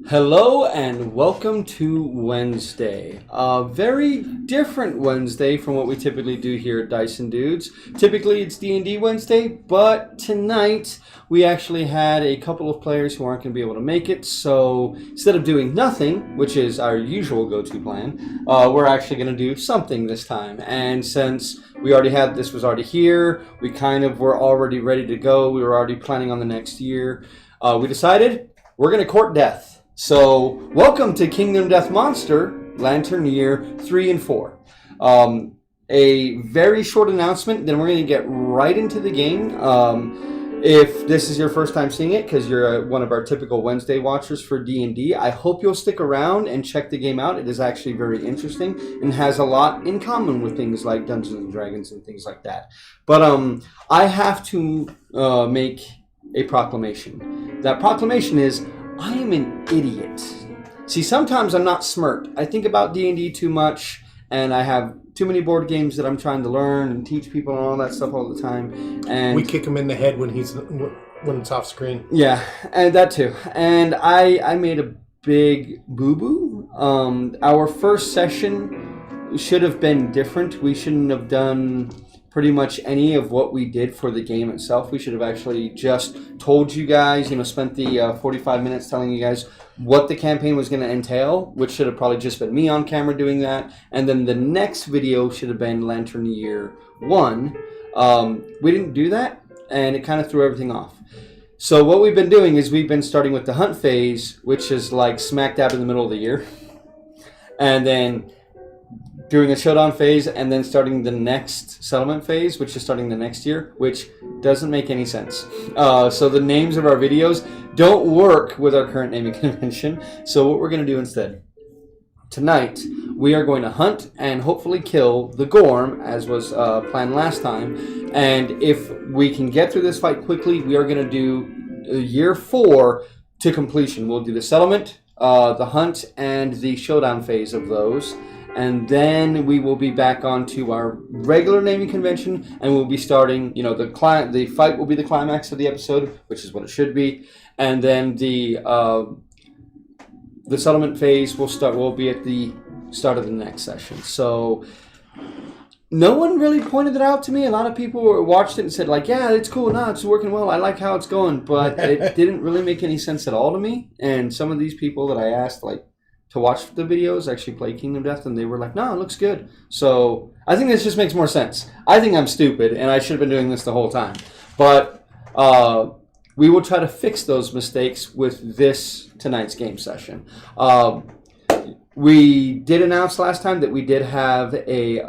Hello and welcome to Wednesday. A very different Wednesday from what we typically do here at Dyson Dudes. Typically it's D&D Wednesday, but tonight we actually had a couple of players who aren't going to be able to make it. So instead of doing nothing, which is our usual go-to plan, we're actually going to do something this time. And since we already had this was already here, we kind of were already ready to go. We were already planning on the next year. We decided we're going to court death. So, welcome to Kingdom Death Monster, Lantern Year 3 and 4. A very short announcement, then we're going to get right into the game. If this is your first time seeing it, because you're one of our typical Wednesday watchers for D&D, I hope you'll stick around and check the game out. It is actually very interesting and has a lot in common with things like Dungeons and Dragons and things like that. But I have to make a proclamation. That proclamation is, I am an idiot. See, sometimes I'm not smart. I think about D&D too much, and I have too many board games that I'm trying to learn and teach people and all that stuff all the time. And we kick him in the head when it's off screen. Yeah, and that too. And I made a big boo-boo. Our first session should have been different. We shouldn't have done pretty much any of what we did for the game itself. We should have actually just told you guys, spent the 45 minutes telling you guys what the campaign was going to entail, which should have probably just been me on camera doing that. And then the next video should have been Lantern Year 1. We didn't do that, and it kind of threw everything off. So what we've been doing is we've been starting with the hunt phase, which is like smack dab in the middle of the year. And then doing a showdown phase, and then starting the next settlement phase, which is starting the next year, which doesn't make any sense. So the names of our videos don't work with our current naming convention. So what we're going to do instead, tonight, we are going to hunt and hopefully kill the Gorm, as was planned last time. And if we can get through this fight quickly, we are going to do year 4 to completion. We'll do the settlement, the hunt, and the showdown phase of those. And then we will be back onto our regular naming convention, and we'll be starting, the fight will be the climax of the episode, which is what it should be. And then the settlement phase will be at the start of the next session. So no one really pointed it out to me. A lot of people watched it and said, yeah, it's cool. No, it's working well. I like how it's going. But it didn't really make any sense at all to me. And some of these people that I asked, to watch the videos actually play Kingdom Death, and they were like, no, it looks good. So I think this just makes more sense. I think I'm stupid, and I should have been doing this the whole time. But we will try to fix those mistakes with tonight's game session. We did announce last time that we did have the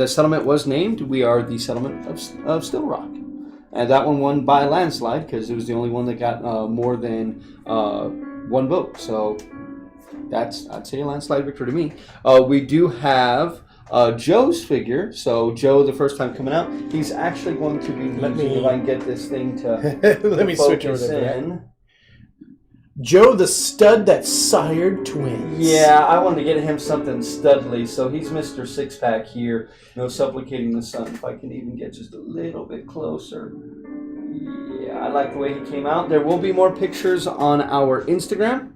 settlement was named. We are the settlement of Still Rock. And that one won by a landslide, because it was the only one that got more than one vote. So I'd say a landslide victory to me. We do have Joe's figure. So Joe, the first time coming out, he's actually going to be if I can get this thing to let me switch over there. Joe, the stud that sired twins. Yeah, I wanted to get him something studly. So he's Mr. Six-Pack here. Supplicating the sun. If I can even get just a little bit closer. Yeah, I like the way he came out. There will be more pictures on our Instagram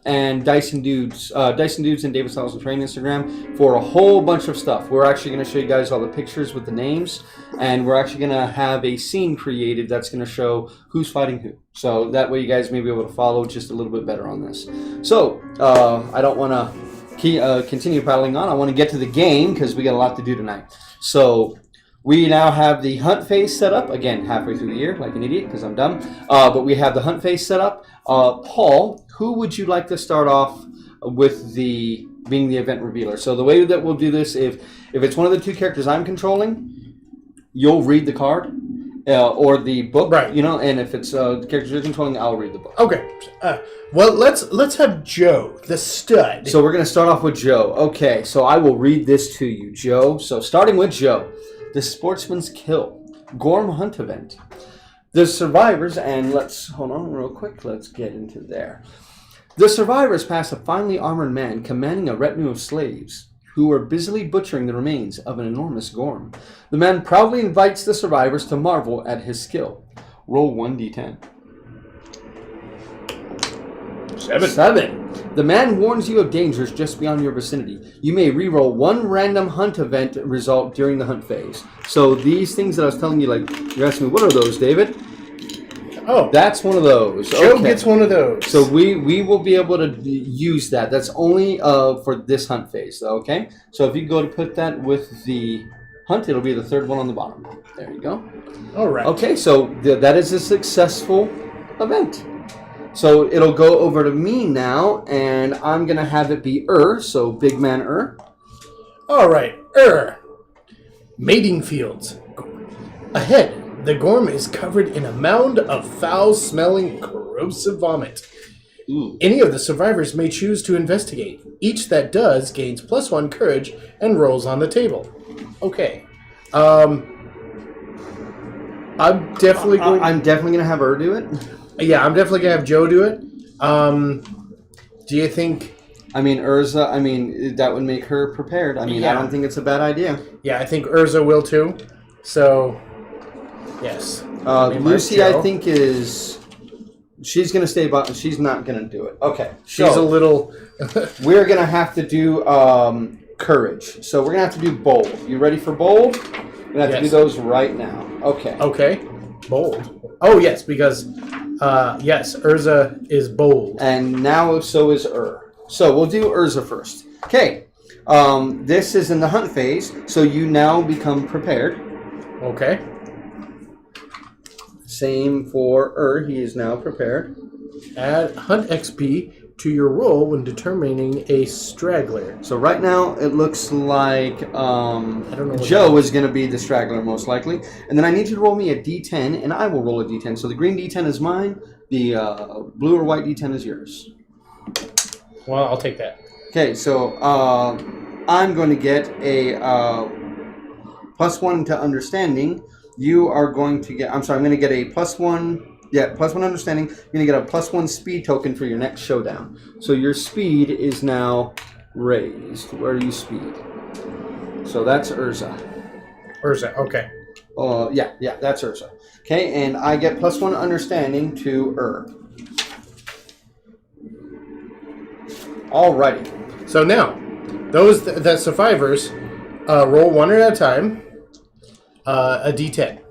and Dyson Dudes and David Styles and Train Instagram for a whole bunch of stuff. We're actually going to show you guys all the pictures with the names, and we're actually going to have a scene created that's going to show who's fighting who. So that way you guys may be able to follow just a little bit better on this. So I don't want to continue prattling on. I want to get to the game because we got a lot to do tonight. So we now have the hunt phase set up. Again, halfway through the year, like an idiot, because I'm dumb. But we have the hunt phase set up. Paul, who would you like to start off with being the event revealer? So the way that we'll do this, if it's one of the two characters I'm controlling, you'll read the card or the book, right? And if it's the characters you're controlling, I'll read the book. Okay. Well, let's have Joe, the stud. So we're going to start off with Joe. Okay, so I will read this to you, Joe. So starting with Joe. The Sportsman's Kill, Gorm Hunt Event. The survivors, and hold on real quick, let's get into there. The survivors pass a finely armored man commanding a retinue of slaves who were busily butchering the remains of an enormous Gorm. The man proudly invites the survivors to marvel at his skill. Roll 1d10. 7. The man warns you of dangers just beyond your vicinity. You may reroll one random hunt event result during the hunt phase. So these things that I was telling you, like, you're asking me, what are those, David? Oh. That's one of those. Joe gets one of those. So we will be able to use that. That's only for this hunt phase, okay? So if you go to put that with the hunt, it'll be the third one on the bottom. There you go. All right. Okay, so that is a successful event. So it'll go over to me now, and I'm going to have it be so big man All right, Mating fields. Ahead, the Gorm is covered in a mound of foul-smelling, corrosive vomit. Ooh. Any of the survivors may choose to investigate. Each that does gains +1 courage and rolls on the table. Okay. I'm definitely going... I'm definitely going to have do it. Yeah, I'm definitely going to have Joe do it. Do you think... I mean, Urza, that would make her prepared. I mean, Yeah. I don't think it's a bad idea. Yeah, I think Urza will too. So, yes. Lucy, I think, she's going to stay by. She's not going to do it. Okay. She's a little... We're going to have to do courage. So we're going to have to do bold. You ready for bold? We're going to have to do those right now. Okay. Okay. Bold. Oh, yes, because, yes, Urza is bold. And now so is So we'll do Urza first. Okay. This is in the hunt phase, so you now become prepared. Okay. Same for he is now prepared. Add hunt XP to your roll when determining a straggler. So right now it looks like know Joe is going to be the straggler most likely. And then I need you to roll me a d10, and I will roll a d10. So the green d10 is mine. The blue or white d10 is yours. Well, I'll take that. Okay, so I'm going to get a +1 to understanding. You are going to get... I'm sorry, I'm going to get a +1... Yeah, +1 understanding. You're going to get a +1 speed token for your next showdown. So your speed is now raised. Where are you speed? So that's Urza. Okay. Yeah, that's Urza. Okay, and I get +1 understanding to Alrighty. So now, those the survivors roll one at a time. A d10.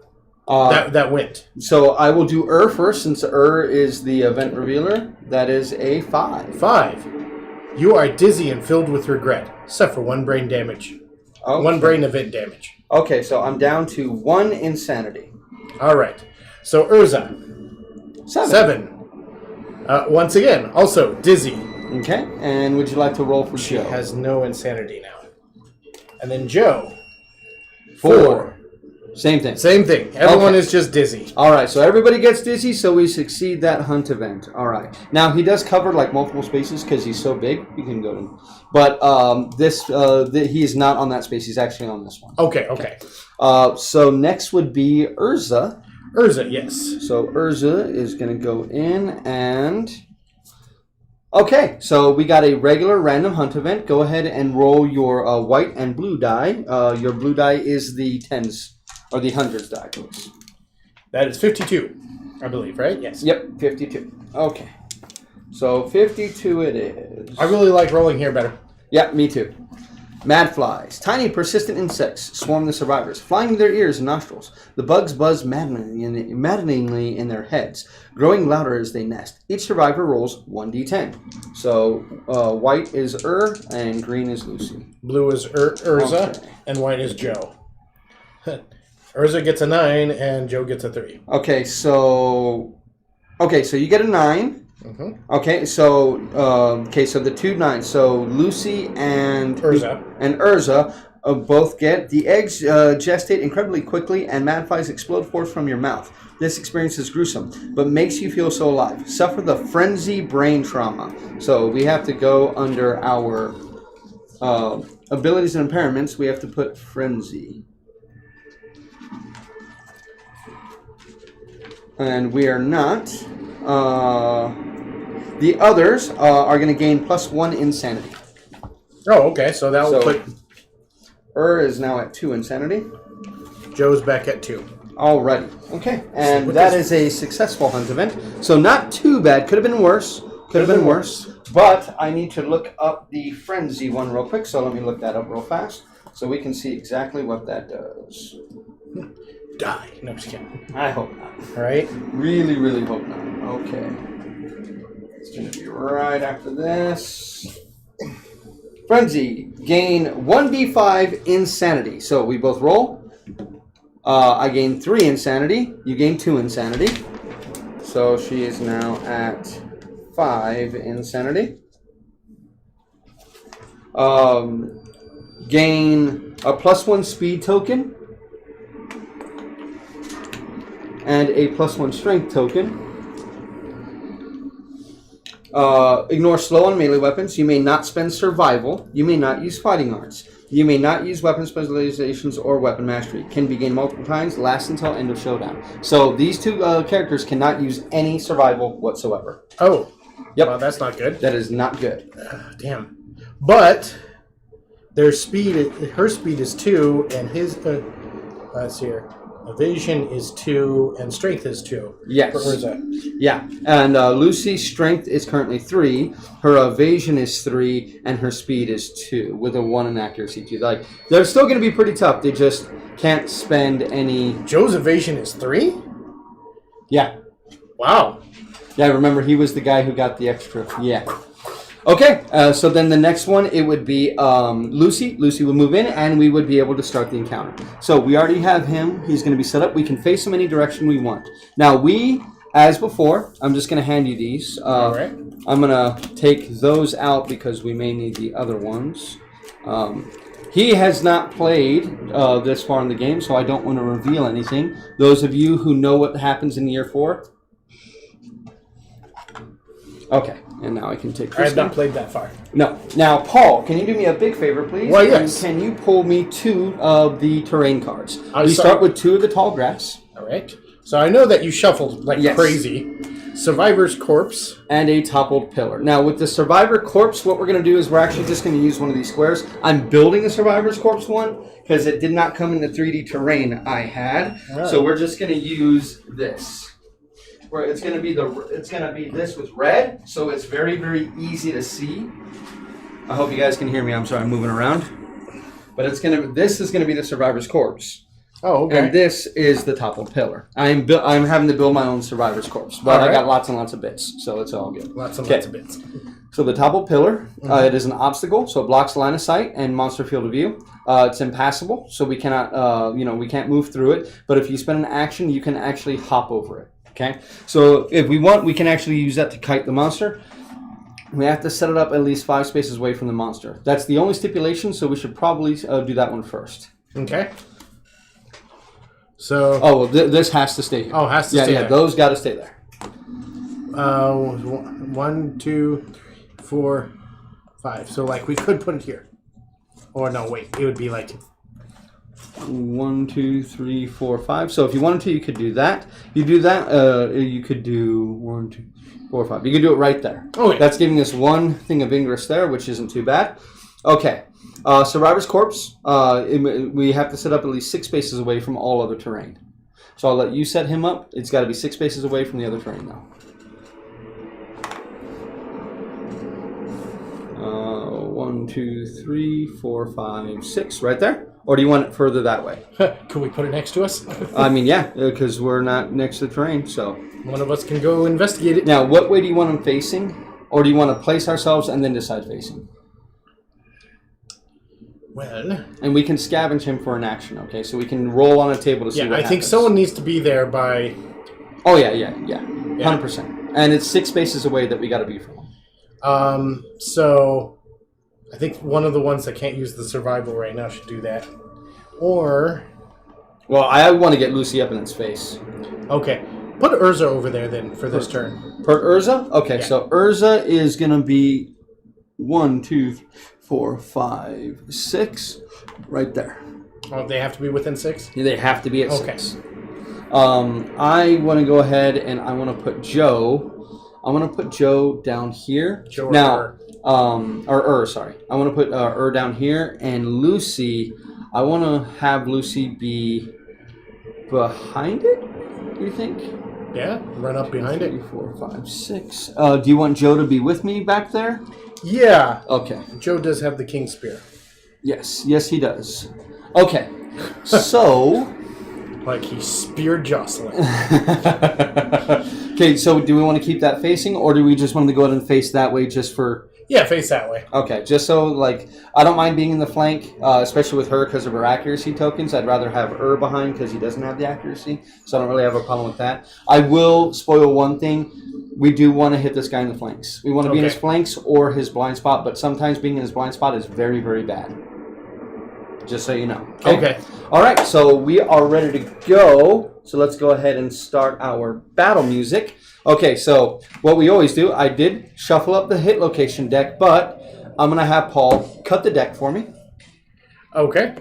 That went. So I will do first, since is the event revealer. That is a 5. 5. You are dizzy and filled with regret. Suffer 1 brain damage. Okay. 1 brain event damage. Okay, so I'm down to 1 insanity. All right. So Urza. 7. Once again, also dizzy. Okay, and would you like to roll for She Joe? has no insanity now. And then Joe. 4. Same thing. Same thing. Everyone is just dizzy. All right, so everybody gets dizzy, so we succeed that hunt event. All right. Now, he does cover, like, multiple spaces because he's so big. You can go to him. But he is not on that space. He's actually on this one. Okay. So next would be Urza. Urza, yes. So Urza is going to go in and... Okay, so we got a regular random hunt event. Go ahead and roll your white and blue die. Your blue die is the 10s. Or the 100s die, please. That is 52, I believe, right? Yes. Yep, 52. Okay. So 52 it is. I really like rolling here better. Yeah, me too. Mad flies. Tiny, persistent insects swarm the survivors, flying to their ears and nostrils. The bugs buzz maddeningly in their heads, growing louder as they nest. Each survivor rolls 1d10. So white is and green is Lucy. Blue is Urza, okay. And white is Joe. Urza gets a 9 and Joe gets a 3. Okay, so you get a 9. Mm-hmm. Okay, so the 2 9s. So Lucy and Urza both get the eggs gestate incredibly quickly, and mad flies explode forth from your mouth. This experience is gruesome, but makes you feel so alive. Suffer the frenzy brain trauma. So we have to go under our abilities and impairments. We have to put frenzy. And we are not. The others are going to gain +1 insanity. Oh, okay. So that will put... is now at 2 insanity. Joe's back at 2. Alrighty. Okay. And that is a successful hunt event. So not too bad. Could have been worse. Could have been worse. But I need to look up the frenzy one real quick, so let me look that up real fast so we can see exactly what that does. Die. No, I'm just kidding. I hope not. All right. Really, really hope not. Okay. It's going to be right after this. Frenzy. Gain 1d5 insanity. So we both roll. I gain 3 insanity. You gain 2 insanity. So she is now at 5 insanity. Gain a +1 speed token. And a +1 strength token. Ignore slow on melee weapons. You may not spend survival. You may not use fighting arts. You may not use weapon specializations or weapon mastery. Can be gained multiple times. Lasts until end of showdown. So these two characters cannot use any survival whatsoever. Oh. Yep. Well, that's not good. That is not good. Damn. But her speed is 2, and his let's see here. Evasion is 2, and strength is 2. Yes. For Urza. Yeah. And Lucy's strength is currently 3. Her evasion is 3, and her speed is 2, with a 1 in accuracy too. Like, they're still going to be pretty tough. They just can't spend any. Joe's evasion is 3? Yeah. Wow. Yeah, remember, he was the guy who got the extra. Yeah. Okay, so then the next one, it would be Lucy. Lucy would move in, and we would be able to start the encounter. So we already have him. He's going to be set up. We can face him any direction we want. Now, as before, I'm just going to hand you these. All right. I'm going to take those out because we may need the other ones. He has not played this far in the game, so I don't want to reveal anything. Those of you who know what happens in year 4. Okay, and now I can take this. I have not played that far. No. Now, Paul, can you do me a big favor, please? Why, yes. And can you pull me 2 of the terrain cards? I'm We sorry. start with 2 of the tall grass. All right. So I know that you shuffled like Yes. crazy. Survivor's Corpse. And a toppled pillar. Now, with the Survivor Corpse, what we're going to do is we're actually just going to use one of these squares. I'm building a Survivor's Corpse one because it did not come in the 3D terrain I had. Right. So we're just going to use this. Where it's going to be this with red, so it's very, very easy to see. I hope you guys can hear me. I'm sorry, I'm moving around. But this is going to be the Survivor's Corpse. Oh, okay. And this is the toppled pillar. I'm having to build my own Survivor's Corpse, but I got lots and lots of bits, so it's all good. Lots and lots of bits. So the toppled pillar, it is an obstacle, so it blocks line of sight and monster field of view. It's impassable, so we cannot, we can't move through it. But if you spend an action, you can actually hop over it. Okay, so if we want, we can actually use that to kite the monster. We have to set it up at least 5 spaces away from the monster. That's the only stipulation, so we should probably do that one first. Okay. So. Oh, well, this has to stay here. Oh, has to stay there. Yeah, those got to stay there. 1, 2, 4, 5. So, like, we could put it here. Or no, wait. It would be like 1, 2, 3, 4, 5. So if you wanted to, you could do that. You do that. You could do 1, 2, 4, 5. You could do it right there. Okay. That's giving us 1 thing of Ingress there, which isn't too bad. Okay. Survivor's Corpse. We have to set up at least 6 spaces away from all other terrain. So I'll let you set him up. It's got to be 6 spaces away from the other terrain now. 1, 2, 3, 4, 5, 6. Right there. Or do you want it further that way? Can we put it next to us? I mean, yeah, because we're not next to the terrain, so. One of us can go investigate it. Now, what way do you want them facing? Or do you want to place ourselves and then decide facing? Well. And we can scavenge him for an action, okay? So we can roll on a table to see what happens. I think someone needs to be there by. Oh, yeah. 100%. And it's 6 spaces away that we got to be from. So I think one of the ones that can't use the survival right now should do that. Or. Well, I want to get Lucy up in its face. Okay. Put Urza over there then for this turn. Per Urza? Okay, Yeah. so Urza is going to be 1, 2, 4, 5, 6. Right there. Oh, they have to be within 6? They have to be at Okay. 6. I want to go ahead and I want to put Joe. I want to put Joe down here. Joe now, sorry. I want to put down here, and Lucy. I want to have Lucy be behind it. Do you think? Yeah, run up behind 3, it. 4, 5, 6. Do you want Joe to be with me back there? Yeah. Okay. Joe does have the king spear. Yes, he does. Okay, so... Like he speared Jocelyn. Okay, so do we want to keep that facing, or do we just want to go ahead and face that way just for... Yeah, face that way. Okay, just so, like, I don't mind being in the flank, especially with her because of her accuracy tokens. I'd rather have behind because he doesn't have the accuracy, so I don't really have a problem with that. I will spoil one thing. We do want to hit this guy in the flanks. We want to be in his flanks or his blind spot, but sometimes being in his blind spot is very, very bad. Just so you know. Okay. All right, so we are ready to go. So let's go ahead and start our battle music. Okay, so what we always do, I did shuffle up the hit location deck, but I'm going to have Paul cut the deck for me. Okay.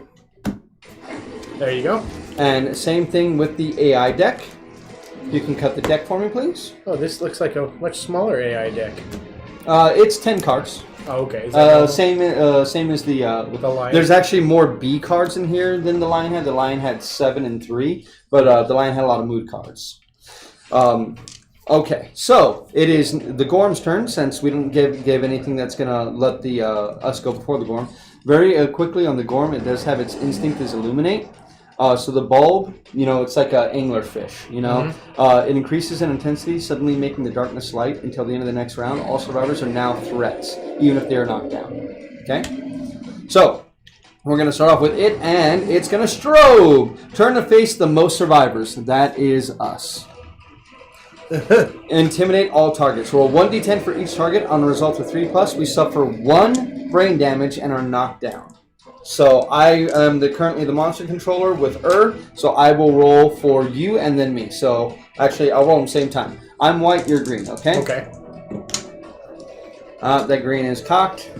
There you go. And same thing with the AI deck. You can cut the deck for me, please. Oh, this looks like a much smaller AI deck. It's 10 cards. Oh, okay. Is that same as the lion? There's actually more B cards in here than the lion had. The lion had 7 and 3, but the lion had a lot of mood cards. Okay, so it is the Gorm's turn since we didn't give anything that's gonna let the us go before the Gorm. Very quickly on the Gorm, it does have its instinct is illuminate. So the bulb, it's like an anglerfish, It increases in intensity, suddenly making the darkness light until the end of the next round. All survivors are now threats, even if they are knocked down. Okay? So, we're going to start off with it, and it's going to strobe. Turn to face the most survivors. That is us. Intimidate all targets. Roll 1d10 for each target. On a result of 3+, we suffer 1 brain damage and are knocked down. So I am currently the monster controller with so I will roll for you and then me. So actually, I'll roll them same time. I'm white, you're green, okay? Okay. That green is cocked.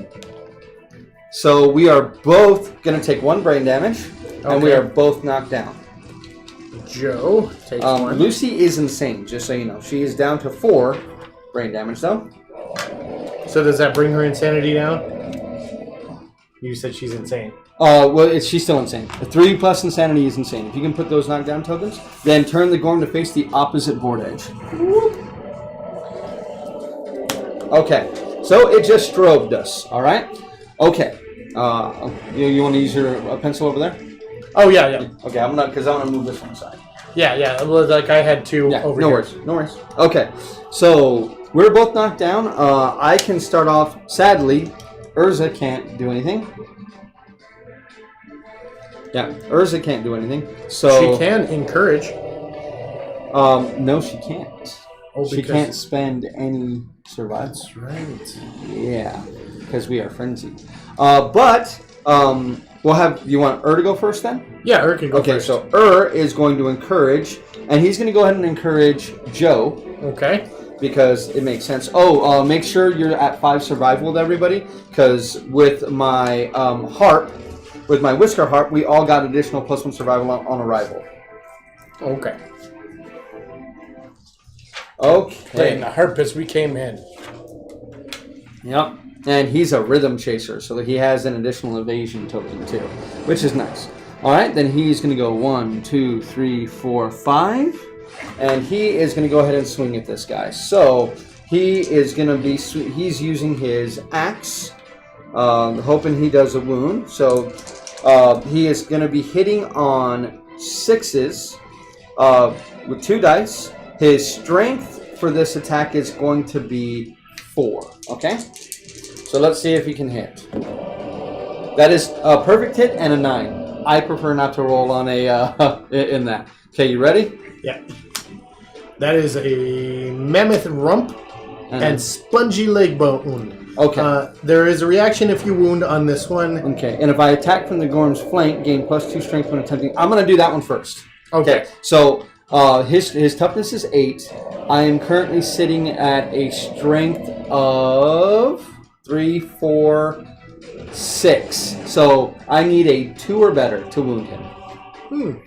So we are both going to take 1 brain damage, and we are both knocked down. Joe takes 1. Lucy is insane, just so you know. She is down to 4 brain damage, though. So does that bring her insanity down? You said she's insane. Well, she's still insane. A 3+ insanity is insane. If you can put those knockdown tokens, then turn the Gorm to face the opposite board edge. Okay, so it just strobed us. All right. Okay. You want to use your pencil over there? Oh yeah. Okay, I'm gonna move this one aside. Yeah. It was like I had 2 over here. No worries. Okay, so we're both knocked down. I can start off. Sadly, Urza can't do anything. Yeah, Urza can't do anything. So she can encourage. No, she can't. Oh, she can't spend any survival. That's right. Yeah, because we are frenzied. But we'll have. You want to go first then? Yeah, can go first. Okay, so is going to encourage, and he's going to go ahead and encourage Joe. Okay. Because it makes sense. Oh, make sure you're at 5 survival with everybody, because with my harp, with my whisker harp, we all got additional +1 survival on arrival. Okay. Okay. And the harp as we came in. Yep. And he's a rhythm chaser, so that he has an additional evasion token too, which is nice. All right, then he's going to go 1, 2, 3, 4, 5. And he is going to go ahead and swing at this guy. So he is going to be, he's using his axe, hoping he does a wound. So he is going to be hitting on 6s with 2 dice. His strength for this attack is going to be 4. Okay? So let's see if he can hit. That is a perfect hit and a 9. I prefer not to roll on a in that. Okay, you ready? Yeah. That is a mammoth rump and spongy leg bone. Okay. There is a reaction if you wound on this one. Okay, and if I attack from the Gorm's flank, gain +2 strength when attempting. I'm going to do that one first. Okay. So his toughness is 8. I am currently sitting at a strength of 3, 4, 6. So I need a 2 or better to wound him.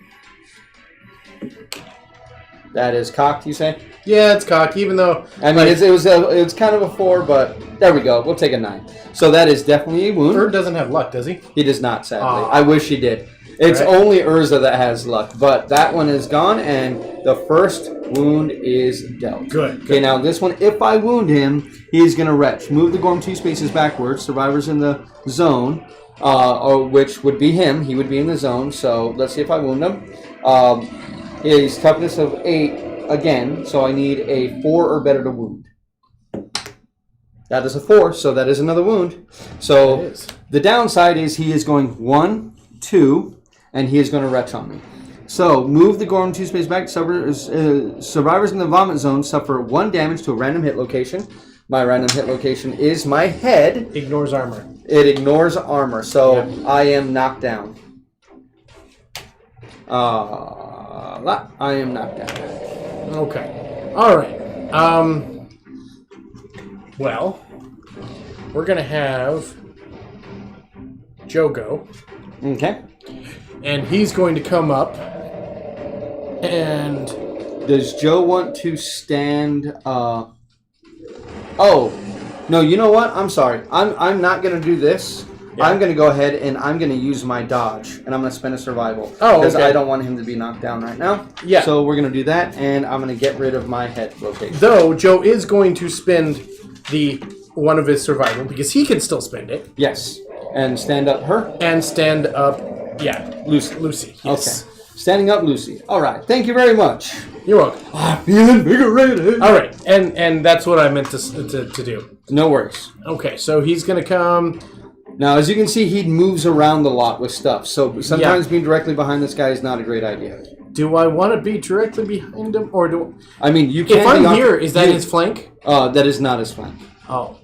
That is cocked, you say? Yeah, it's cocked, even though... I mean, it was kind of a 4, but there we go. We'll take a 9. So that is definitely a wound. Bird doesn't have luck, does he? He does not, sadly. I wish he did. It's right. only Urza that has luck, but that one is gone, and the first wound is dealt. Good. Okay, now this one, if I wound him, he's going to retch. Move the Gorm 2 spaces backwards. Survivor's in the zone, or which would be him. He would be in the zone, so let's see if I wound him. His toughness of 8 again, so I need a 4 or better to wound. That is a 4, so that is another wound. So the downside is he is going 1, 2, and he is going to retch on me. So move the Gorm 2 space back. Survivors in the vomit zone suffer 1 damage to a random hit location. My random hit location is my head. Ignores armor. It ignores armor, so I am knocked down. I am knocked down. Okay. All right. Well, we're gonna have Joe go. Okay. And he's going to come up and... Does Joe want to stand... Oh. No, you know what? I'm sorry. I'm not going to do this. Yeah. I'm going to go ahead and I'm going to use my dodge. And I'm going to spend a survival. Oh, because okay. I don't want him to be knocked down right now. Yeah. So we're going to do that. And I'm going to get rid of my head rotation. Though, Joe is going to spend one of his survival because he can still spend it. Yes. And stand up her? And stand up... Yeah, Lucy. Yes. Okay. Standing up, Lucy. All right. Thank you very much. You're welcome. I'm feeling invigorated. All right, and that's what I meant to do. No worries. Okay, so he's gonna come. Now, as you can see, he moves around a lot with stuff. So sometimes being directly behind this guy is not a great idea. Do I want to be directly behind him, or do? I mean, you can. If I'm here, is that his flank? That is not his flank. Oh.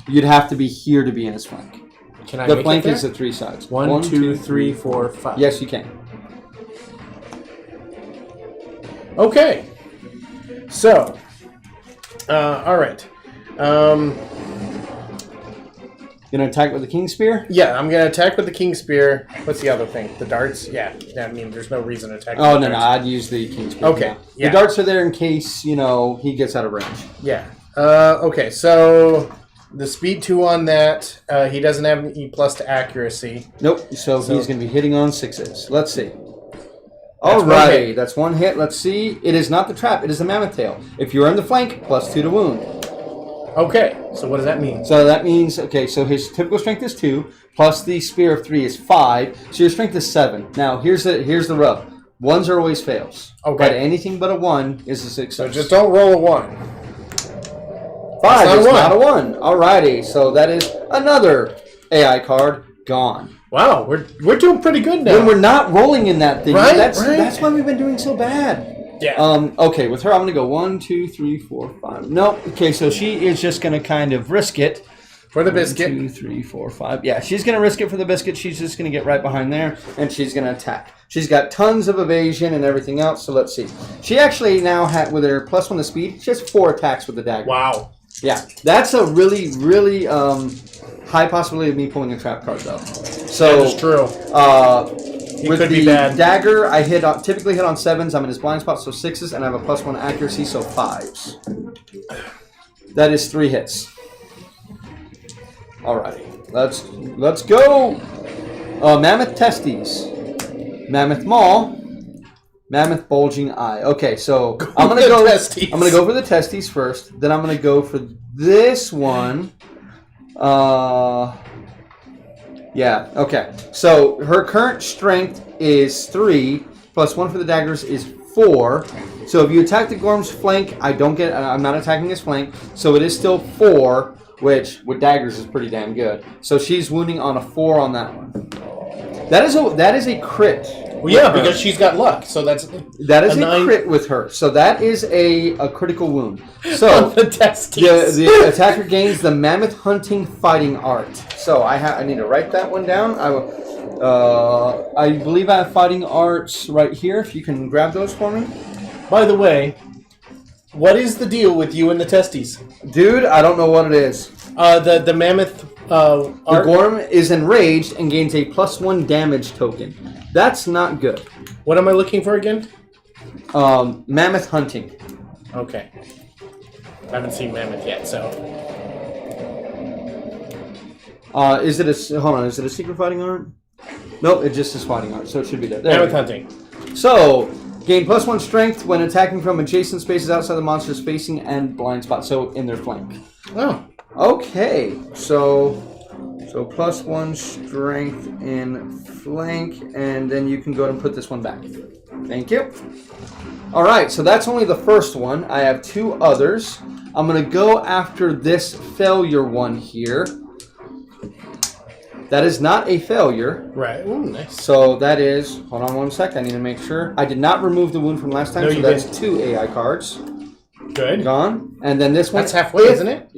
You'd have to be here to be in his flank. Can I the make flank it there? is the 3 sides. 1, 2, 3, 4, 5. Yes, you can. Okay. So, all right. Gonna attack with the King Spear? Yeah, I'm gonna attack with the King Spear. What's the other thing? The darts? Yeah. I mean, there's no reason to attack. Oh no, I'd use the King Spear. Okay. Yeah. The darts are there in case he gets out of range. Yeah. Okay. So the speed 2 on that. He doesn't have an E+ to accuracy. Nope. So he's gonna be hitting on 6s. Let's see. Alrighty, that's 1 hit. Let's see. It is not the trap. It is the mammoth tail. If you're in the flank, +2 to wound. Okay, so what does that mean? So that means, okay, so his typical strength is 2, plus the spear of 3 is 5, so your strength is 7. Now, here's the rub. 1s are always fails. Okay. But anything but a 1 is a success. So just don't roll a 1. 5 is not a 1. Alrighty, so that is another AI card gone. Wow, we're doing pretty good now. When we're not rolling in that thing, right? That's why we've been doing so bad. Yeah. Okay, with her, I'm going to go 1, 2, 3, 4, 5. Nope. Okay, so she is just going to kind of risk it. For the biscuit. 1, 2, 3, 4, 5. Yeah, she's going to risk it for the biscuit. She's just going to get right behind there, and she's going to attack. She's got tons of evasion and everything else, so let's see. She actually now, with her +1 to speed, she has 4 attacks with the dagger. Wow. Yeah, that's a really, really high possibility of me pulling a trap card, though. So, that is true. With the dagger, I typically hit on 7s. I'm in his blind spot, so 6s, and I have a +1 accuracy, so 5s. That is 3 hits. Alrighty, let's go. Mammoth testes, mammoth maw, mammoth bulging eye. Okay, so I'm gonna go. Testes. I'm gonna go for the testes first. Then I'm gonna go for this one. Yeah, okay. So her current strength is 3, +1 for the daggers is 4. So if you attack the Gorm's flank, I'm not attacking his flank, so it is still 4, which with daggers is pretty damn good. So she's wounding on a 4 on that one. That is a crit. Well, yeah, because she's got luck, so that is a crit with her. So that is a critical wound. So the testes. The attacker gains the mammoth hunting fighting art. So I need to write that one down. I believe I have fighting arts right here. If you can grab those for me. By the way, what is the deal with you and the testes? Dude, I don't know what it is. The mammoth art? The Gorm is enraged and gains a +1 damage token. That's not good. What am I looking for again? Mammoth hunting. Okay. I haven't seen mammoth yet, so. Is it a secret fighting art? Nope, it just is fighting art, so it should be there. There Mammoth we go. hunting. So, gain +1 strength when attacking from adjacent spaces outside the monster's facing and blind spot, so in their flank. Oh. Okay, so +1 strength in flank, and then you can go ahead and put this one back. Thank you. All right, so that's only the first one. I have 2 others. I'm going to go after this failure one here. That is not a failure. Right. Ooh, nice. So that is, hold on one sec, I need to make sure. I did not remove the wound from last time, No, so you that's didn't. 2 AI cards. Good. Gone. And then this one. That's halfway, isn't it?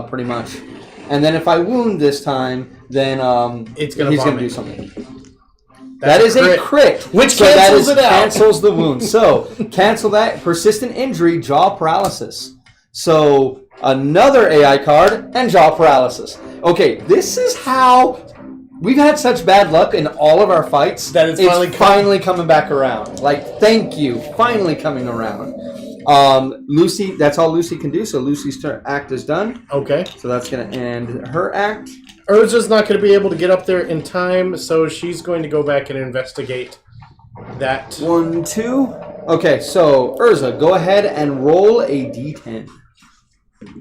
Pretty much. And then if I wound this time, then he's going to vomit. do something. That's That is a crit. Which so cancels that is, it out. Cancels the wound. So, cancel that. Persistent injury, jaw paralysis. So, another AI card and jaw paralysis. Okay, this is how... We've had such bad luck in all of our fights. That it's finally coming back around. Like, thank you. Finally coming around. Lucy, that's all Lucy can do. So, Lucy's act is done. Okay. So, that's going to end her act. Urza's not going to be able to get up there in time, so she's going to go back and investigate that. 1, 2. Okay, so Urza, go ahead and roll a d10. 8.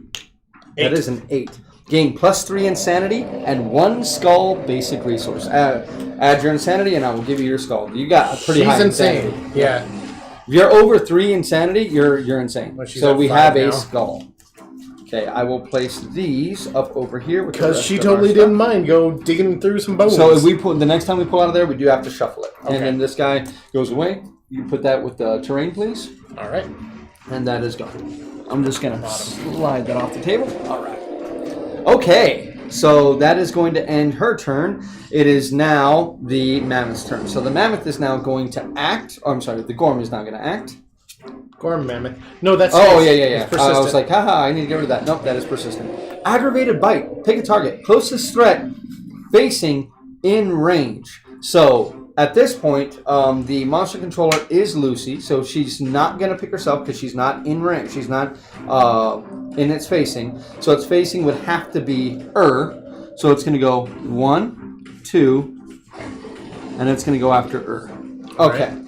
That is an 8. Gain +3 insanity and 1 skull basic resource. Add your insanity, and I will give you your skull. You got a pretty high insane. insanity. Yeah. If you're over 3 insanity, you're insane. Well, she's so at we 5 have now. a skull. Okay, I will place these up over here with the Because rest she of totally our didn't mind go digging through some bones. stuff. So if we put the next time we pull out of there, we do have to shuffle it. Okay. And then this guy goes away. You put that with the terrain, please. All right. And that is gone. I'm just going to slide that off the table. All right. Okay, so that is going to end her turn. It is now the mammoth's turn. So the mammoth is now going to act. Oh, I'm sorry, the Gorm is now going to act. Gorm mammoth. No, that's Oh, his. yeah. It's persistent. I was like, haha, I need to get rid of that. Nope, that is persistent. Aggravated bite. Pick a target. Closest threat facing in range. So at this point, the monster controller is Lucy, so she's not going to pick herself because she's not in range. She's not in its facing. So its facing would have to be her. So it's going to go 1, 2, and it's going to go after her. Okay. Right.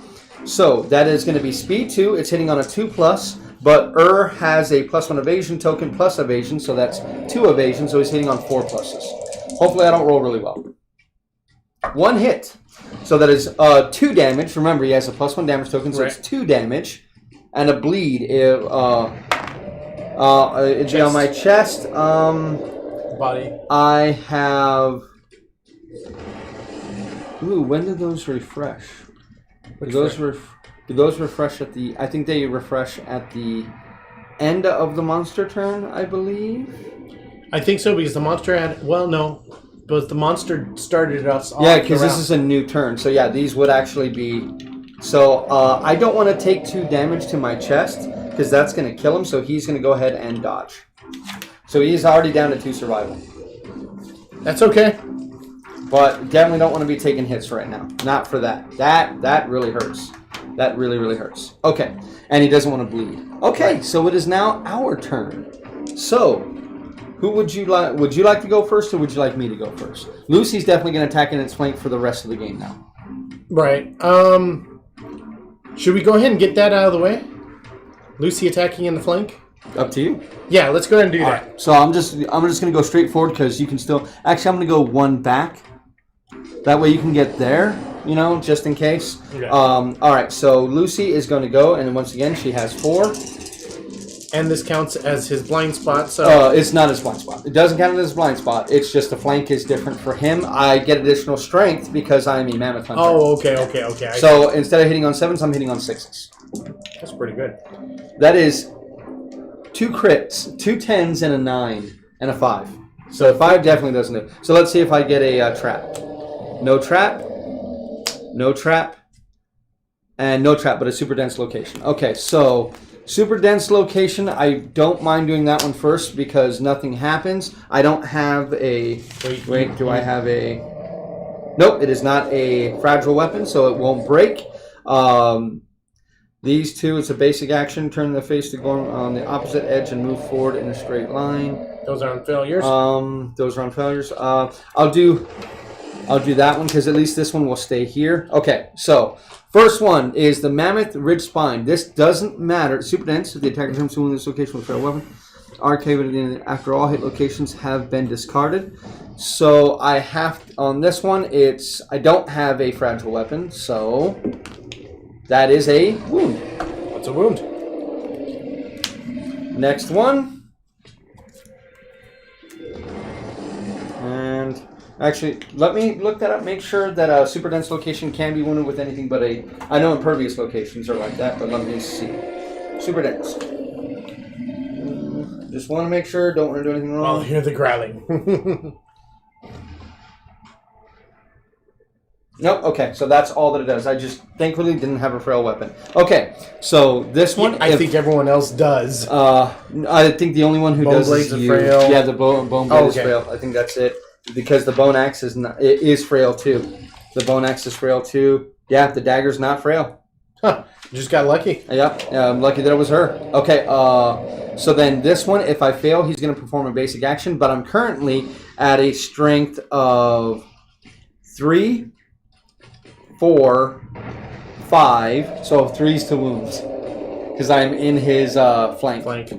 So that is going to be speed 2. It's hitting on a 2+, but has a +1 evasion token plus evasion, so that's 2 evasion, so he's hitting on 4 pluses. Hopefully I don't roll really well. 1 hit. So that is 2 damage. Remember, he has a +1 damage token, so it's 2 damage. And a bleed. It'd be on my chest. Body. I have... Ooh, when do those refresh? Do those refresh at the... I think they refresh at the end of the monster turn, I believe. I think so, because the monster had... Well, no. But the monster started us off. Yeah, because this is a new turn. So yeah, these would actually be... So I don't want to take 2 damage to my chest, because that's going to kill him, so he's going to go ahead and dodge. So he's already down to 2 survival. That's okay. But definitely don't want to be taking hits right now. Not for that. That really hurts. That really, really hurts. Okay. And he doesn't want to bleed. Okay, so it is now our turn. So, who would you like? Would you like to go first, or would you like me to go first? Lucy's definitely going to attack in its flank for the rest of the game now. Right. Should we go ahead and get that out of the way? Lucy attacking in the flank? Up to you. Yeah, let's go ahead and do that. Right. So I'm just going to go straight forward because you can still... Actually, I'm going to go 1 back. That way you can get there, you know, just in case. Okay. All right, so Lucy is going to go, and once again, she has 4. And this counts as his blind spot, so... It's not his blind spot. It doesn't count as his blind spot. It's just the flank is different for him. I get additional strength because I am a mammoth hunter. Oh, okay. So instead of hitting on 7s, I'm hitting on 6s. That's pretty good. That is 2 crits, 2 10s, and a 9, and a 5. So 5 definitely doesn't do. So let's see if I get a trap. No trap, no trap, and no trap, but a super dense location. Okay, so super dense location, I don't mind doing that one first because nothing happens. I don't have a... Wait, do I have a... Nope, it is not a fragile weapon, so it won't break. These 2, it's a basic action. Turn the face to go on the opposite edge and move forward in a straight line. Those aren't failures? Those are on failures. I'll do I'll do that one because at least this one will stay here. Okay, so first one is the Mammoth Ridge Spine. This doesn't matter. Super dense. If the attacker attempts to wound this location with a fair weapon, arcade after all hit locations have been discarded. So I have on this one. I don't have a fragile weapon, so that is a wound. What's a wound? Next one. And actually, let me look that up. Make sure that a super dense location can be wounded with anything but a... I know impervious locations are like that, but let me see. Super dense. Just want to make sure. Don't want to do anything wrong. I'll hear the growling. Nope, okay, so that's all that it does. I just thankfully didn't have a frail weapon. Okay, so this one... I think everyone else does. I think the only one who does is you. Frail. Yeah, the bone blade is frail. I think that's it. Because the bone axe is frail too. The bone axe is frail too. Yeah, the dagger's not frail. Huh, you just got lucky. Yeah, I'm lucky that it was her. Okay, so then this one, if I fail, he's going to perform a basic action, but I'm currently at a strength of 3... 4, 5, so 3's to wounds. Because I'm in his flank.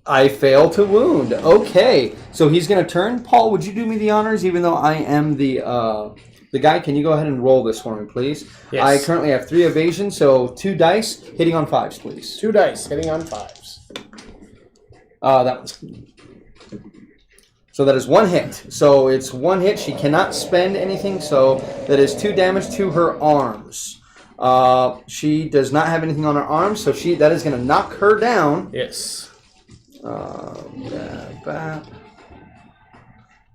I fail to wound. Okay, so he's going to turn. Paul, would you do me the honors, even though I am the guy? Can you go ahead and roll this for me, please? Yes. I currently have 3 evasion, so 2 dice, hitting on 5s, please. 2 dice, hitting on 5s. That one's... So that is 1 hit. So it's 1 hit. She cannot spend anything. So that is 2 damage to her arms. She does not have anything on her arms. So that is going to knock her down. Yes. Bap.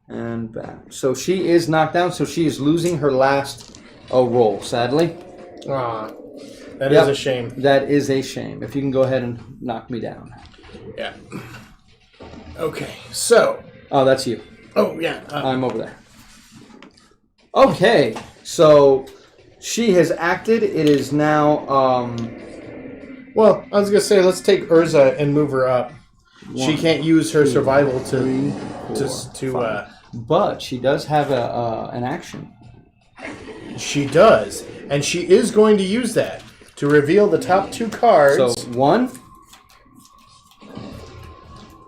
And bap. So she is knocked down. So she is losing her last roll, sadly. That is a shame. That is a shame. If you can go ahead and knock me down. Yeah. Okay, so... Oh, that's you. Oh, yeah. I'm over there. Okay, so she has acted. It is now... Well, I was going to say, let's take Urza and move her up. She can't use her survival to But she does have an action. She does. And she is going to use that to reveal the top 2 cards. So, 1.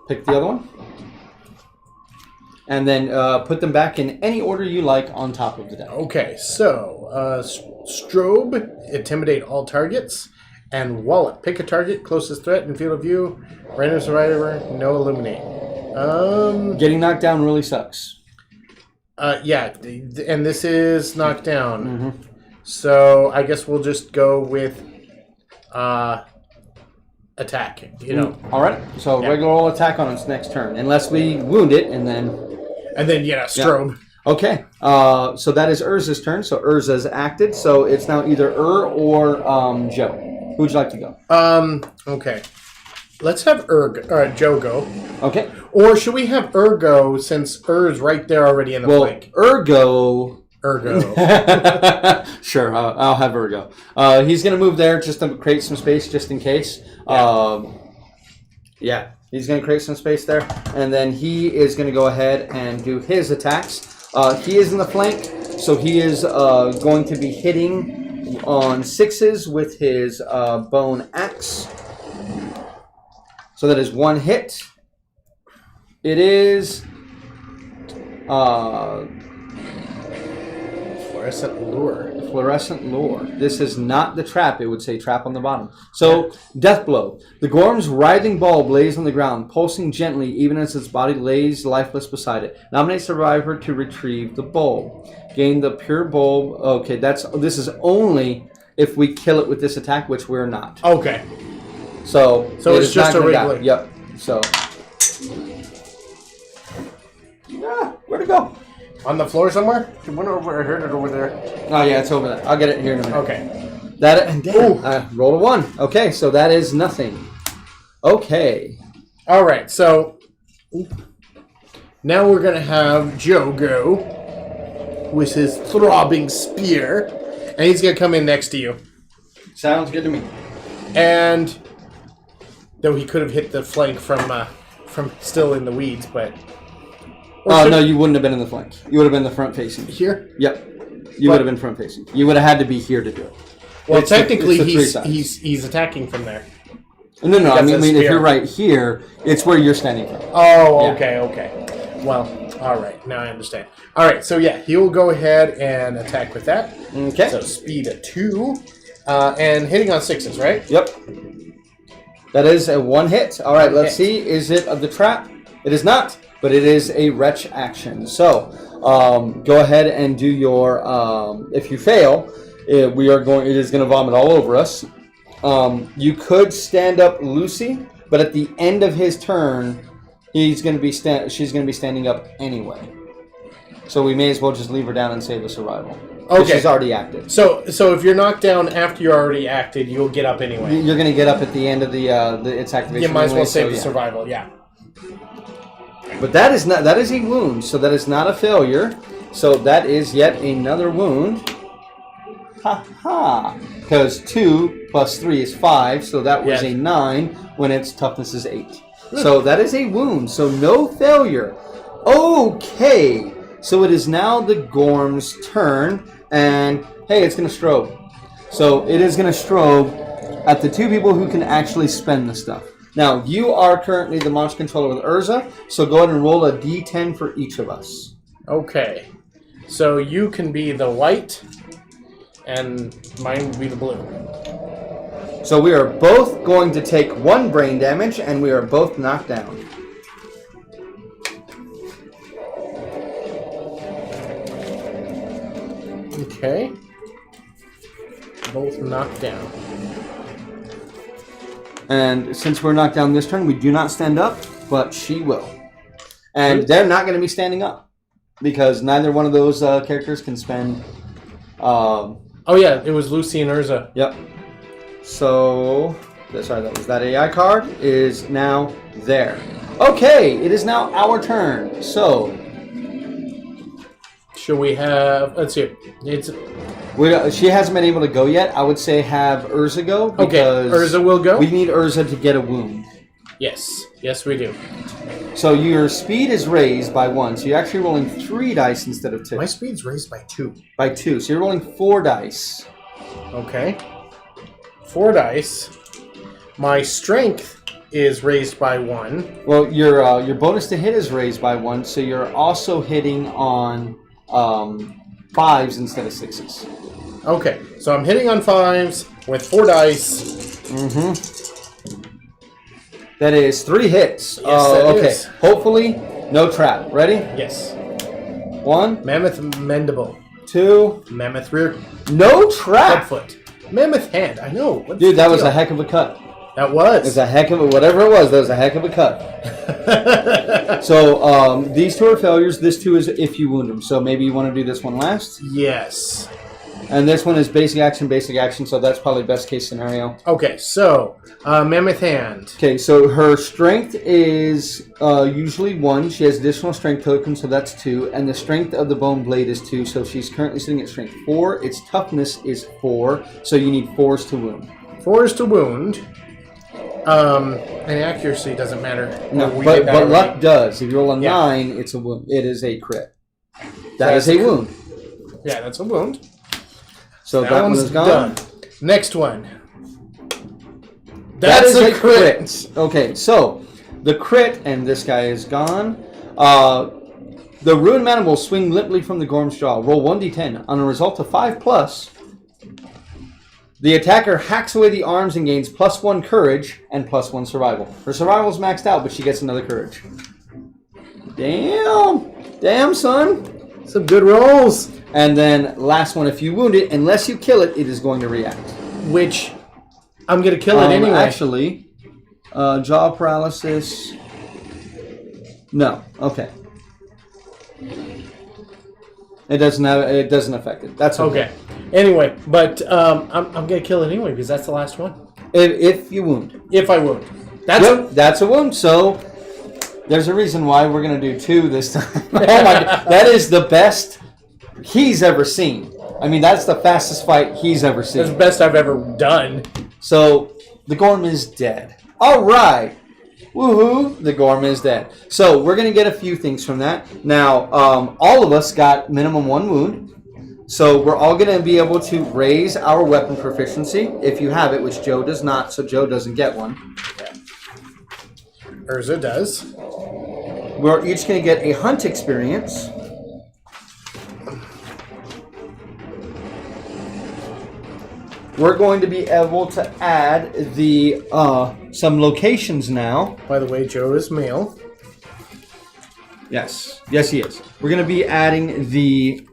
Pick the other one. And then put them back in any order you like on top of the deck. Okay, so Strobe, intimidate all targets, and Wallet, pick a target, closest threat in field of view, random survivor, no illuminate. Getting knocked down really sucks. Yeah, and this is knocked down. Mm-hmm. So I guess we'll just go with attack. All right, so regular roll attack on its next turn, unless we wound it, and then... Strobe. Yeah. Okay, so that is Urza's turn. So Urza's acted. So it's now either or Joe. Who would you like to go? Okay. Let's have Joe go. Okay. Or should we have go since is right there already in the flank? Ergo. Sure, I'll have Ergo. He's going to move there just to create some space just in case. Yeah. He's going to create some space there. And then he is going to go ahead and do his attacks. He is in the flank, so he is going to be hitting on 6s with his bone axe. So that is 1 hit. It is... Fluorescent lure. This is not the trap. It would say trap on the bottom. So, death blow. The Gorm's writhing ball blazes on the ground, pulsing gently even as its body lays lifeless beside it. Nominate survivor to retrieve the bulb. Gain the pure bulb. Okay, this is only if we kill it with this attack, which we're not. Okay. So it's just a regular. Yep. So. Where'd it go? On the floor somewhere? It went over. I heard it over there. Oh yeah, it's over there. I'll get it here in a minute. Okay. Roll a 1. Okay, so that is nothing. Okay. All right. So now we're gonna have Joe go with his throbbing spear, and he's gonna come in next to you. Sounds good to me. And though he could have hit the flank from still in the weeds, but Oh, no, you wouldn't have been in the flank. You would have been the front facing. Here? Yep. You would have been front facing. You would have had to be here to do it. Well, It's technically, it's the 3 sides. he's attacking from there. No, I mean, if spear. you're right here, it's where you're standing from. Oh, Yeah. okay. Well, all right. Now I understand. All right, so yeah, he'll go ahead and attack with that. Okay. So speed of 2, and hitting on 6s, right? Yep. That is a 1 hit. All right, let's hit. see. Is it of the trap? It is not, but it is a retch action. So go ahead and do your. If you fail, it is going to vomit all over us. You could stand up Lucy, but at the end of his turn, she's going to be standing up anyway. So we may as well just leave her down and save the survival. Okay. She's already acted. So if you're knocked down after you're already acted, you'll get up anyway. You're going to get up at the end of its activation. You might as well anyway, save so, the yeah. survival, yeah. But that is a wound, so that is not a failure. So that is yet another wound. Ha ha! Because 2 plus 3 is 5, so that was a 9 when its toughness is 8. So that is a wound, so no failure. Okay, so it is now the Gorm's turn, and hey, it's going to strobe. So it is going to strobe at the 2 people who can actually spend the stuff. Now, you are currently the monster controller with Urza, so go ahead and roll a d10 for each of us. Okay. So you can be the white, and mine will be the blue. So we are both going to take 1 brain damage, and we are both knocked down. Okay. Both knocked down. And since we're knocked down this turn, we do not stand up, but she will. And they're not going to be standing up, because neither one of those characters can spend... Oh yeah, it was Lucy and Urza. Yep. So, sorry, that was that AI card is now there. Okay, it is now our turn. So, Should we have... Let's see. she hasn't been able to go yet. I would say have Urza go. Okay, Because Urza will go? We need Urza to get a wound. Yes. Yes, we do. So your speed is raised by 1. So you're actually rolling 3 dice instead of 2. My speed's raised by 2. By 2. So you're rolling 4 dice. Okay. 4 dice. My strength is raised by 1. Well, your bonus to hit is raised by 1. So you're also hitting on 5s instead of 6s. Okay, so I'm hitting on 5s with 4 dice. Mm-hmm. That is 3 hits. Yes, that okay. is. Hopefully, no trap. Ready? Yes. 1, Mammoth mandible. 2. Mammoth rear. No trap. Foot. Mammoth hand. I know. What's Dude, the that was deal? a heck of a cut. That was. It's a heck of a whatever it was. That was a heck of a cut. So these 2 are failures. This 2 is if you wound them. So maybe you want to do this one last. Yes. And this one is basic action. So that's probably best case scenario. Okay, so mammoth hand. Okay, so her strength is usually 1. She has additional strength token, so that's 2. And the strength of the bone blade is 2, so she's currently sitting at strength 4. Its toughness is 4, so you need 4s to wound. 4s to wound. And accuracy doesn't matter. No, We but did that already. luck does. If you roll a Yeah. 9, it's a wound. It is a crit. That That's is a a wound. Yeah, that's a wound. So that one one's is gone. done. Next one. That That's is a crit. Okay, so the crit, and this guy is gone. The ruined man will swing limply from the Gorm's jaw. Roll 1d10. On a result of 5+, the attacker hacks away the arms and gains +1 courage and +1 survival. Her survival is maxed out, but she gets another courage. Damn, son. Some good rolls. And then last one, if you wound it, unless you kill it, it is going to react. Which I'm going to kill it anyway. Actually, jaw paralysis. No. Okay. It doesn't affect it. That's okay. Anyway, but I'm going to kill it anyway because that's the last one. If you wound. If I wound. That's a wound. So there's a reason why we're going to do 2 this time. Oh my God. That is the best he's ever seen. I mean, that's the fastest fight he's ever seen. That's the best I've ever done. So the Gorm is dead. All right. Woohoo! The Gorm is dead. So we're going to get a few things from that. Now, all of us got minimum 1 wound. So we're all going to be able to raise our weapon proficiency if you have it, which Joe does not, so Joe doesn't get one. Urza does. We're each going to get a hunt experience. We're going to be able to add the some locations now. By the way, Joe is male. Yes, he is. We're going to be adding the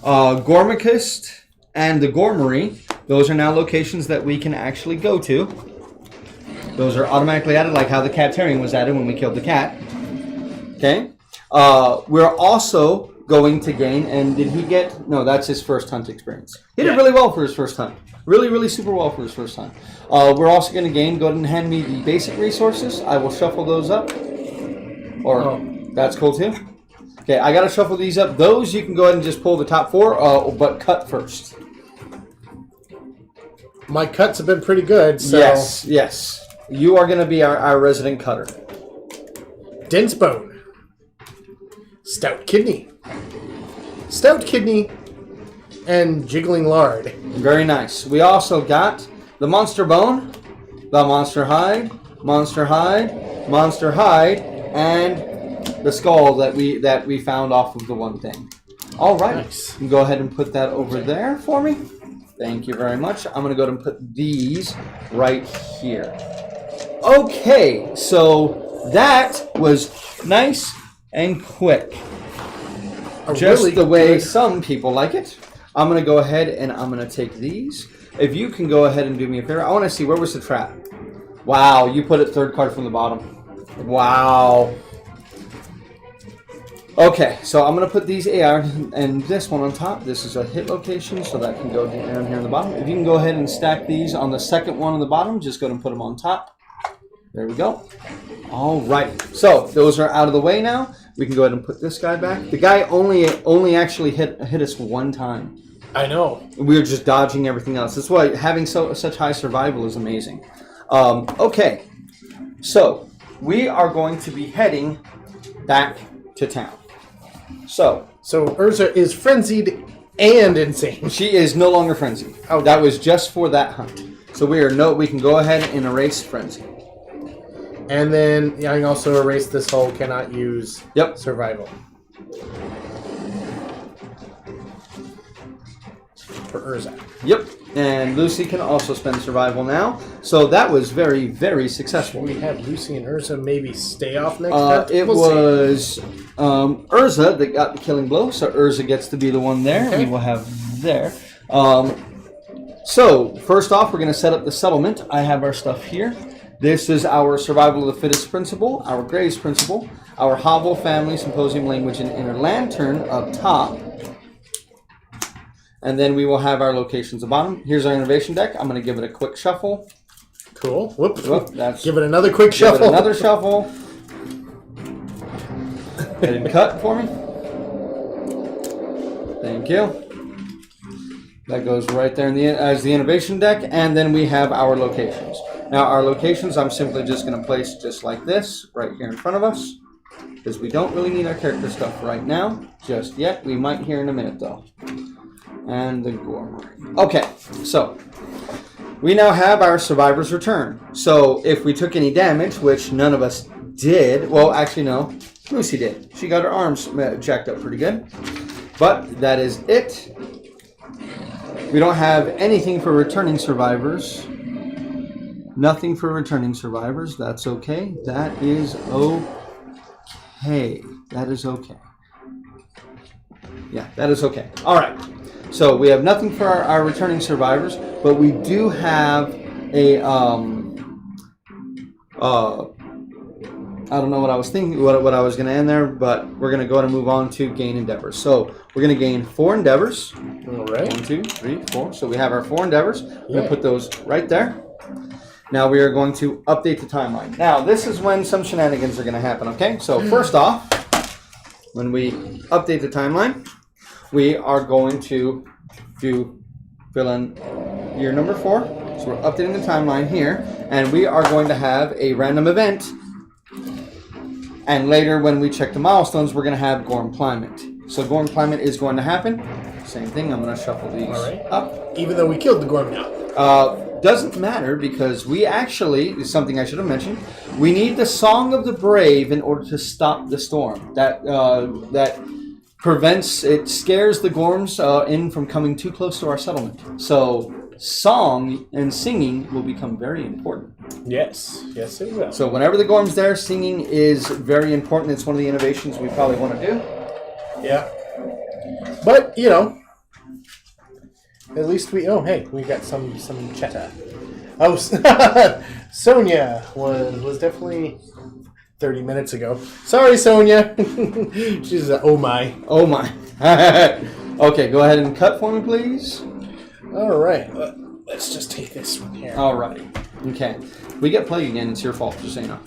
Gormicist and the Gormery. Those are now locations that we can actually go to. Those are automatically added, like how the Catarian was added when we killed the cat. Okay. We're also going to gain, and did he get... No, that's his first hunt experience. He did really well for his first hunt. Really super well for his first hunt. We're also going to gain... Go ahead and hand me the basic resources. I will shuffle those up. That's cool too. Okay, I got to shuffle these up. Those you can go ahead and just pull the top 4, but cut first. My cuts have been pretty good, so... Yes. You are going to be our resident cutter. Dense bone. Stout kidney. And jiggling lard. Very nice. We also got the monster bone, the monster hide, and the skull that we found off of the one thing. All right. Nice. You can go ahead and put that over there for me. Thank you very much. I'm going to go ahead and put these right here. Okay, so that was nice and quick. Just really the way good. some people like it. I'm going to go ahead and I'm going to take these. If you can go ahead and do me a favor. I want to see, where was the trap? Wow, you put it third card from the bottom. Wow. Okay, so I'm going to put these AR and this one on top. This is a hit location, so that can go down here on the bottom. If you can go ahead and stack these on the second one on the bottom, just go ahead and put them on top. There we go. All right. So those are out of the way now. We can go ahead and put this guy back. The guy only actually hit us one time. I know. We were just dodging everything else. That's why having such high survival is amazing. Okay. So we are going to be heading back to town. So Urza is frenzied and insane. She is no longer frenzied. Okay. That was just for that hunt. So we can go ahead and erase frenzy. And then I can also erase this whole cannot use survival. For Urza. Yep. And Lucy can also spend survival now. So that was very, very successful. We had Lucy and Urza maybe stay off next time? It was Urza that got the killing blow. So Urza gets to be the one there. Okay. We will have there. So first off, we're going to set up the settlement. I have our stuff here. This is our Survival of the Fittest principle, our Graves principle, our Hovel Family Symposium Language and Inner Lantern up top. And then we will have our locations at the bottom. Here's our innovation deck. I'm going to give it a quick shuffle. Cool. Whoops. That's give it another quick shuffle. Give it another shuffle. Get it cut for me. Thank you. That goes right there as the innovation deck. And then we have our locations. Now, our locations, I'm simply just going to place just like this, right here in front of us, because we don't really need our character stuff right now, just yet. We might here in a minute, though. And the Gormary. Okay, so we now have our Survivor's Return. So if we took any damage, which none of us did, well, actually, no, Lucy did. She got her arms jacked up pretty good. But that is it. We don't have anything for returning survivors. Nothing for returning survivors. That's okay. That is okay. That is okay. Yeah, that is okay. All right. So we have nothing for our returning survivors, but we do have a I don't know what I was thinking, what I was going to end there, but we're going to go ahead and move on to gain endeavors. So we're going to gain 4 endeavors. All right. 1, 2, 3, 4. So we have our 4 endeavors. We're going to put those right there. Now we are going to update the timeline. Now this is when some shenanigans are going to happen, okay? So first off, when we update the timeline, we are going to fill in year number 4. So we're updating the timeline here, and we are going to have a random event And later, when we check the milestones, we're going to have Gorm Climate. So Gorm Climate is going to happen. Same thing. I'm going to shuffle these up. Even though we killed the Gorm now. Doesn't matter because we actually, is something I should have mentioned, we need the Song of the Brave in order to stop the storm. That prevents, it scares the Gorms in from coming too close to our settlement. So song and singing will become very important. Yes, yes it will. So whenever the Gorm's there, singing is very important. It's one of the innovations we probably want to do. Yeah. But, you know, at least we... Oh, hey, we got some chatter. Oh, Sonia was definitely 30 minutes ago. Sorry, Sonia. She's oh my. Oh my. Okay, go ahead and cut for me, please. All right. Let's just take this one here. All right. Okay. We get plague again. It's your fault, just so you know.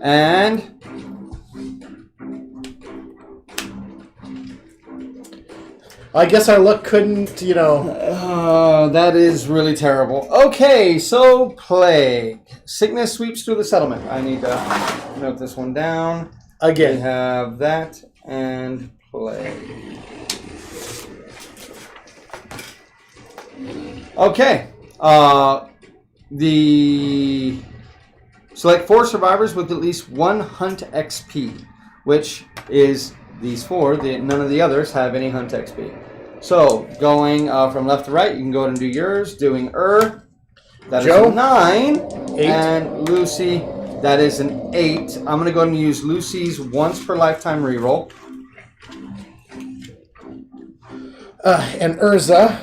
And... I guess our luck couldn't, you know... that is really terrible. Okay, so plague. Sickness sweeps through the settlement. I need to note this one down. Again. We have that and plague. Okay. Select 4 survivors with at least 1 hunt XP, which is... These 4, none of the others have any hunt XP. So, going from left to right, you can go ahead and do yours. Doing that Joe? is a 9. 8. And Lucy, that is an 8. I'm going to go ahead and use Lucy's once per lifetime reroll. And Urza.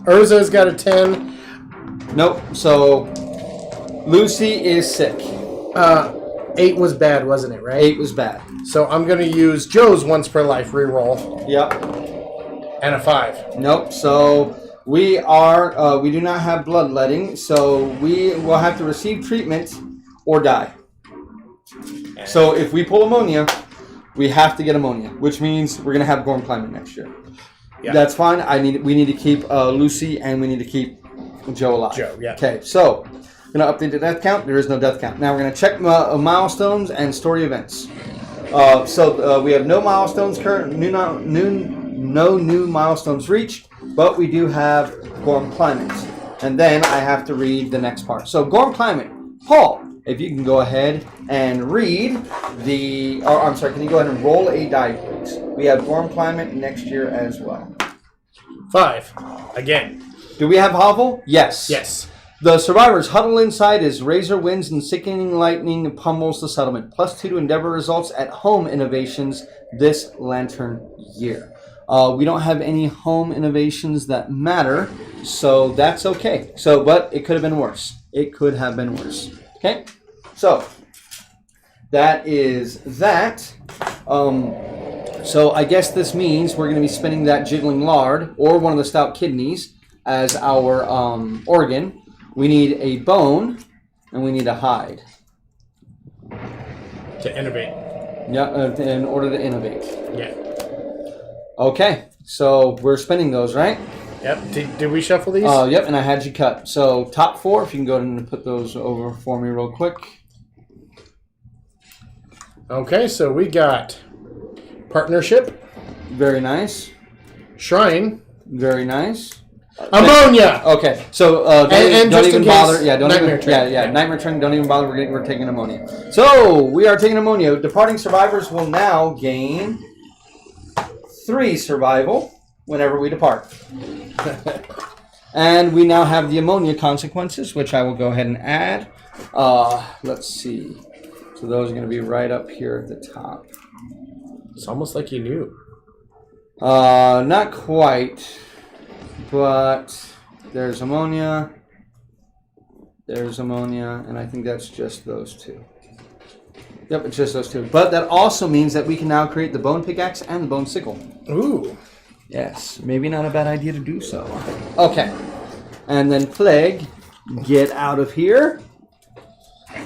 Urza's got a 10. Nope. So, Lucy is sick. 8 was bad, wasn't it, right? 8 was bad. So I'm going to use Joe's once per life reroll. Yep. And a 5. Nope. So we do not have bloodletting, so we will have to receive treatment or die. So if we pull ammonia, we have to get ammonia, which means we're going to have Gorm Climate next year. Yeah. That's fine. We need to keep Lucy and we need to keep Joe alive. Joe, yeah. Okay, so I'm going to update the death count. There is no death count. Now we're going to check milestones and story events. So we have no milestones no new milestones reached, but we do have Gorm Climate. And then I have to read the next part. So Gorm Climate. Paul, if you can go ahead and read can you go ahead and roll a die, please? We have Gorm Climate next year as well. 5. Again. Do we have Hovel? Yes. Yes. The survivors huddle inside as razor winds and sickening lightning pummels the settlement. +2 to endeavor results at home innovations this lantern year. We don't have any home innovations that matter, so that's okay. But it could have been worse. It could have been worse. Okay? So, that is that. So I guess this means we're going to be spinning that jiggling lard or one of the stout kidneys as our organ. We need a bone, and we need a hide. To innovate. Yeah, in order to innovate. Yeah. Okay, so we're spinning those, right? Yep. Did we shuffle these? Yep, and I had you cut. So top 4, if you can go ahead and put those over for me real quick. Okay, so we got Partnership. Very nice. Shrine. Very nice. Ammonia. Okay, so don't even bother. Yeah, don't Nightmare even. Train. Yeah, Nightmare Train. Don't even bother. We're taking ammonia. So we are taking ammonia. Departing survivors will now gain 3 survival whenever we depart, and we now have the ammonia consequences, which I will go ahead and add. Let's see. So those are going to be right up here at the top. It's almost like you knew. Not quite. But there's ammonia, and I think that's just those 2. Yep, it's just those 2. But that also means that we can now create the bone pickaxe and the bone sickle. Ooh. Yes, maybe not a bad idea to do so. Okay, and then plague, get out of here.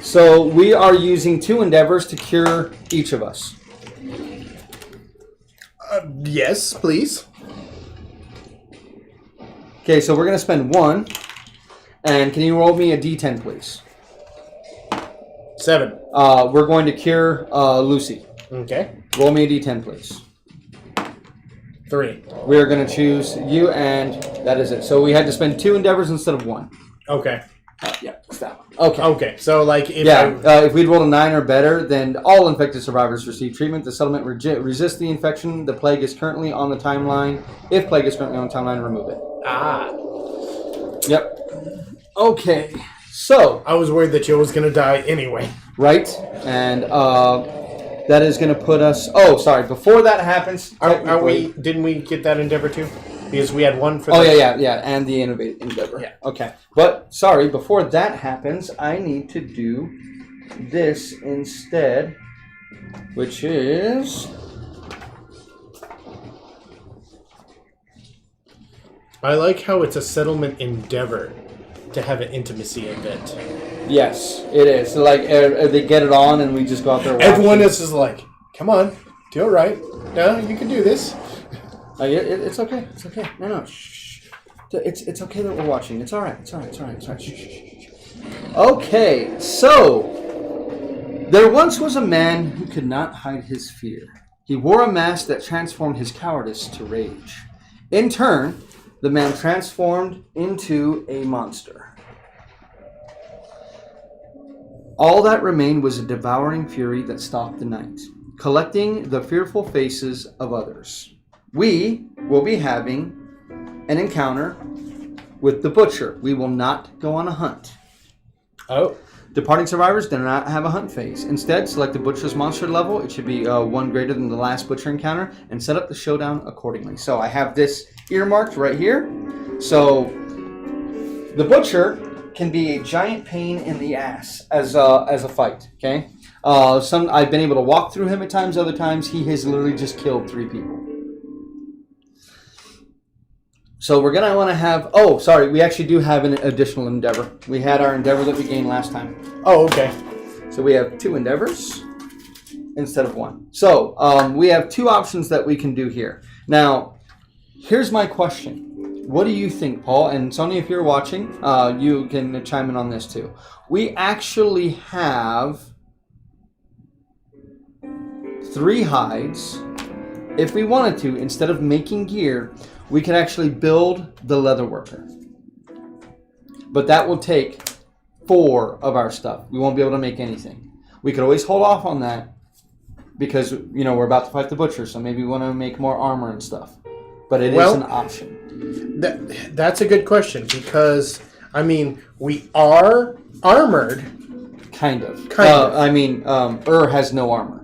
So we are using 2 endeavors to cure each of us. Yes, please. Okay, so we're going to spend 1. And can you roll me a d10, please? 7. We're going to cure Lucy. Okay. Roll me a d10, please. 3. We are going to choose you, and that is it. So we had to spend 2 endeavors instead of 1. Okay. Yeah, it's that one. Okay. Okay. So, like, if if we'd rolled a 9 or better, then all infected survivors receive treatment. The settlement resists the infection. The plague is currently on the timeline. If plague is currently on the timeline, remove it. Yep. Okay. So. I was worried that Joe was going to die anyway. Right. And that is going to put us... Oh, sorry. Before that happens... Didn't we get that endeavor too? Because we had one for... Oh, yeah. And the endeavor. Yeah. Okay. But, sorry, before that happens, I need to do this instead, which is... I like how it's a settlement endeavor to have an intimacy event. Yes, it is. So, like, they get it on and we just go out there watching. Everyone else is like, come on, do it right. No, you can do this. It's okay. It's okay. No. Shh. It's okay that we're watching. It's all right. It's all right. Shh. Okay, so there once was a man who could not hide his fear. He wore a mask that transformed his cowardice to rage. In turn, the man transformed into a monster. All that remained was a devouring fury that stalked the night, collecting the fearful faces of others. We will be having an encounter with the butcher. We will not go on a hunt. Oh. Departing survivors do not have a hunt phase. Instead, select the butcher's monster level. It should be 1 greater than the last butcher encounter, and set up the showdown accordingly. So I have this earmarked right here. So the butcher can be a giant pain in the ass as a fight. Okay. I've been able to walk through him at times. Other times, he has literally just killed 3 people. So we're going to want to have... Oh, sorry. We actually do have an additional endeavor. We had our endeavor that we gained last time. Oh, okay. So we have 2 endeavors instead of 1. So we have 2 options that we can do here. Now, here's my question. What do you think, Paul? And Sonia, if you're watching, you can chime in on this too. We actually have 3 hides. If we wanted to, instead of making gear... we could actually build the leather worker. But that will take 4 of our stuff. We won't be able to make anything. We could always hold off on that because, we're about to fight the butcher, so maybe we want to make more armor and stuff. But it is an option. That's a good question because, we are armored. Kind of. Has no armor.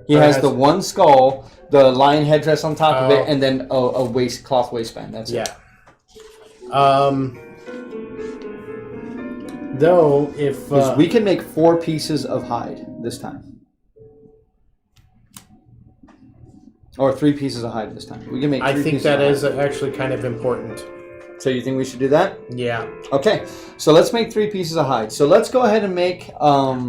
He has the 1 skull... the lion headdress on top of it, and then a cloth waistband. That's it. Though, if... we can make 4 pieces of hide this time. Or 3 pieces of hide this time. We can make 3 pieces that is actually kind of important. So you think we should do that? Yeah. Okay, so let's make 3 pieces of hide. So let's go ahead and make...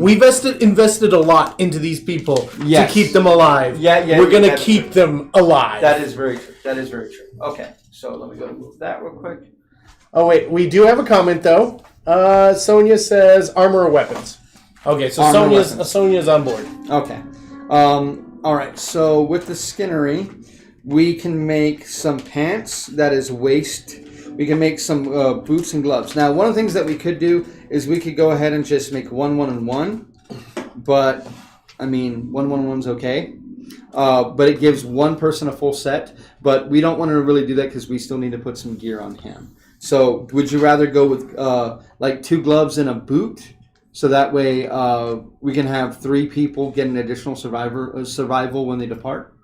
We've invested a lot into these people to keep them alive. Yeah. We're going to keep them alive. That is very true. Okay, so let me go move that real quick. Oh, wait. We do have a comment, though. Sonia says armor or weapons. Okay, so Sonia's on board. Okay. All right, so with the skinnery, we can make some pants. That is waist... We can make some boots and gloves. Now, one of the things that we could do is we could go ahead and just make 1, 1, and 1. But, 1, 1, 1's okay. But it gives 1 person a full set. But we don't want to really do that because we still need to put some gear on him. So, would you rather go with 2 gloves and a boot? So that way we can have 3 people get an additional survival when they depart?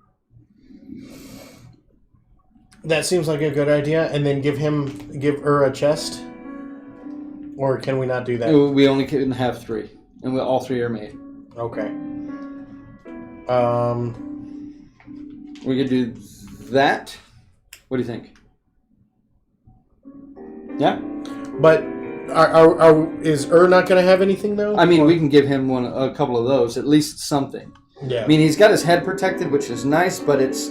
That seems like a good idea. And then give her a chest? Or can we not do that? We only can have 3. And all 3 are made. Okay. We could do that. What do you think? Yeah? But is not going to have anything, though? We can give him a couple of those. At least something. Yeah. He's got his head protected, which is nice, but it's...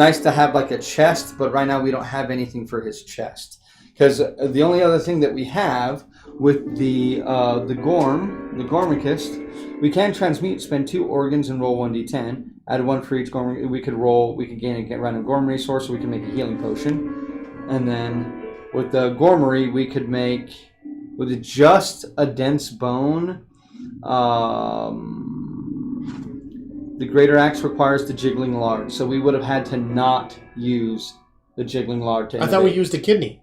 nice to have like a chest, but right now we don't have anything for his chest. Because the only other thing that we have with the Gormicist, we can transmute, spend 2 organs, and roll 1d10. Add 1 for each Gorm. We could gain a random Gorm resource, so we can make a healing potion. And then with the Gormery, we could make, with just a dense bone, the greater axe requires the jiggling lard, so we would have had to not use the jiggling lard to I thought we used a kidney.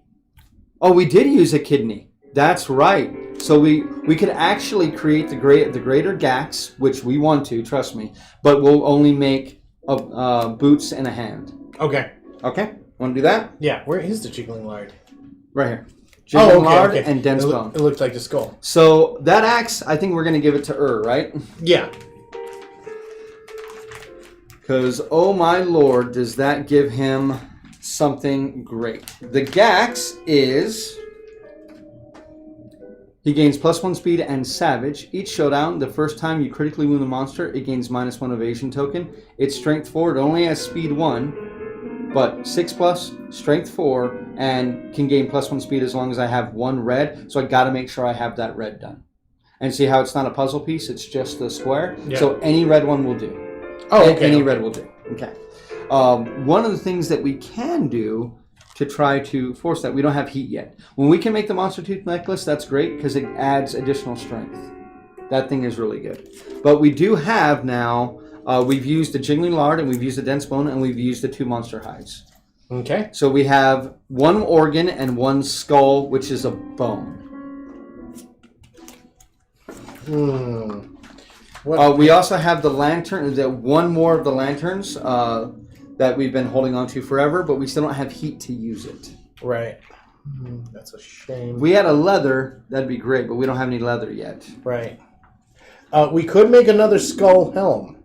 Oh, we did use a kidney. That's right. So we could actually create the greater gax, which we want to, trust me, but we'll only make boots and a hand. Okay. Okay? Want to do that? Yeah. Where is the jiggling lard? Right here. Jiggling lard okay. and dense bone. It looked like the skull. So that axe, I think we're going to give it to right? Yeah. Because, oh my lord, does that give him something great. The Gax is... He gains +1 speed and savage. Each showdown, the first time you critically wound the monster, it gains -1 evasion token. Its strength 4, it only has speed 1, but 6+, strength 4, and can gain +1 speed as long as I have 1 red, so I gotta make sure I have that red done. And see how it's not a puzzle piece, it's just a square? Yeah. So any red one will do. Oh, okay. Any red will do. Okay. One of the things that we can do to try to force that, we don't have heat yet. When we can make the Monster Tooth Necklace, that's great because it adds additional strength. That thing is really good. But we do have now, we've used the Jiggling Lard and we've used the Dense Bone and we've used the 2 Monster Hides. Okay. So we have 1 organ and 1 skull, which is a bone. We also have the lantern, one more of the lanterns that we've been holding on to forever, but we still don't have heat to use it. Right. That's a shame. If we had a leather, that'd be great, but we don't have any leather yet. Right. We could make another skull helm.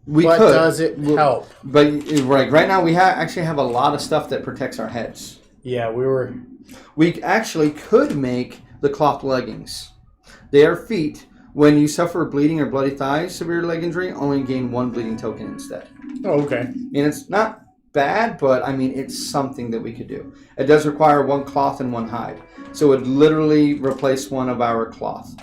But does it help? But right now we actually have a lot of stuff that protects our heads. Yeah, We actually could make the cloth leggings. They are feet. When you suffer bleeding or bloody thighs, severe leg injury, only gain 1 bleeding token instead. Oh, okay. And it's not bad, but I mean, it's something that we could do. It does require 1 cloth and 1 hide. So it would literally replace 1 of our cloth.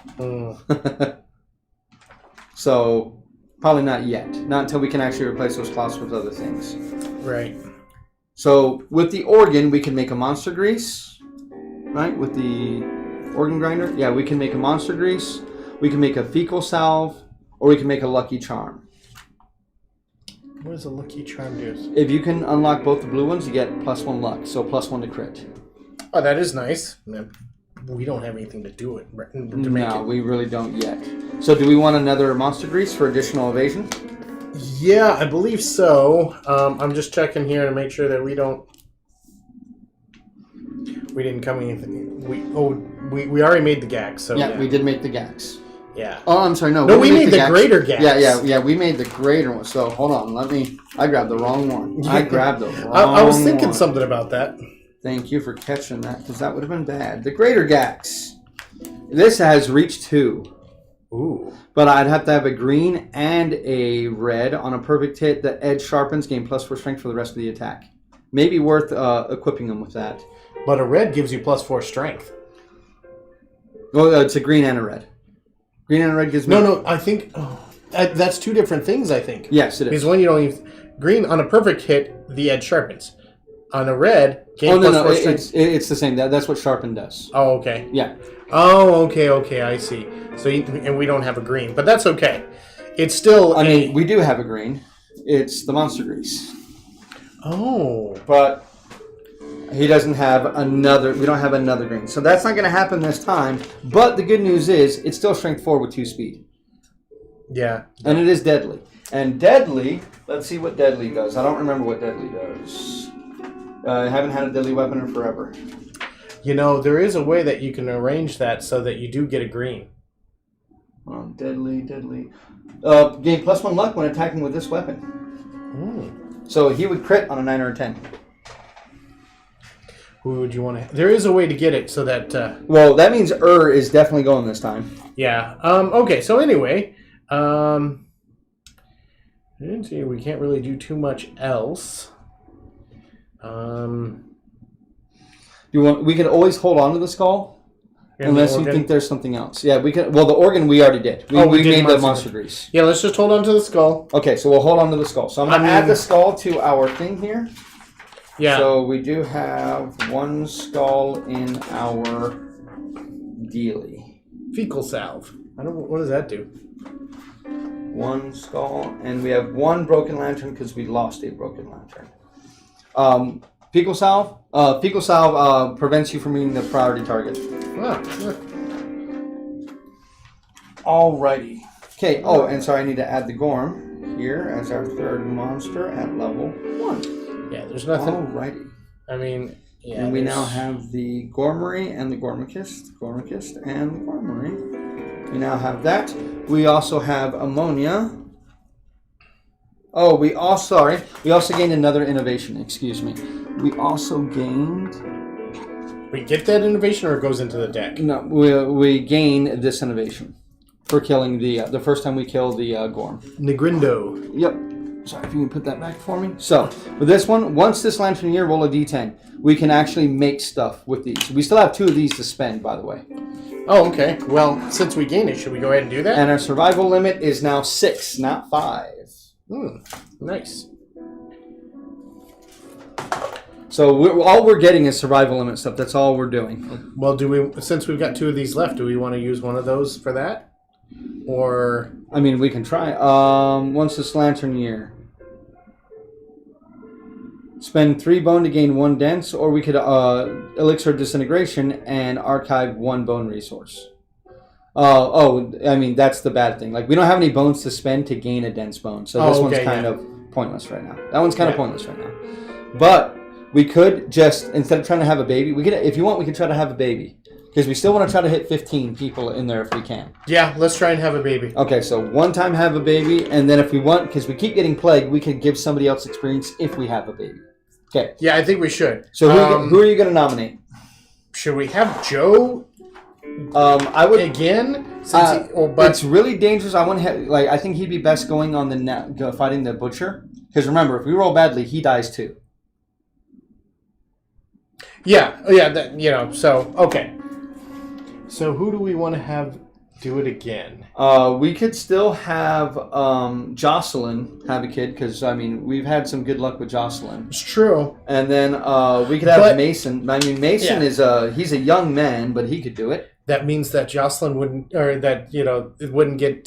So probably not yet. Not until we can actually replace those cloths with other things. Right. So with the organ, we can make a monster grease. Right? With the organ grinder. Yeah, we can make a monster grease. We can make a fecal salve, or we can make a lucky charm. What does a lucky charm do? If you can unlock both the blue ones, you get +1 luck, so +1 to crit. Oh, that is nice. We don't have anything to do it. No, we really don't yet. So do we want another monster grease for additional evasion? Yeah, I believe so. I'm just checking here to make sure that we didn't come anything. We already made the gax. So yeah, we did make the gax. Yeah. Oh, I'm sorry. No, we made the greater gax. Yeah. We made the greater one. So hold on. I grabbed the wrong one. I grabbed the wrong I was thinking one. something about that. Thank you for catching that, because that would have been bad. The greater gax. This has reach 2. Ooh. But I'd have to have a green and a red on a perfect hit. The edge sharpens, gain +4 strength for the rest of the attack. Maybe worth equipping them with that. But a red gives you +4 strength. Well, it's a green and a red. Green and a red gives me... No, I think... that's 2 different things, I think. Yes, it is. Because when you don't use... Green, on a perfect hit, the edge sharpens. On a red, gain +4 strength. It's the same. That's what sharpen does. Oh, okay. Yeah. Oh, okay, I see. So, and we don't have a green, but that's okay. It's still I mean, we do have a green. It's the monster grease. Oh. But... he doesn't have another... we don't have another green. So that's not going to happen this time. But the good news is, it's still strength 4 with 2 speed. Yeah. And it is deadly. And deadly... let's see what deadly does. I don't remember what deadly does. I haven't had a deadly weapon in forever. You know, there is a way that you can arrange that so that you do get a green. Oh, deadly. Gain +1 luck when attacking with this weapon. So he would crit on a 9 or a 10. Who would you want to... there is a way to get it so that... well, that means is definitely going this time. Yeah. Okay, so anyway... we can't really do too much else. We can always hold on to the skull. Unless you think there's something else. Yeah, we can. Well, the organ we already did. We made the monster grease. Yeah, let's just hold on to the skull. Okay, so we'll hold on to the skull. So I'm going to add the skull to our thing here. Yeah. So we do have one skull in our dealie. Fecal salve. I don't. What does that do? One skull, and we have one broken lantern because we lost a broken lantern. Fecal salve. Fecal salve prevents you from being the priority target. Ah, yeah. Alrighty. Okay. Oh, and sorry, I need to add the Gorm here as our third monster at level 1. Yeah, there's nothing. Alrighty. I mean, yeah. And we now have the Gormery and the Gormicist, and the Gormery. We now have that. We also have ammonia. Oh, we also gained another innovation. Excuse me. We also gained. We get that innovation, or it goes into the deck. No, we gain this innovation for killing the first time we kill the Gorm. Negrindo. Yep. Sorry if you can put that back for me. So with this one, once this lantern here, roll a d10. We can actually make stuff with these. We still have 2 of these to spend, by the way. Oh, okay. Well, since we gained it, should we go ahead and do that? And our survival limit is now 6, not 5. Nice. So all we're getting is survival limit stuff. That's all we're doing. Well, since we've got 2 of these left, do we want to use one of those for that? Or... I mean, we can try. Once this lantern year. Spend 3 bone to gain 1 dense, or we could elixir disintegration and archive 1 bone resource. I mean, that's the bad thing. Like, we don't have any bones to spend to gain a dense bone, so this one's kind of pointless right now. That one's kind of pointless right now. But we could just, instead of trying to have a baby, we could, if you want, we could try to have a baby. Because we still want to try to hit 15 people in there if we can. Yeah, let's try and have a baby. Okay, so one time have a baby, and then if we want, because we keep getting plagued, we can give somebody else experience if we have a baby. Okay. Yeah, I think we should. So who are you going to nominate? Should we have Joe? I would again. But it's really dangerous. I think he'd be best going on the fighting the butcher. Because remember, if we roll badly, he dies too. Yeah. So okay. So who do we want to have do it again? We could still have Jocelyn have a kid because I mean we've had some good luck with Jocelyn. It's true. And then we could have Mason. I mean Mason is he's a young man, but he could do it. That means that Jocelyn wouldn't, or that it wouldn't get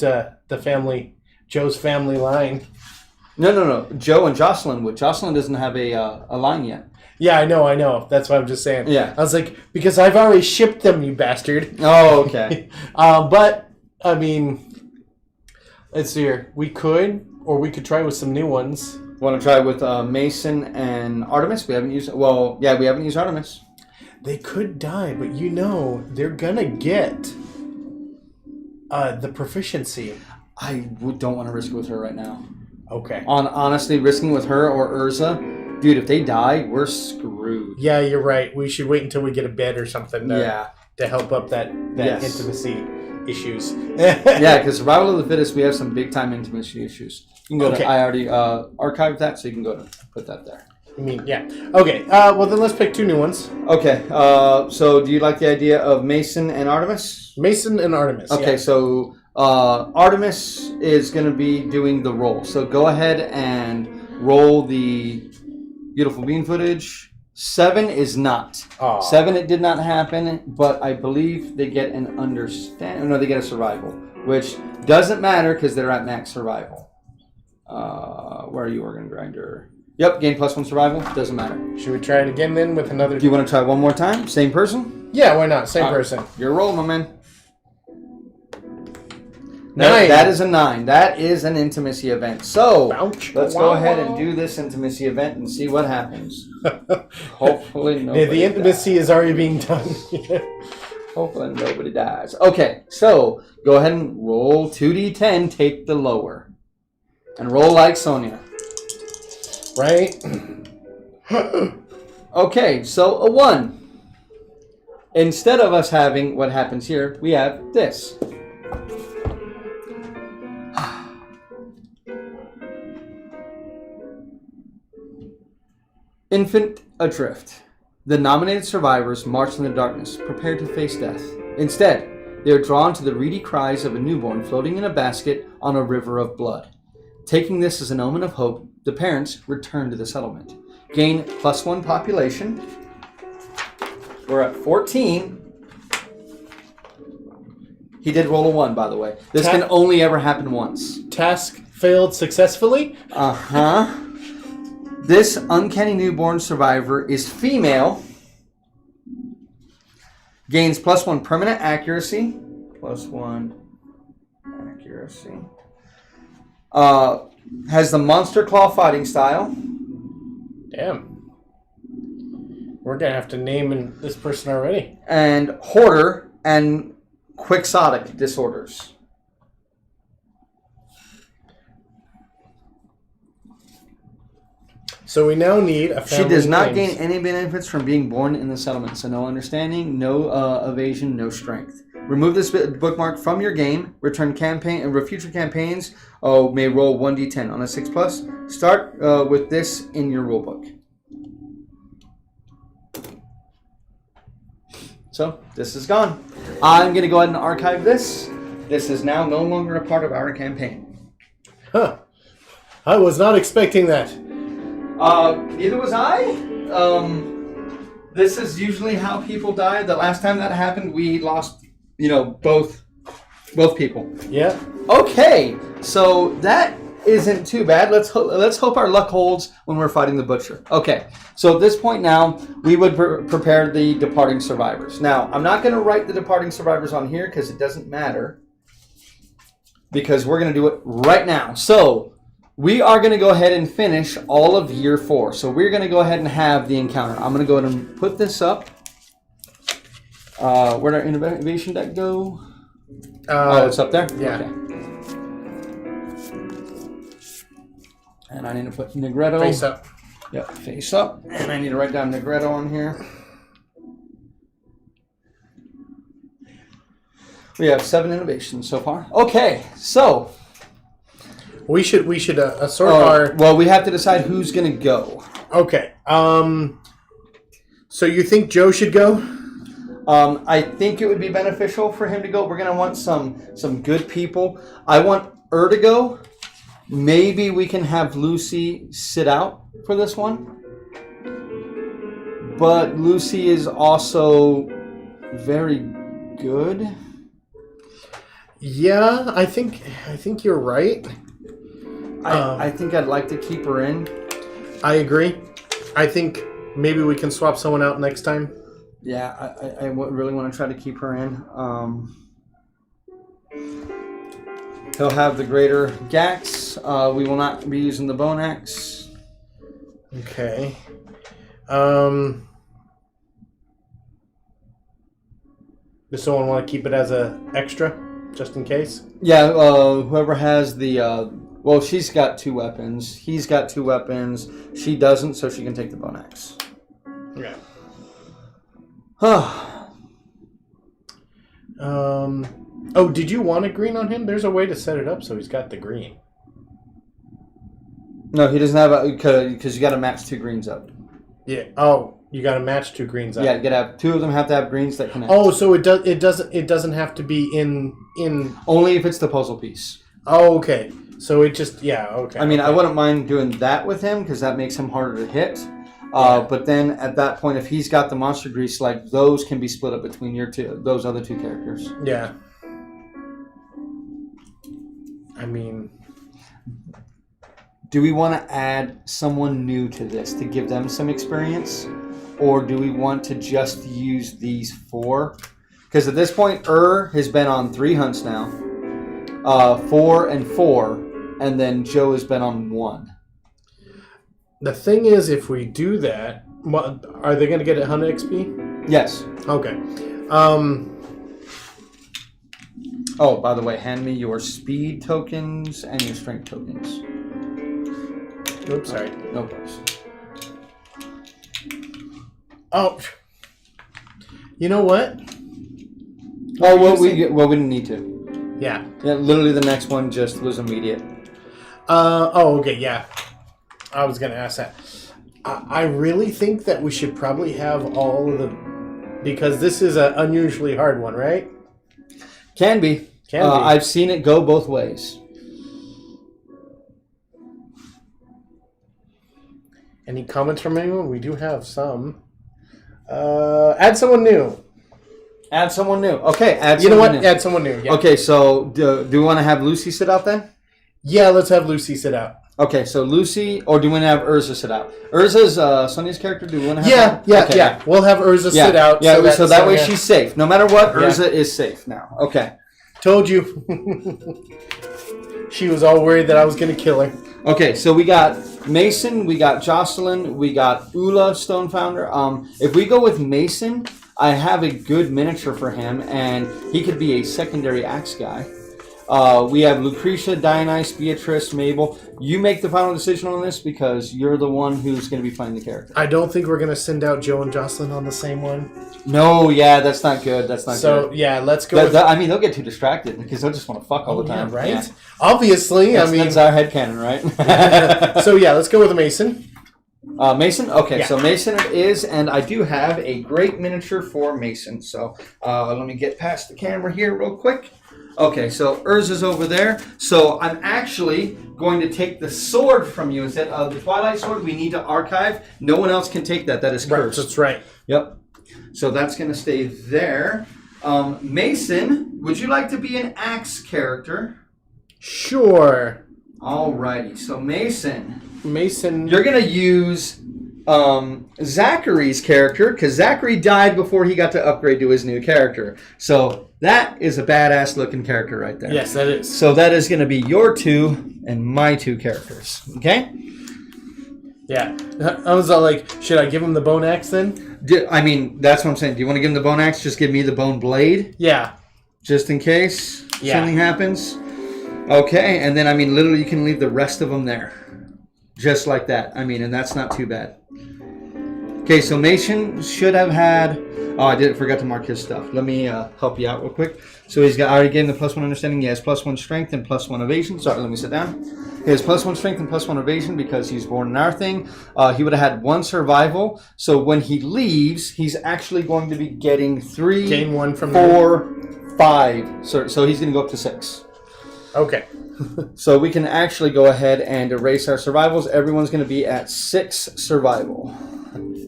Joe's family line. No. Joe and Jocelyn would. Jocelyn doesn't have a line yet. Yeah, I know. That's what I'm just saying. Yeah. I was like, because I've already shipped them, you bastard. Oh, okay. But, I mean, let's see here. We could try with some new ones. Want to try with Mason and Artemis? We haven't used... Well, yeah, we haven't used Artemis. They could die, but they're going to get the proficiency. I don't want to risk it with her right now. Okay. Honestly, risking with her or Urza... Dude, if they die, we're screwed. Yeah, you're right. We should wait until we get a bed or something to help up that intimacy issues. Yeah, because survival of the fittest, we have some big-time intimacy issues. You can go to... I already archived that, so you can go to put that there. I mean, yeah. Okay, well then let's pick 2 new ones. Okay, so do you like the idea of Mason and Artemis? Mason and Artemis, Okay, so Artemis is going to be doing the roll. So go ahead and roll the... Beautiful bean footage. 7 is not. Aww. 7, it did not happen, but I believe they get an understand. No, they get a survival, which doesn't matter because they're at max survival. Where are you, organ grinder? Yep, gain +1 survival. Doesn't matter. Should we try it again then with another? Do you want to try one more time? Same person? Yeah, why not? Same person. Your roll, my man. 9. That is a 9. That is an intimacy event. So, let's go ahead and do this intimacy event and see what happens. Hopefully nobody The intimacy is already being done. Hopefully nobody dies. Okay, so go ahead and roll 2d10, take the lower. And roll like Sonia. Right? Okay, so a 1. Instead of us having what happens here, we have this. Infant adrift. The nominated survivors march in the darkness, prepared to face death. Instead, they are drawn to the reedy cries of a newborn floating in a basket on a river of blood. Taking this as an omen of hope, the parents return to the settlement. Gain +1 population. We're at 14. He did roll a 1, by the way. This can only ever happen once. Task failed successfully? Uh-huh. This uncanny newborn survivor is female. Gains +1 permanent accuracy. +1 accuracy. Has the monster claw fighting style. Damn. We're going to have to name this person already. And hoarder and quixotic disorders. So we now need a family. She does not names. gain any benefits from being born in the settlement. So no understanding, no evasion, no strength. Remove this bookmark from your game. Return campaign and future campaigns may roll 1d10 on a 6+. Start with this in your rulebook. So this is gone. I'm going to go ahead and archive this. This is now no longer a part of our campaign. Huh. I was not expecting that. Neither was I. This is usually how people die. The last time that happened, we lost, both people. Yeah. Okay, so that isn't too bad. Let's hope our luck holds when we're fighting the butcher. Okay, so at this point now, we would prepare the departing survivors. Now, I'm not going to write the departing survivors on here because it doesn't matter. Because we're going to do it right now. So, we are going to go ahead and finish all of year 4. So we're going to go ahead and have the encounter. I'm going to go ahead and put this up. Where'd our innovation deck go? It's up there? Yeah. Okay. And I need to put Negretto. Face up. Yep, face up. And I need to write down Negretto on here. We have 7 innovations so far. Okay, so... We should sort our... Well, we have to decide who's going to go. Okay. So you think Joe should go? I think it would be beneficial for him to go. We're going to want some good people. I want to go. Maybe we can have Lucy sit out for this one. But Lucy is also very good. Yeah, I think you're right. I think I'd like to keep her in. I agree. I think maybe we can swap someone out next time. Yeah, I really want to try to keep her in. He'll have the greater Gax. We will not be using the Bone Axe. Okay. Does someone want to keep it as an extra, just in case? Yeah, whoever has the... Well, she's got 2 weapons. He's got 2 weapons. She doesn't, so she can take the Bone Axe. Okay. Oh, did you want a green on him? There's a way to set it up so he's got the green. No, he doesn't have a... Because you got to match 2 greens up. Yeah. Oh, you got to match 2 greens up. Yeah, you got to have... 2 of them have to have greens that connect. Oh, so it doesn't have to be in... Only if it's the puzzle piece. Oh, okay. So it just... Yeah, okay. I mean, okay. I wouldn't mind doing that with him because that makes him harder to hit. But then at that point, if he's got the monster grease, like those can be split up between those other 2 characters. Yeah. I mean... Do we want to add someone new to this to give them some experience? Or do we want to just use these 4? Because at this point, has been on 3 hunts now. 4 and 4. And then Joe has been on 1. The thing is, if we do that, are they going to get 100 XP? Yes. Okay. Oh, by the way, hand me your speed tokens and your strength tokens. Oops, sorry. No worries. Oh. You know what? Oh, well, we didn't need to. Yeah. Yeah, literally the next one just was immediate. Okay, yeah. I was going to ask that. I really think that we should probably have all of the Because this is an unusually hard one, right? Can be. Can be. I've seen it go both ways. Any comments from anyone? We do have some. Add someone new. Add someone new. Okay, add You know someone what? new. Add someone new. Yeah. Okay, so do we want to have Lucy sit out then? Yeah, let's have Lucy sit out. Okay, so Lucy, or do we want to have Urza sit out? Urza's Sonia's character. Do we want to have? Yeah, Okay. yeah. We'll have Urza sit out. Yeah, so that way Sonia- she's safe. No matter what, Urza is safe now. Okay. Told you. She was all worried that I was going to kill her. Okay, so we got Mason, we got Jocelyn, we got Ula Stonefounder. If we go with Mason, I have a good miniature for him, and he could be a secondary axe guy. We have Lucretia, Dionyse, Beatrice, Mabel. You make the final decision on this because you're the one who's going to be playing the character. I don't think we're going to send out Joe and Jocelyn on the same one. No, yeah, that's not good. That's not good. So, yeah, let's go with... I mean, they'll get too distracted because they'll just want to fuck all the time. Yeah, right? Yeah. Obviously, That's our headcanon, right? So, yeah, let's go with Mason. Mason? Okay, Yeah. so Mason it is, and I do have a great miniature for Mason. So let me get past the camera here real quick. Okay, so Urza's over there. So I'm actually going to take the sword from you. Instead of the Twilight Sword, we need to archive. No one else can take that. That is cursed. Right, that's right. Yep. So that's going to stay there. Mason, would you like to be an axe character? Sure. Alrighty, so Mason, Mason... you're going to use Zachary's character, because Zachary died before he got to upgrade to his new character. So that is a badass looking character right there. Yes, that is. So that is going to be your two and my two characters. Okay? Yeah. I was all like, should I give him the bone axe then? I mean, that's what I'm saying. Do you want to give him the bone axe? Just give me the bone blade, Yeah. just in case Yeah. something happens. Okay, and then, I mean, literally you can leave the rest of them there. Just like that. I mean, and that's not too bad. Okay, so Mason should have had... Oh, I forgot to mark his stuff. Let me help you out real quick. So he's got... I already gave him the +1 understanding. He has +1 strength and +1 evasion. Sorry, let me sit down. He has +1 strength and +1 evasion because he's born in our thing. He would have had 1 survival. So when he leaves, he's actually going to be getting 3, Gain 1 from 4, 5. So he's going to go up to 6. Okay. So we can actually go ahead and erase our survivals. Everyone's going to be at 6 survival.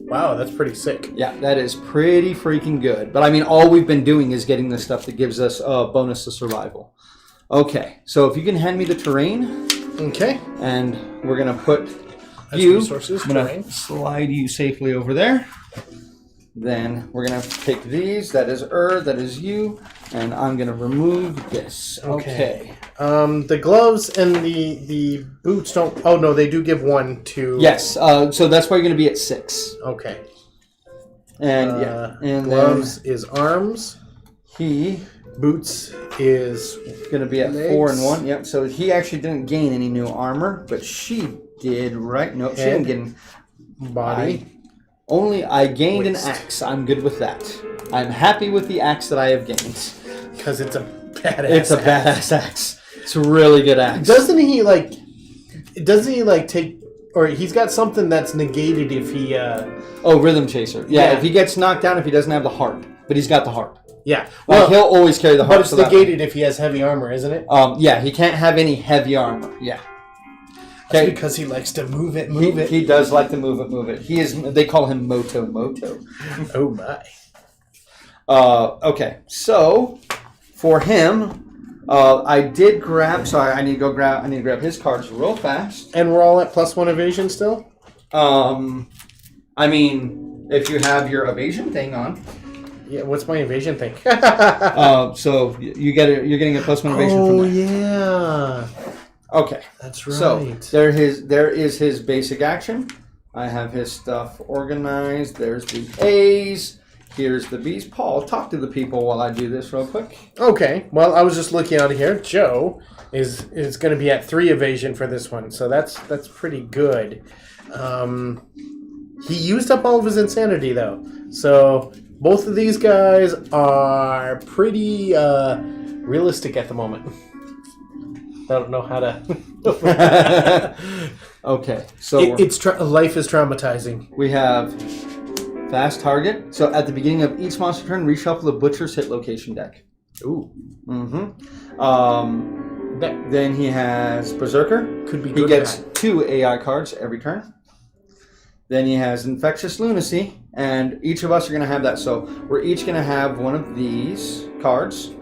Wow, that's pretty sick. Yeah, that is pretty freaking good. But I mean, all we've been doing is getting the stuff that gives us a bonus to survival. Okay, so if you can hand me the terrain. Okay. And we're going to put That's you. resources, I'm going terrain. to slide you safely over there. Then we're going to take these. That is that is you. And I'm going to remove this. Okay. The gloves and the boots don't... Oh, no, they do give 1 to... Yes, so that's why you're going to be at 6. Okay. And yeah, and gloves is arms. he Boots is going to be at legs. 4 and 1. Yep. So he actually didn't gain any new armor, but she did, right? No, she didn't get any. body. I gained Waist. an axe. I'm good with that. I'm happy with the axe that I have gained. Because it's a badass It's a badass axe. It's a really good axe. Doesn't he take... Or he's got something that's negated if he... Oh, Rhythm Chaser. Yeah, if he gets knocked down, if he doesn't have the harp. But he's got the harp. Yeah. Well, he'll always carry the harp. But it's negated if he has heavy armor, isn't it? Yeah, he can't have any heavy armor. Yeah. That's because he likes to move it. He does like to move it. He is. They call him Moto. Oh my. Okay, so for him, I did grab. Sorry, I need to grab his cards real fast. And we're all at +1 evasion still. I mean, if you have your evasion thing on. Yeah. What's my evasion thing? So you're getting a +1 evasion from there. Yeah. Okay. That's right. So there is his basic action. I have his stuff organized. There's the A's. Here's the B's. Paul, talk to the people while I do this real quick. Okay. Well, I was just looking out of here. Joe is going to be at 3 evasion for this one, so that's pretty good. He used up all of his insanity though, so both of these guys are pretty realistic at the moment. I don't know how to. Okay, so Life is traumatizing. we have Fast target. So at the beginning of each monster turn, reshuffle the Butcher's hit location deck. Ooh. Then he has Berserker. Could be He good. gets 2 AI cards every turn. Then he has Infectious Lunacy, and each of us are going to have that. So we're each going to have one of these cards.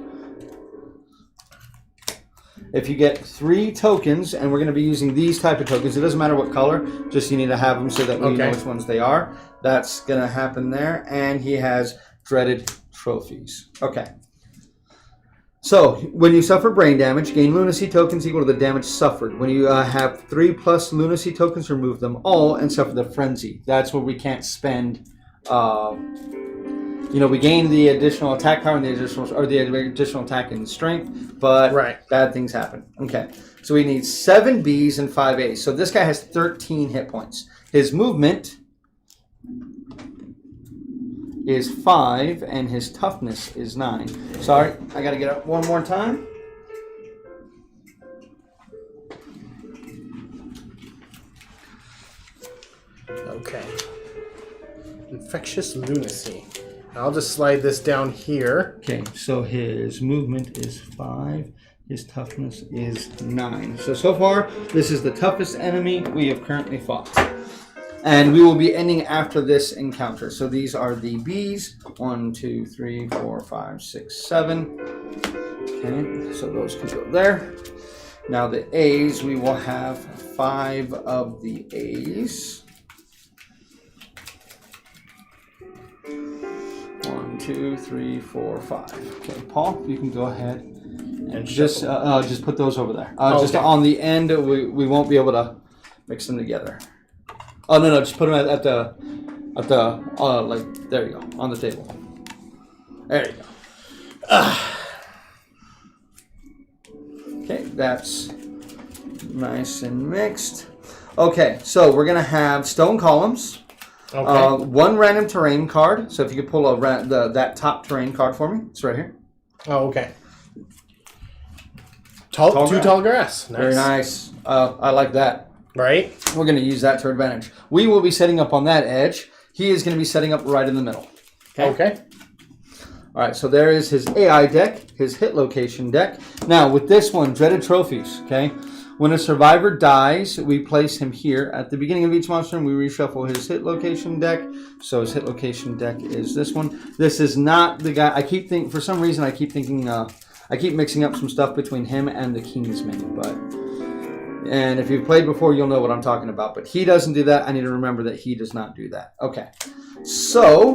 If you get 3 tokens, and we're going to be using these type of tokens, it doesn't matter what color, just you need to have them so that we know which ones they are. That's going to happen there. And he has Dreaded Trophies. Okay. So, when you suffer brain damage, gain lunacy tokens equal to the damage suffered. When you have 3+ lunacy tokens, remove them all and suffer the frenzy. That's where we can't spend. We gain the additional attack power and the additional attack and strength, but bad things happen. Okay, so we need 7 Bs and 5 As. So this guy has 13 hit points. His movement is 5 and his toughness is 9. Sorry, I gotta get up one more time. Okay. Infectious Lunacy. I'll just slide this down here. Okay, so his movement is 5. His toughness is 9. So far, this is the toughest enemy we have currently fought. And we will be ending after this encounter. So these are the Bs. 1, 2, 3, 4, 5, 6, 7. Okay, so those can go there. Now the As, we will have 5 of the As. 1, 2, 3, 4, 5. Okay, Paul, you can go ahead and just put those over there. Just on the end, we won't be able to mix them together. Oh no, just put them at the like there you go on the table. There you go. Okay, that's nice and mixed. Okay, so we're gonna have stone columns. Okay. 1 random terrain card. So if you could pull that top terrain card for me, it's right here. Oh, okay. Tall grass. Nice. Very nice. I like that. Right. We're going to use that to our advantage. We will be setting up on that edge. He is going to be setting up right in the middle. Okay. All right, so there is his AI deck, his hit location deck. Now, with this one, Dreaded Trophies, okay? When a survivor dies, we place him here. At the beginning of each monster, we reshuffle his hit location deck. So his hit location deck is this one. This is not the guy. For some reason, I keep thinking, I keep mixing up some stuff between him and the Kingsman. And if you've played before, you'll know what I'm talking about. But he doesn't do that. I need to remember that he does not do that. Okay. So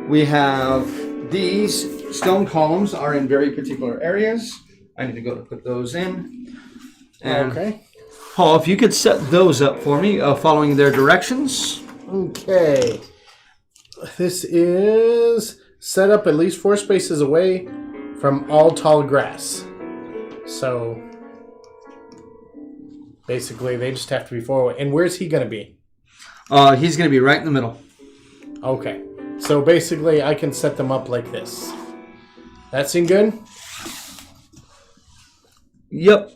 we have these stone columns are in very particular areas. I need to go to put those in. And okay. Paul, if you could set those up for me, following their directions. Okay. This is set up at least 4 spaces away from all tall grass. So basically, they just have to be forward. And where's he going to be? He's going to be right in the middle. Okay. So basically, I can set them up like this. That seem good? Yep.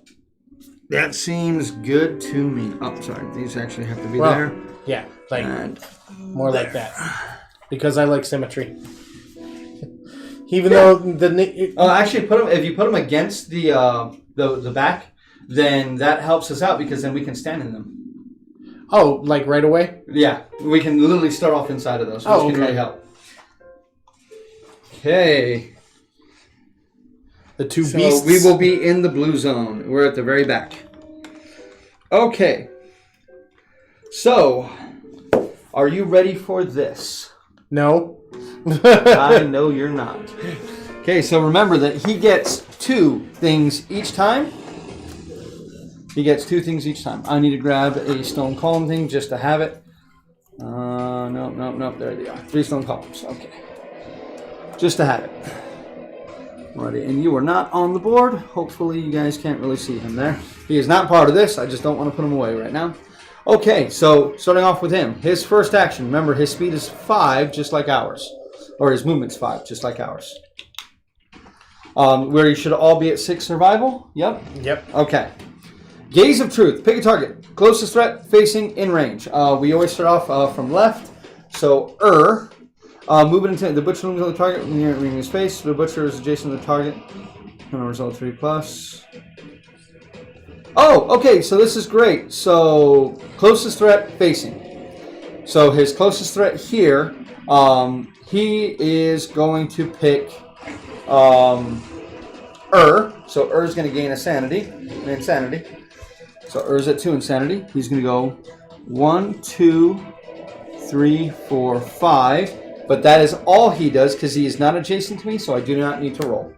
That seems good to me. Oh, sorry. These actually have to be there. Yeah, more there. Like that. Because I like symmetry. Even though actually, if you put them against the back, then that helps us out because then we can stand in them. Oh, like right away? Yeah, we can literally start off inside of those, which can really help. Okay. The two beasts. We will be in the blue zone. We're at the very back. Okay. So, are you ready for this? No. I know you're not. Okay, so remember that he gets 2 things each time. He gets 2 things each time. I need to grab a stone column thing just to have it. No. There they are. 3 stone columns. Okay. Just to have it. Alrighty, and you are not on the board. Hopefully you guys can't really see him there. He is not part of this. I just don't want to put him away right now. Okay, so starting off with him. His first action. Remember, his speed is 5, just like ours. Or his movement's 5, just like ours. Where you should all be at 6 survival. Yep. Okay. Gaze of Truth. Pick a target. Closest threat facing in range. We always start off from left. So, moving into the butcher looms on the target, leaving his face. The butcher is adjacent to the target. Result 3+. Oh, okay, so this is great. So, closest threat facing. So, his closest threat here, he is going to pick So, is going to gain an insanity. So, is at 2 insanity. He's going to go 1, 2, 3, 4, 5. But that is all he does because he is not adjacent to me, so I do not need to roll.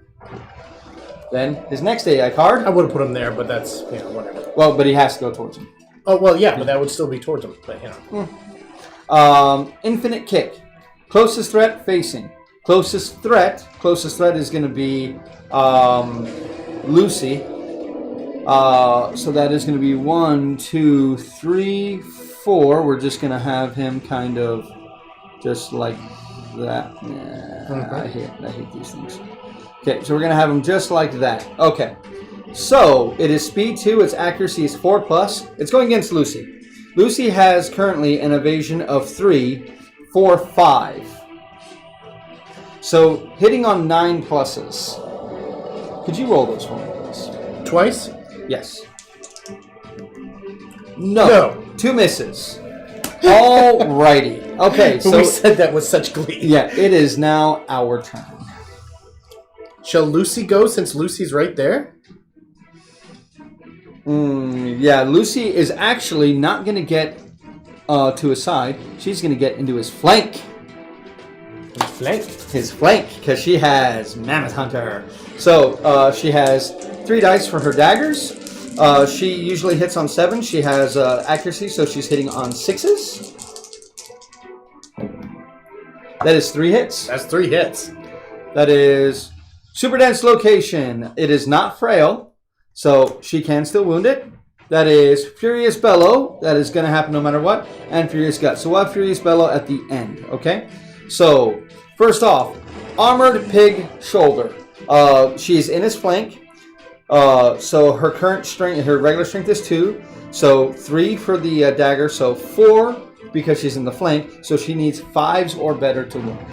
Then his next AI card. I would have put him there, but that's, whatever. Well, but he has to go towards him. Oh, well, yeah, but that would still be towards him. But, Infinite kick. Closest threat facing. Closest threat is going to be Lucy. So that is going to be 1, 2, 3, 4. We're just going to have him kind of just like that. I hate these things. Okay, so we're going to have him just like that. Okay. So, it is speed 2. Its accuracy is 4+. It's going against Lucy. Lucy has currently an evasion of 3, 4, 5. So, hitting on 9 pluses. Could you roll those for me, please? Twice? Yes. No. 2 misses. Alrighty. Okay, so... We said that with such glee. Yeah, it is now our turn. Shall Lucy go since Lucy's right there? Yeah, Lucy is actually not going to get to his side. She's going to get into his flank. His flank, because she has Mammoth Hunter. So, she has 3 dice for her daggers. She usually hits on 7. She has accuracy, so she's hitting on 6s. That is 3 hits. That's 3 hits. That is super dense location. It is not frail, so she can still wound it. That is Furious Bellow. That is going to happen no matter what. And Furious Gut. So we'll have Furious Bellow at the end, okay? So, first off, Armored Pig Shoulder. She's in his flank. So her current strength, her regular strength is 2. So 3 for the dagger. So 4 because she's in the flank. So she needs 5s or better to wound.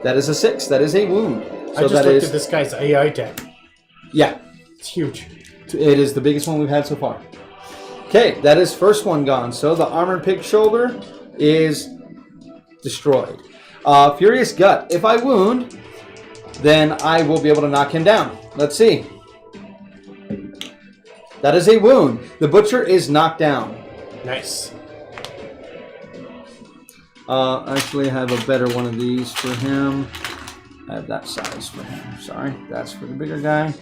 That is a 6. That is a wound. So I just looked at this guy's AI tag. Yeah. It's huge. It is the biggest one we've had so far. Okay, that is first one gone. So the Armored Pig Shoulder is destroyed. Furious Gut. If I wound, then I will be able to knock him down. Let's see. That is a wound. The Butcher is knocked down. Nice. Actually, I have a better one of these for him. I have that size for him. Sorry, that's for the bigger guy.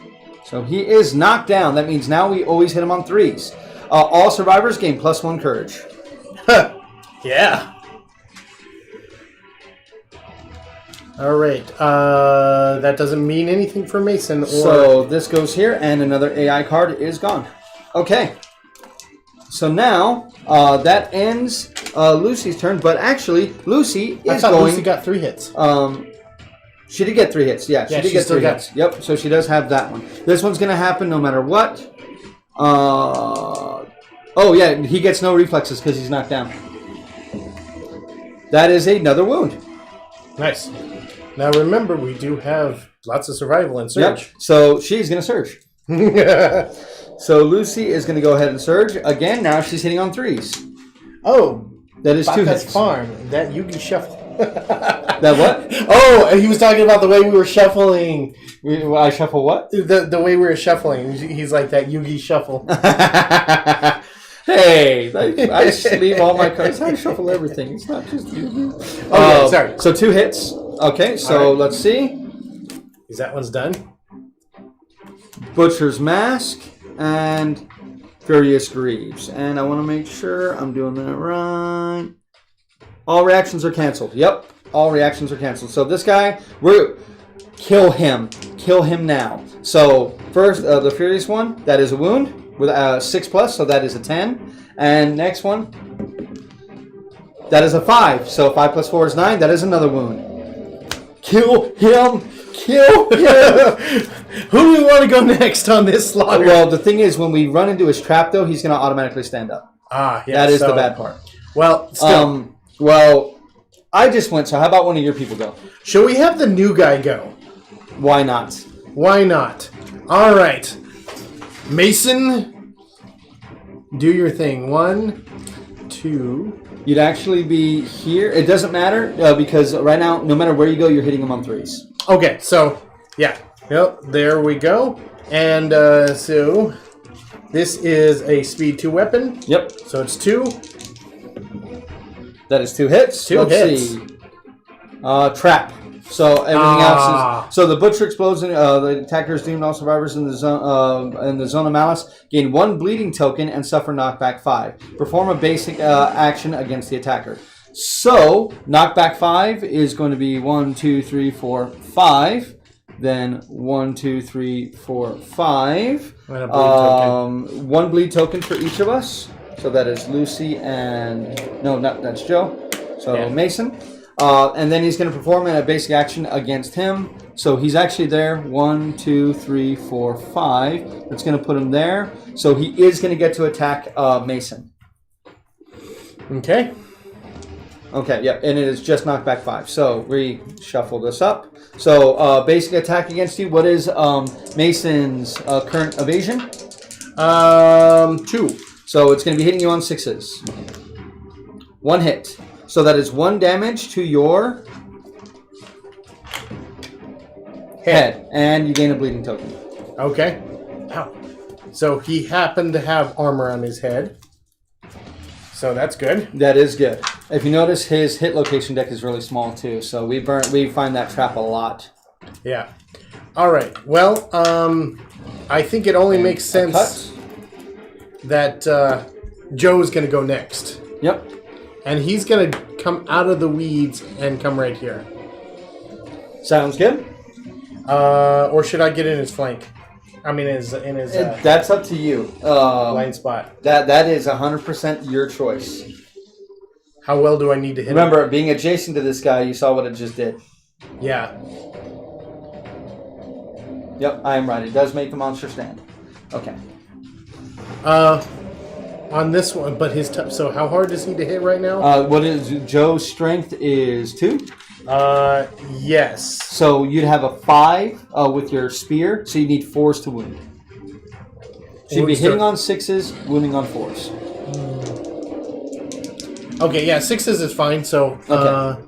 So he is knocked down. That means now we always hit him on 3s. All survivors gain +1 courage. Yeah. All right. That doesn't mean anything for Mason. So this goes here, and another AI card is gone. Okay. So now that ends Lucy's turn, but actually Lucy is going. Lucy got 3 hits. She did get 3 hits. Yeah, she did get 3 hits. Yep. So she does have that one. This one's gonna happen no matter what. Oh yeah, he gets no reflexes because he's knocked down. That is another wound. Nice. Now remember, we do have lots of survival and surge. Yep. So she's going to surge. So Lucy is going to go ahead and surge. Again, now she's hitting on 3s. Oh. That is 2 hits. Farm. That Yugi shuffle. That what? Oh, he was talking about the way we were shuffling. I shuffle what? The way we were shuffling. He's like that Yugi shuffle. Hey, I leave all my cards. I shuffle everything. It's not just Yugi. Oh, yeah, sorry. So 2 hits. Okay, so let's see. Is that one's done? Butcher's Mask and Furious Greaves. And I want to make sure I'm doing that right. All reactions are canceled. Yep, all reactions are canceled. So this guy, kill him. Kill him now. So first, the Furious one, that is a wound with 6+, so that is a 10. And next one, that is a 5. So 5 + 4 is 9. That is another wound. Kill him! Kill him! Who do we want to go next on this slaughter? Well, the thing is, when we run into his trap, though, he's going to automatically stand up. Ah, yeah. That is the bad part. Well, still. Well, I just went, so how about one of your people go? Shall we have the new guy go? Why not? Why not? All right. Mason, do your thing. 1, 2. You'd actually be here. It doesn't matter because right now, no matter where you go, you're hitting them on 3s. Okay, so, yeah. Yep, there we go. And so, this is a speed 2 weapon. Yep. So it's 2. That is 2 hits. 2 hits. See. Trap. So everything else is. So the butcher explodes. The attackers deemed all survivors in the zone of malice gain 1 bleeding token and suffer knockback 5. Perform a basic action against the attacker. So knockback 5 is going to be 1, 2, 3, 4, 5. Then 1, 2, 3, 4, 5. And a bleed token. 1 bleed token for each of us. So that is Lucy and that's Joe. So Yeah. Mason. And then he's going to perform a basic action against him. So he's actually there. 1, 2, 3, 4, 5. That's going to put him there. So he is going to get to attack Mason. Okay. Okay, yep. And it is just knockback 5. So we shuffle this up. So basic attack against you. What is Mason's current evasion? 2. So it's going to be hitting you on 6s. 1 hit. So that is 1 damage to your head. And you gain a bleeding token. Okay. Ow. So he happened to have armor on his head. So that's good. That is good. If you notice, his hit location deck is really small too. So we find that trap a lot. Yeah. All right. Well, I think it only makes sense that Joe's going to go next. Yep. And he's going to come out of the weeds and come right here. Sounds good. Or should I get in his flank? I mean, in his that's up to you. blind spot. That is 100% your choice. How well do I need to hit Remember, being adjacent to this guy, you saw what it just did. him? Yeah. Yep, I am right. It does make the monster stand. Okay. On this one, but his so how hard is he to hit right now? What is Joe's strength is 2. Yes. So you'd have a 5 with your spear, so you need 4s to wound. So you'd be hitting on 6s, wounding on 4s. Okay, yeah, 6s is fine. So, Okay.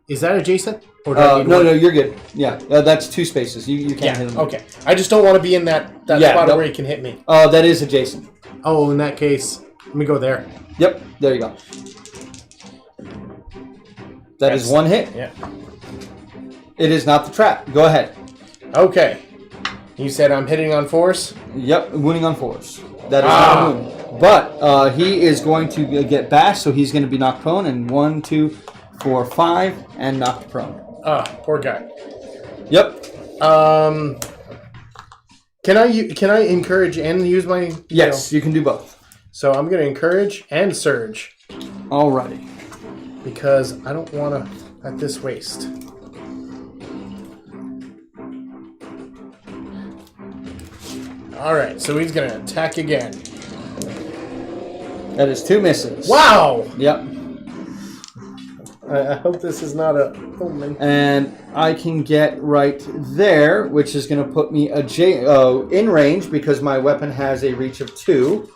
Is that adjacent? Or do I need no, one? no, you're good. Yeah, that's 2 spaces. You can't hit him. Okay. I just don't want to be in that spot where he can hit me. That is adjacent. Oh, in that case, let me go there. Yep, there you go. That's 1 hit. Yeah. It is not the trap. Go ahead. Okay. You said I'm hitting on 4s? Yep, wounding on 4s. That is not a wound. But he is going to get bashed, so he's going to be knocked prone. And 1, 2, 4, 5, and knocked prone. Poor guy. Yep. Can I encourage and use my... Yes, you can do both. So I'm going to encourage and surge. Alrighty. Because I don't want to at this waste. Alright, so he's going to attack again. That is 2 misses. Wow! Yep. I hope this is not a omen. And I can get right there, which is going to put me in range because my weapon has a reach of 2.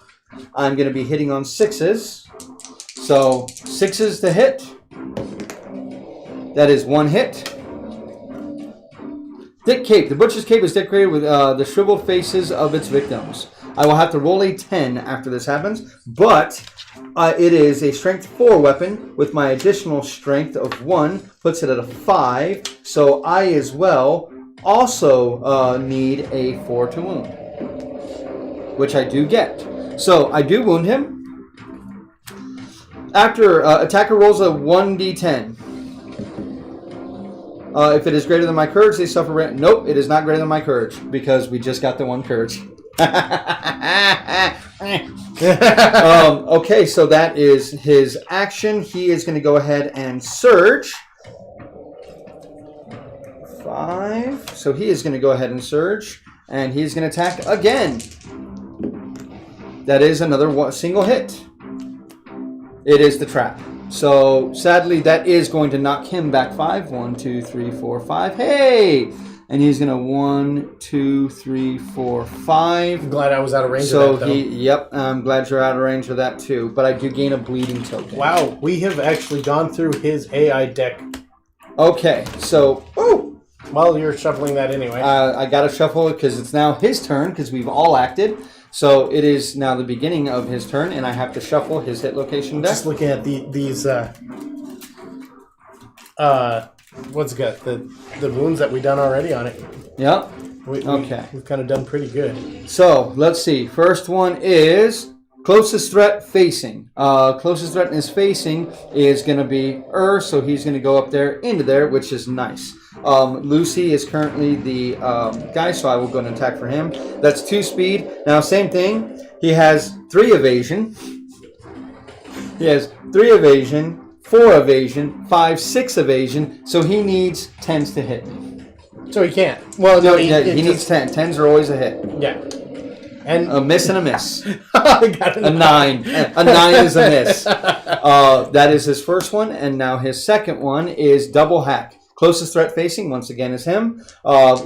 I'm going to be hitting on 6s. So 6s to hit. That is 1 hit. Thick cape. The butcher's cape is decorated with the shriveled faces of its victims. I will have to roll a 10 after this happens, but it is a strength 4 weapon with my additional strength of 1, puts it at a 5. So I as well also need a 4 to wound, which I do get. So I do wound him. After attacker rolls a 1d10. If it is greater than my courage, they suffer. Nope, it is not greater than my courage because we just got the 1 courage. Okay, so that is his action. He is going to go ahead and surge. 5. So he is going to go ahead and surge, and he's going to attack again. That is another single hit. It is the trap. So sadly, that is going to knock him back 5. 1, 2, 3, 4, 5. Hey! And he's going to 1, 2, 3, 4, 5. I'm glad I was out of range So of that, though. yep, I'm glad you're out of range of that too. But I do gain a bleeding token. Wow, we have actually gone through his AI deck. Okay, so Well, you're shuffling that anyway. I got to shuffle it because it's now his turn because we've all acted. So it is now the beginning of his turn, and I have to shuffle his hit location deck. Just looking at these what's it got? The wounds that we done already on it. Yep. Okay. We've kind of done pretty good. So let's see. First one is closest threat facing. Closest threat in his facing is going to be so he's going to go up there into there, which is nice. Lucy is currently the guy, so I will go and attack for him. That's 2 speed. Now, same thing. He has 3 evasion. He has 3 evasion, 4 evasion, 5, 6 evasion. So he needs 10s to hit. So he can't. Well, no, he needs 10. 10s are always a hit. Yeah. And a miss and a miss. I got a 9. A 9 is a miss. That is his first one, and now his second one is double hack. Closest threat facing, once again, is him.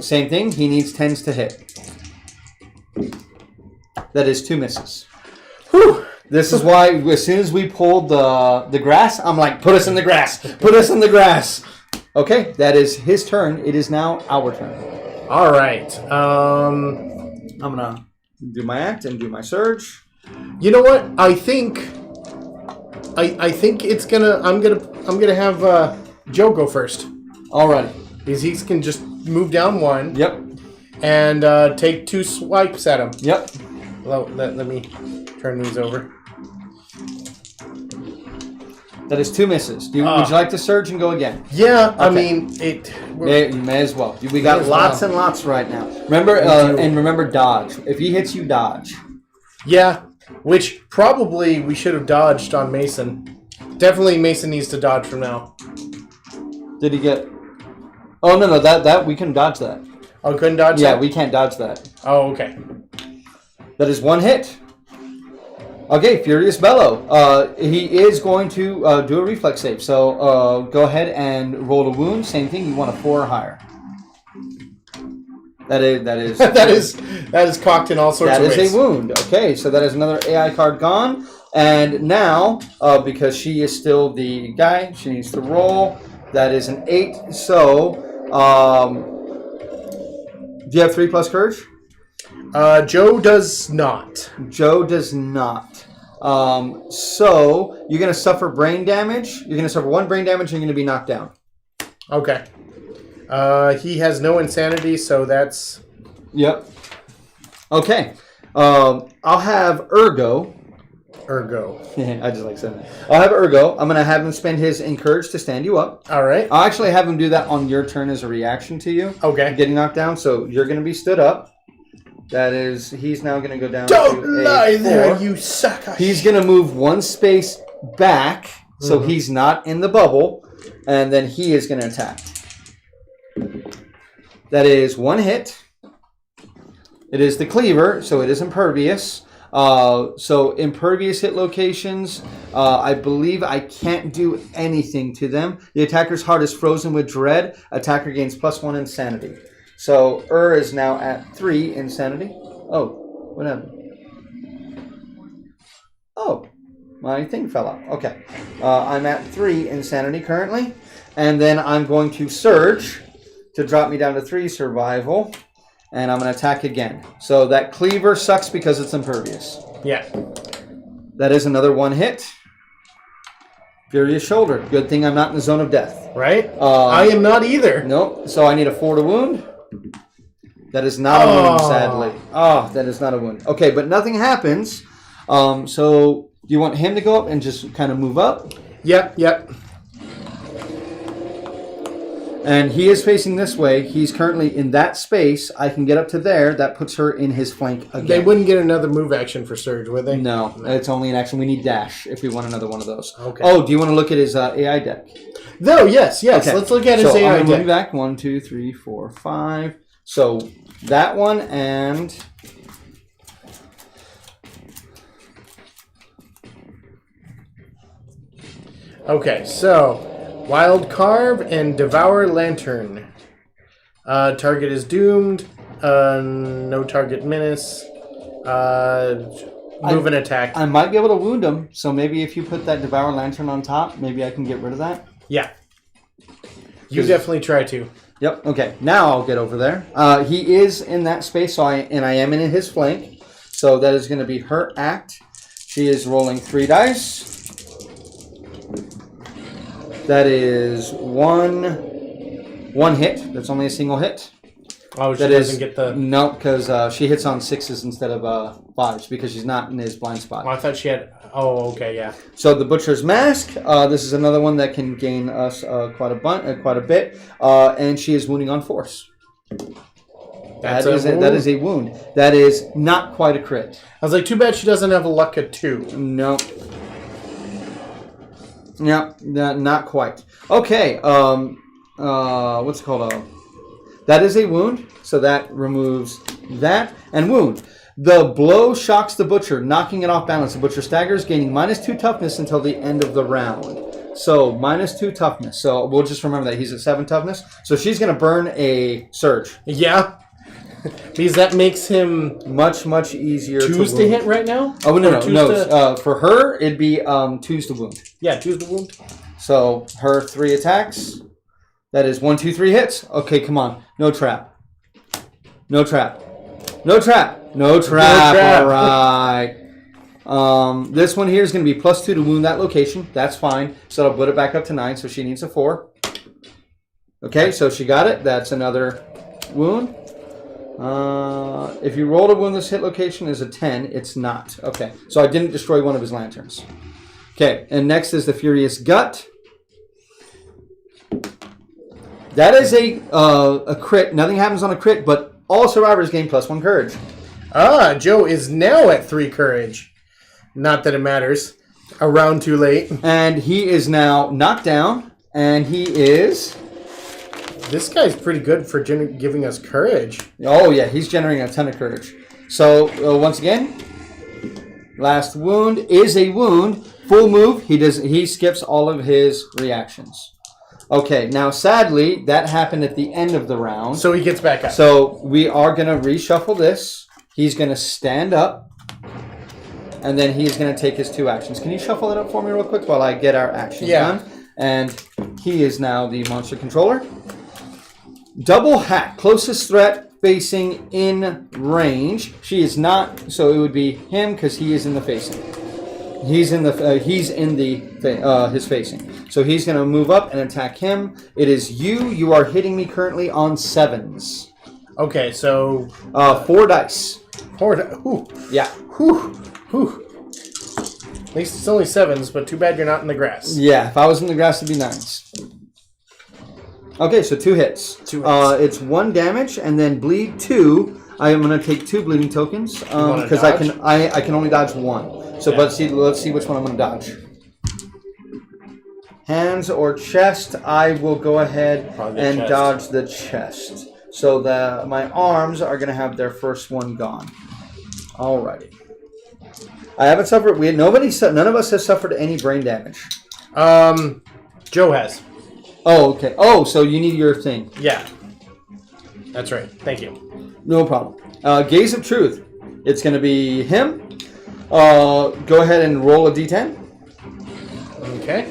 Same thing. He needs 10s to hit. That is 2 misses. Whew. This is why, as soon as we pulled the grass, I'm like, put us in the grass. Put us in the grass. Okay, that is his turn. It is now our turn. All right. I'm going to do my act and do my surge. You know what? I think it's gonna. I'm gonna have Joe go first. Alrighty. Because he can just move down 1. Yep. And take 2 swipes at him. Yep. Well, let me turn these over. That is 2 misses. Would you like to surge and go again? Yeah, Okay. I mean You may as well. We got lots and lots right now. Remember dodge. If he hits you, dodge. Yeah, which probably we should have dodged on Mason. Definitely Mason needs to dodge from now. Did he get? Oh no, that we can dodge that. Oh, couldn't dodge that? Yeah, we can't dodge that. Oh, okay. That is 1 hit. Okay, Furious Bellow. He is going to do a reflex save. So go ahead and roll a wound. Same thing. You want a 4 or higher. That is that is cocked in all sorts of ways. That is a wound. Okay, so that is another AI card gone. And now, because she is still the guy, she needs to roll. That is an 8. So, do you have 3 plus courage? Joe does not. Joe does not. So you're going to suffer brain damage. You're going to suffer 1 brain damage and you're going to be knocked down. Okay. He has no insanity, so that's... Yep. Okay. I'll have Ergo. I just like saying that. I'll have Ergo. I'm going to have him spend his Encourage to stand you up. All right. I'll actually have him do that on your turn as a reaction to you. Okay. Getting knocked down. So you're going to be stood up. That is, he's now going to go down Don't to lie a 4. there, you sucker. He's going to move 1 space back, so he's not in the bubble, and then he is going to attack. That is 1 hit. It is the cleaver, so it is impervious. So impervious hit locations, I believe I can't do anything to them. The attacker's heart is frozen with dread. Attacker gains +1 insanity. So is now at 3 insanity. Oh, what happened? Oh, my thing fell out. Okay. I'm at 3 insanity currently. And then I'm going to surge to drop me down to 3 survival. And I'm going to attack again. So that cleaver sucks because it's impervious. Yeah. That is another 1 hit. Furious shoulder. Good thing I'm not in the zone of death. Right? I am not either. Nope. So I need a 4 to wound. That is not a wound, sadly. Oh, that is not a wound. Okay, but nothing happens. So do you want him to go up and just kind of move up? Yep. And he is facing this way. He's currently in that space. I can get up to there. That puts her in his flank again. They wouldn't get another move action for Surge, would they? No, it's only an action. We need dash if we want another one of those. Okay. Oh, do you want to look at his AI deck? No, yes. Okay. Let's look at his AI I'm deck. move back 1, 2, 3, 4, 5. So that one and Okay, so Wild Carve and Devour Lantern. Target is doomed. No target menace. Move and attack. I might be able to wound him, so maybe if you put that Devour Lantern on top, maybe I can get rid of that. Yeah. You definitely try to. Yep. Okay. Now I'll get over there. He is in that space, so I am in his flank. So that is going to be her act. She is rolling 3 dice. That is one hit. That's only a single hit. Oh, she doesn't get the... No, because she hits on 6s instead of 5s because she's not in his blind spot. Oh, I thought she had... Oh, okay, yeah. So the Butcher's Mask. This is another one that can gain us quite a bit. And she is wounding on force. That is a wound. That is not quite a crit. I was like, too bad she doesn't have a luck at 2. No. Yeah, not quite. Okay. What's it called? That is a wound. So that removes that and wound. The blow shocks the Butcher, knocking it off balance. The Butcher staggers, gaining -2 toughness until the end of the round. So -2 toughness. So we'll just remember that he's at 7 toughness. So she's going to burn a surge. Yeah. Because that makes him much easier. 2s to hit right now. Oh no. For her, it'd be 2s to wound. Yeah, 2s to wound. So her 3 attacks. That is 1, 2, 3 hits. Okay, come on. No trap. No trap. No trap. No trap. All right. This one here is going to be +2 to wound that location. That's fine. So I'll put it back up to 9. So she needs a 4. Okay, so she got it. That's another wound. If you roll to wound this hit location is a 10. It's not. Okay, so I didn't destroy one of his lanterns. Okay, and next is the Furious Gut. That is a crit. Nothing happens on a crit, but all survivors gain +1 courage. Joe is now at 3 courage. Not that it matters. A round too late. And he is now knocked down, and he is... This guy's pretty good for giving us courage. Oh, yeah, he's generating a ton of courage. So, once again, last wound is a wound. Full move, he skips all of his reactions. Okay, now sadly, that happened at the end of the round. So he gets back up. So we are going to reshuffle this. He's going to stand up. And then he's going to take his 2 actions. Can you shuffle it up for me real quick while I get our actions done? And he is now the monster controller. Double hack. Closest threat facing in range. She is not, so it would be him because he is in the facing. He's in his facing. So he's going to move up and attack him. It is you. You are hitting me currently on 7s. Okay, so 4 dice. 4 dice. Ooh. Yeah. Whew. Whew. At least it's only 7s, but too bad you're not in the grass. Yeah, if I was in the grass, it'd be 9s. Okay, so 2 hits. 2 hits. It's 1 damage and then bleed 2. I am going to take 2 bleeding tokens because I can only dodge 1. So, yeah. Let's see which one I'm going to dodge. Hands or chest, I will go ahead and dodge the chest. So my arms are going to have their first one gone. Alrighty. I haven't suffered. None of us has suffered any brain damage. Joe has. Oh, okay. Oh, so you need your thing. Yeah. That's right. Thank you. No problem. Gaze of Truth. It's going to be him. Go ahead and roll a d10. Okay.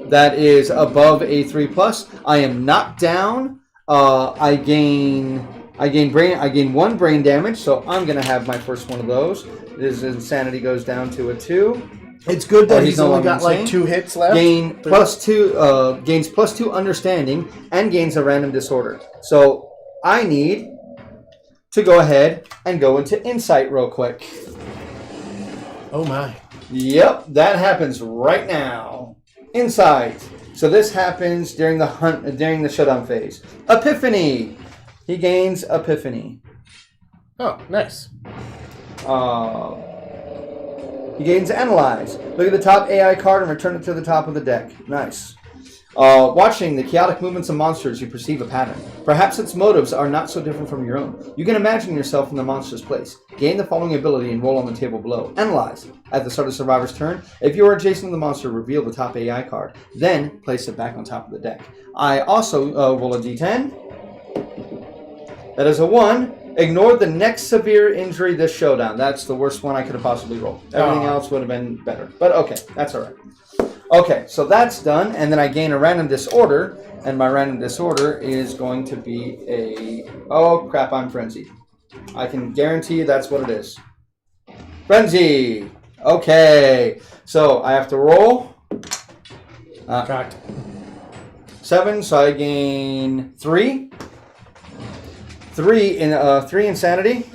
That is above a 3+. I am knocked down. I gain 1 brain damage, so I'm going to have my first one of those. His insanity goes down to a 2. It's good that he's only got like 2 hits left. Gains +2 understanding and gains a random disorder. So I need to go ahead and go into insight real quick. Oh my. Yep, that happens right now. Insight. So this happens during the shutdown phase. Epiphany. He gains Epiphany. Oh, nice. He gains Analyze. Look at the top AI card and return it to the top of the deck. Nice. Watching the chaotic movements of monsters, you perceive a pattern. Perhaps its motives are not so different from your own. You can imagine yourself in the monster's place. Gain the following ability and roll on the table below. Analyze. At the start of the survivor's turn, if you are adjacent to the monster, reveal the top AI card. Then place it back on top of the deck. I also roll a d10. That is a 1. Ignore the next severe injury this showdown. That's the worst one I could have possibly rolled. Everything else would have been better. But okay, that's all right. Okay, so that's done, and then I gain a random disorder, and my random disorder is going to be a... Oh, crap, I'm frenzied. I can guarantee you that's what it is. Frenzy! Okay, so I have to roll. Correct. 7, so I gain 3. 3 insanity.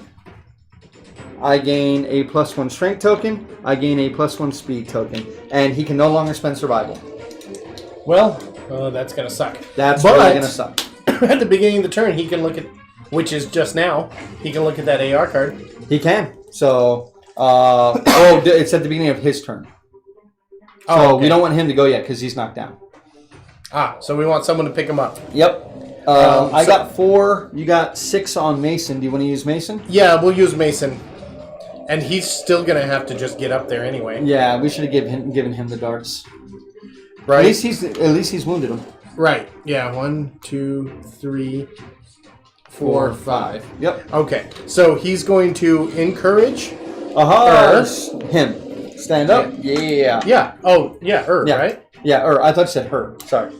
I gain a +1 strength token. I gain a +1 speed token. And he can no longer spend survival. Well, that's going to suck. That's really going to suck. At the beginning of the turn, he can look at, which is just now, he can look at that AR card. He can. So, it's at the beginning of his turn. So we don't want him to go yet because he's knocked down. So we want someone to pick him up. Yep. I got 4. You got 6 on Mason. Do you want to use Mason? Yeah, we'll use Mason. And he's still going to have to just get up there anyway. Yeah, we should have given him the darts. Right. At least he's wounded him. Right. Yeah. 1, 2, 3, 4, 5. Yep. Okay. So he's going to encourage him. Stand up. Yeah. Yeah. Oh, yeah. Right? Yeah. I thought you said her. Sorry.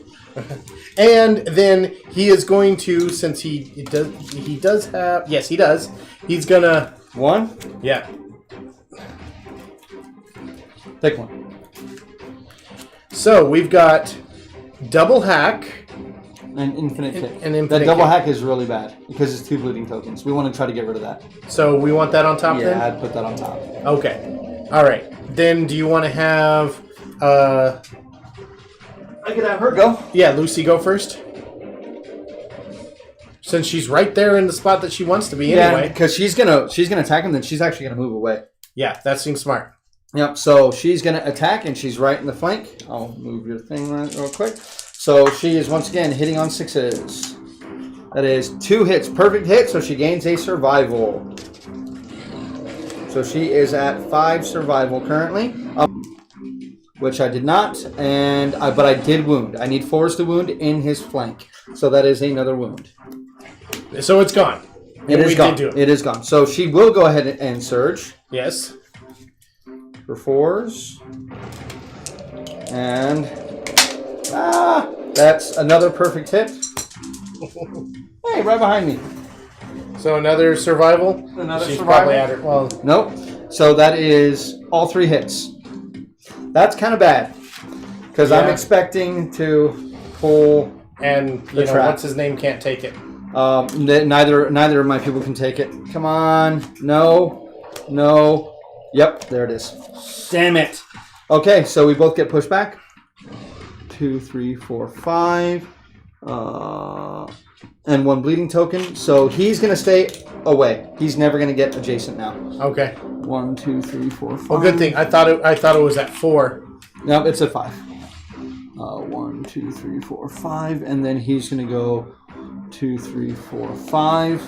And then he is going to, since he does have, yes, he does. He's gonna 1. Yeah. Pick 1. So we've got double hack. An infinite hit. An infinite that double hit. hack is really bad because it's 2 bleeding tokens. We want to try to get rid of that. So we want that on top then? Yeah, I'd put that on top. Okay. All right. Then do you want to have... I could have her go. Yeah, Lucy go first. Since she's right there in the spot that she wants to be anyway. Because she's gonna attack him, then she's actually gonna move away. Yeah, that seems smart. Yep. So she's gonna attack, and she's right in the flank. I'll move your thing real quick. So she is once again hitting on 6s. That is 2 hits, perfect hit. So she gains a survival. So she is at 5 survival currently. Which I did not, but I did wound. I need 4s to wound in his flank, so that is another wound. So it's gone. It is gone. It is gone. So she will go ahead and surge. Yes. For 4s, and that's another perfect hit. Hey, right behind me. So another survival. She's survival. Probably At her. Well, nope. So that is all 3 hits. That's kind of bad because I'm expecting to pull. And you know what's his name can't take it. Neither of my people can take it. Come on, no. Yep, there it is. Damn it. Okay, so we both get pushed back. 2, 3, 4, 5, and 1 bleeding token. So he's gonna stay away. He's never gonna get adjacent now. Okay. 1, 2, 3, 4, 5. Well, good thing. I thought it was at 4. No, it's at 5. 1, 2, 3, 4, 5, and then he's gonna go 2, 3, 4, 5,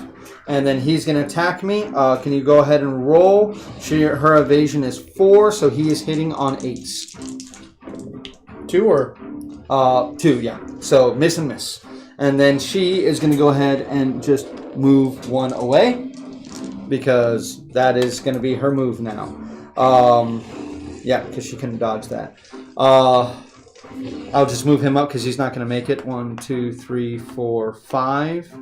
and then he's gonna attack me. Can you go ahead and roll? Her evasion is 4, so he is hitting on 8s. 2 or 2, yeah. So miss and miss, and then she is gonna go ahead and just move 1 away because that is gonna be her move now. Yeah, because she couldn't dodge that. I'll just move him up because he's not going to make it. 1, 2, 3, 4, 5.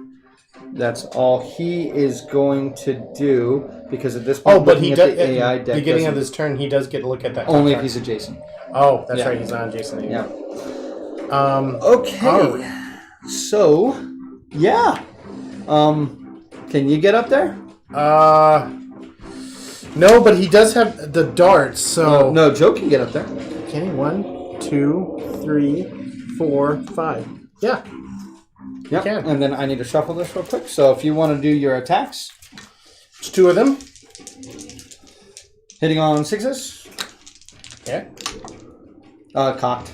That's all he is going to do because at this point, but he does. At the AI deck beginning of this turn, he does get to look at that. Only if he's adjacent. Oh, that's right. He's not adjacent anymore. Yeah. Okay. So, yeah. Can you get up there? No, but he does have the darts. So no, Joe can get up there. Can he? 1, 2, 3, 4, 5. Yeah. Yep. Can. And then I need to shuffle this real quick. So if you want to do your attacks, it's 2 of them. Hitting on 6s. Okay. Cocked.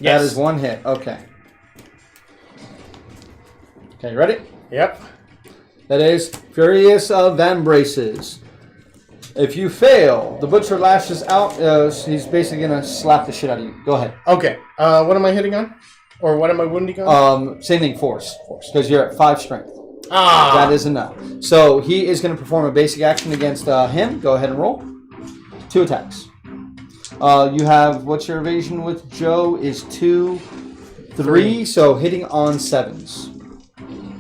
That is one hit. Okay. Okay, you ready? Yep. That is Furious of Vambraces. If you fail, the Butcher lashes out. He's basically going to slap the shit out of you. Go ahead. Okay. What am I hitting on? Or what am I wounding on? Same thing, force. Because you're at 5 strength. Ah! That is enough. So he is going to perform a basic action against him. Go ahead and roll. 2 attacks. You have, what's your evasion with Joe is 2, 3. So hitting on 7s.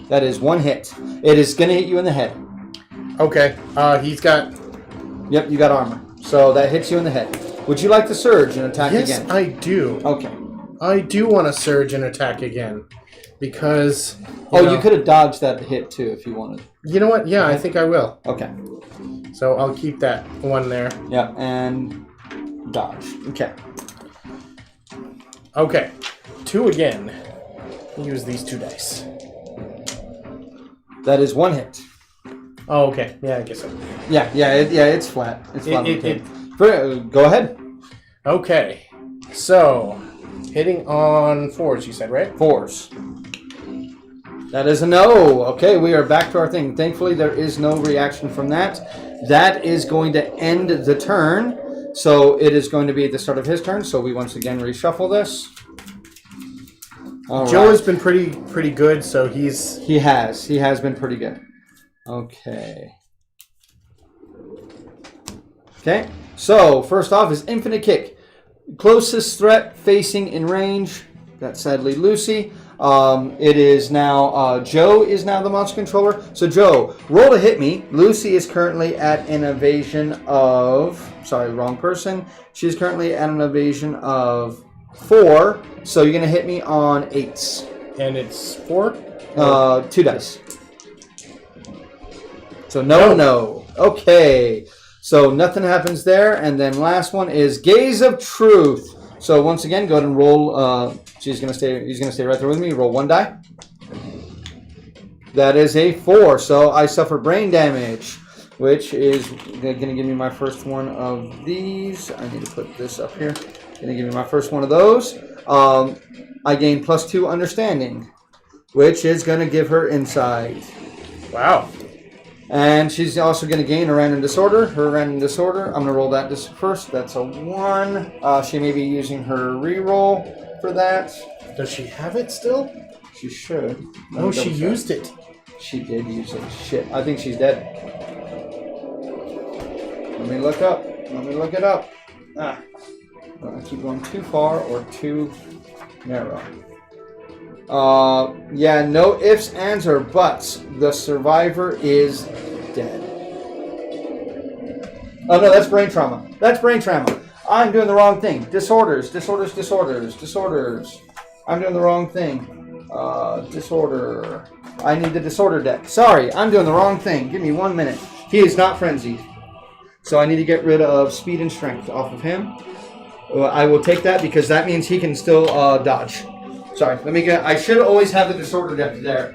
That is 1 hit. It is going to hit you in the head. Okay. He's got... Yep, you got armor. So that hits you in the head. Would you like to surge and attack again? Yes, I do. Okay. I do want to surge and attack again. Because... You could have dodged that hit too if you wanted. You know what? Yeah, I think I will. Okay. So I'll keep that one there. Yeah, and dodge. Okay. Okay. 2 again. Use these 2 dice. That is 1 hit. Oh, okay. Yeah, I guess so. Yeah, it's flat. It's flat. Go ahead. Okay. So, hitting on 4s, you said, right? 4s. That is a no. Okay, we are back to our thing. Thankfully, there is no reaction from that. That is going to end the turn. So it is going to be at the start of his turn. So we once again reshuffle this. All Joe right. has been pretty good, so he's... He has been pretty good. Okay. Okay, so first off is Infinite Kick. Closest threat facing in range. That's sadly Lucy. It is now, Joe is now the monster controller. So Joe, roll to hit me. Lucy is currently at an evasion of, sorry, wrong person. She's currently at an evasion of 4. So you're going to hit me on 8s. And it's 4? 2 dice. So no. Okay. So nothing happens there. And then last one is Gaze of Truth. So once again, go ahead and roll. He's gonna stay right there with me. Roll 1 die. That is a 4. So I suffer brain damage, which is gonna give me my first one of these. I need to put this up here. Gonna give me my first one of those. I gain +2 understanding, which is gonna give her insight. Wow. And she's also going to gain a random disorder. Her random disorder, I'm going to roll that first. That's a 1. She may be using her reroll for that. Does she have it still? She should. Oh, she used it. She did use it. Shit. I think she's dead. Let me look up. Let me look it up. I keep going too far or too narrow. Yeah, no ifs, ands, or buts. The survivor is dead. Oh no, that's brain trauma. That's brain trauma. I'm doing the wrong thing. Disorders. I'm doing the wrong thing. Disorder. I need the disorder deck. Sorry, I'm doing the wrong thing. Give me 1 minute. He is not frenzied. So I need to get rid of speed and strength off of him. I will take that because that means he can still dodge. Sorry, let me get... I should always have the disorder depth there.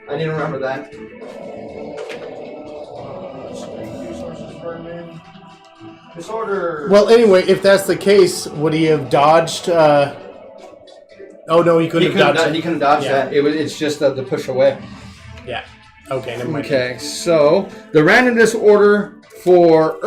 I need to remember that. Disorder. Well, anyway, if that's the case, would he have dodged... Oh, no, he couldn't have dodged it. He couldn't dodge that. It's just the push away. Yeah. Okay, never mind. Okay, so the random disorder for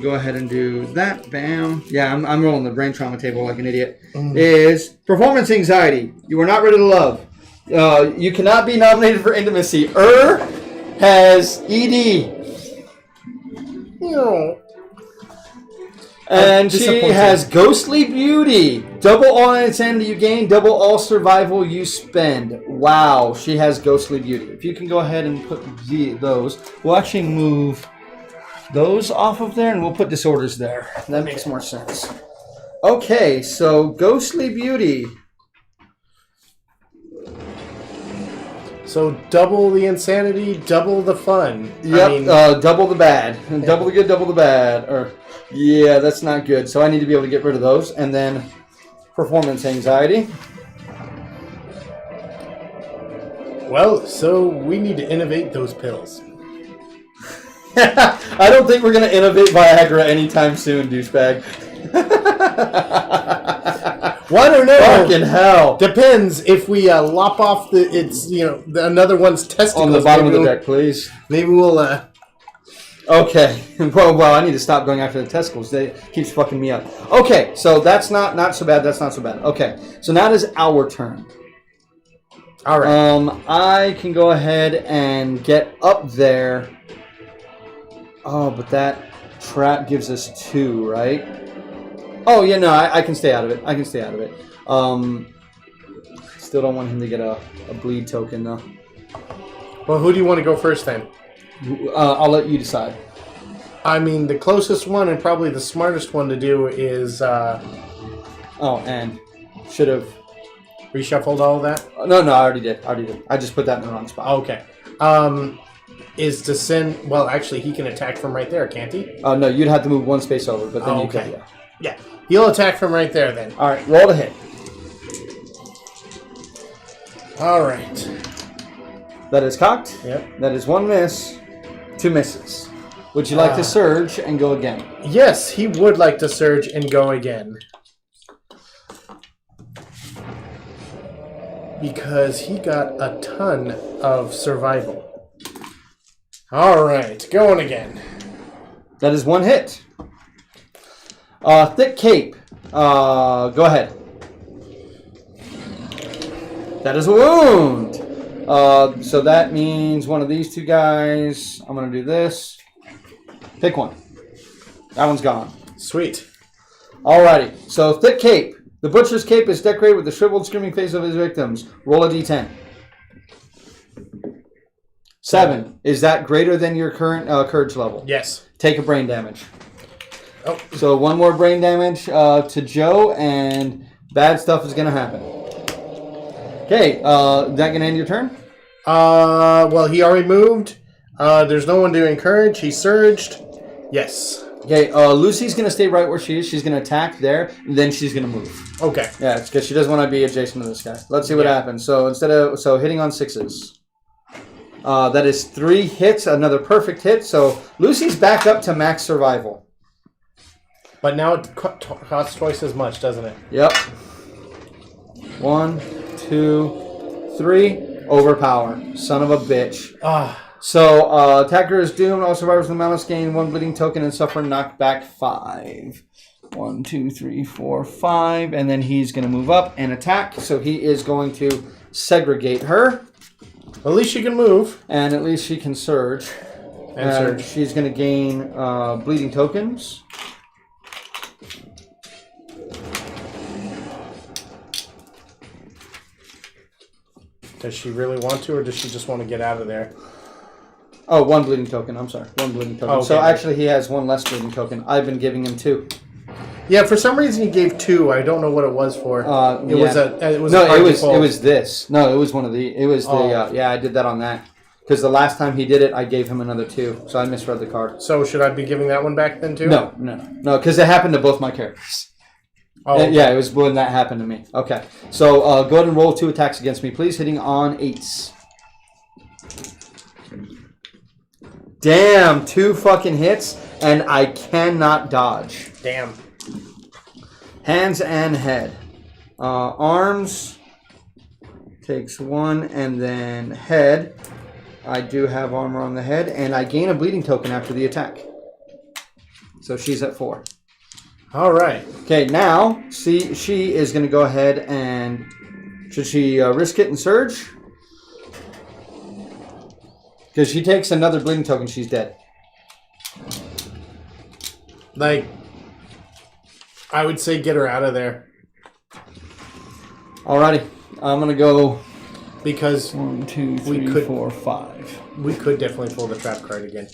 go ahead and do that. Bam. Yeah, I'm rolling the brain trauma table like an idiot. Is performance anxiety. You are not ready to love. You cannot be nominated for intimacy. Has ED. No. And she has ghostly beauty. Double all insanity you gain, double all survival you spend. Wow, she has ghostly beauty. If you can go ahead and put those. We'll actually move those off of there, and we'll put disorders there. That makes more sense. Okay, so ghostly beauty. So double the insanity, double the fun. Yep, double the bad. Double the good, double the bad. Or yeah, that's not good. So I need to be able to get rid of those. And then performance anxiety. Well, so we need to innovate those pills. I don't think we're going to innovate Viagra anytime soon, douchebag. 1 or no? Fucking hell. Depends if we lop off another one's testicles. On the bottom of the deck, please. Maybe we'll... Okay. Well, I need to stop going after the testicles. They keeps fucking me up. Okay, so that's not so bad. That's not so bad. Okay, so now it is our turn. All right. I can go ahead and get up there. Oh, but that trap gives us 2, right? Oh, yeah, no, I can stay out of it. I can stay out of it. Still don't want him to get a bleed token, though. Well, who do you want to go first, then? I'll let you decide. I mean, the closest one and probably the smartest one to do is... Oh, and should have... Reshuffled all of that? No, I already did. I just put that in the wrong spot. Okay. Is to send... Well, actually, he can attack from right there, can't he? No, you'd have to move 1 space over, but then you okay. could, Yeah, he'll attack from right there, then. All right, roll to hit. All right. That is cocked. Yep. That is 1 miss, 2 misses. Would you like to surge and go again? Yes, he would like to surge and go again. Because he got a ton of survival. All right, going again. That is 1 hit. Thick cape. Go ahead. That is a wound. So that means one of these 2 guys. I'm going to do this. Pick one. That one's gone. Sweet. Alrighty. So thick cape. The butcher's cape is decorated with the shriveled, screaming face of his victims. Roll a d10. 7. Is that greater than your current courage level? Yes. Take a brain damage. Oh. So 1 more brain damage to Joe, and bad stuff is going to happen. Okay, is that going to end your turn? Well, he already moved. There's no one to encourage. He surged. Yes. Okay, Lucy's going to stay right where she is. She's going to attack there, and then she's going to move. Okay. Yeah, it's because she doesn't want to be adjacent to this guy. Let's see what happens. So hitting on 6s. That is 3 hits, another perfect hit. So Lucy's back up to max survival. But now it costs twice as much, doesn't it? Yep. 1, 2, 3. Overpower. Son of a bitch. So attacker is doomed. All survivors of the malice gain 1 bleeding token and suffer knockback 5. 1, 2, 3, 4, 5. And then he's going to move up and attack. So he is going to segregate her. At least she can move. And at least she can surge. And surge. She's going to gain bleeding tokens. Does she really want to, or does she just want to get out of there? Oh, 1 bleeding token. I'm sorry. 1 bleeding token. Okay. So actually he has 1 less bleeding token. I've been giving him 2. Yeah, for some reason he gave 2. I don't know what it was for. It was this. No, it was one of the. It was the. Yeah, I did that on that because the last time he did it, I gave him another 2. So I misread the card. So should I be giving that one back then too? No, because it happened to both my characters. Oh, okay. Yeah, it was when that happened to me. Okay, so go ahead and roll 2 attacks against me, please, hitting on 8s. Damn, 2 fucking hits, and I cannot dodge. Damn. Hands and head. Arms takes 1, and then head. I do have armor on the head, and I gain a bleeding token after the attack. So she's at 4. All right. Okay, now she is going to go ahead and should she risk it and surge? Because she takes another bleeding token, she's dead. Like, I would say get her out of there. Alrighty, I'm going to go because 1, 2, 3, 4, 5. We could definitely pull the trap card again.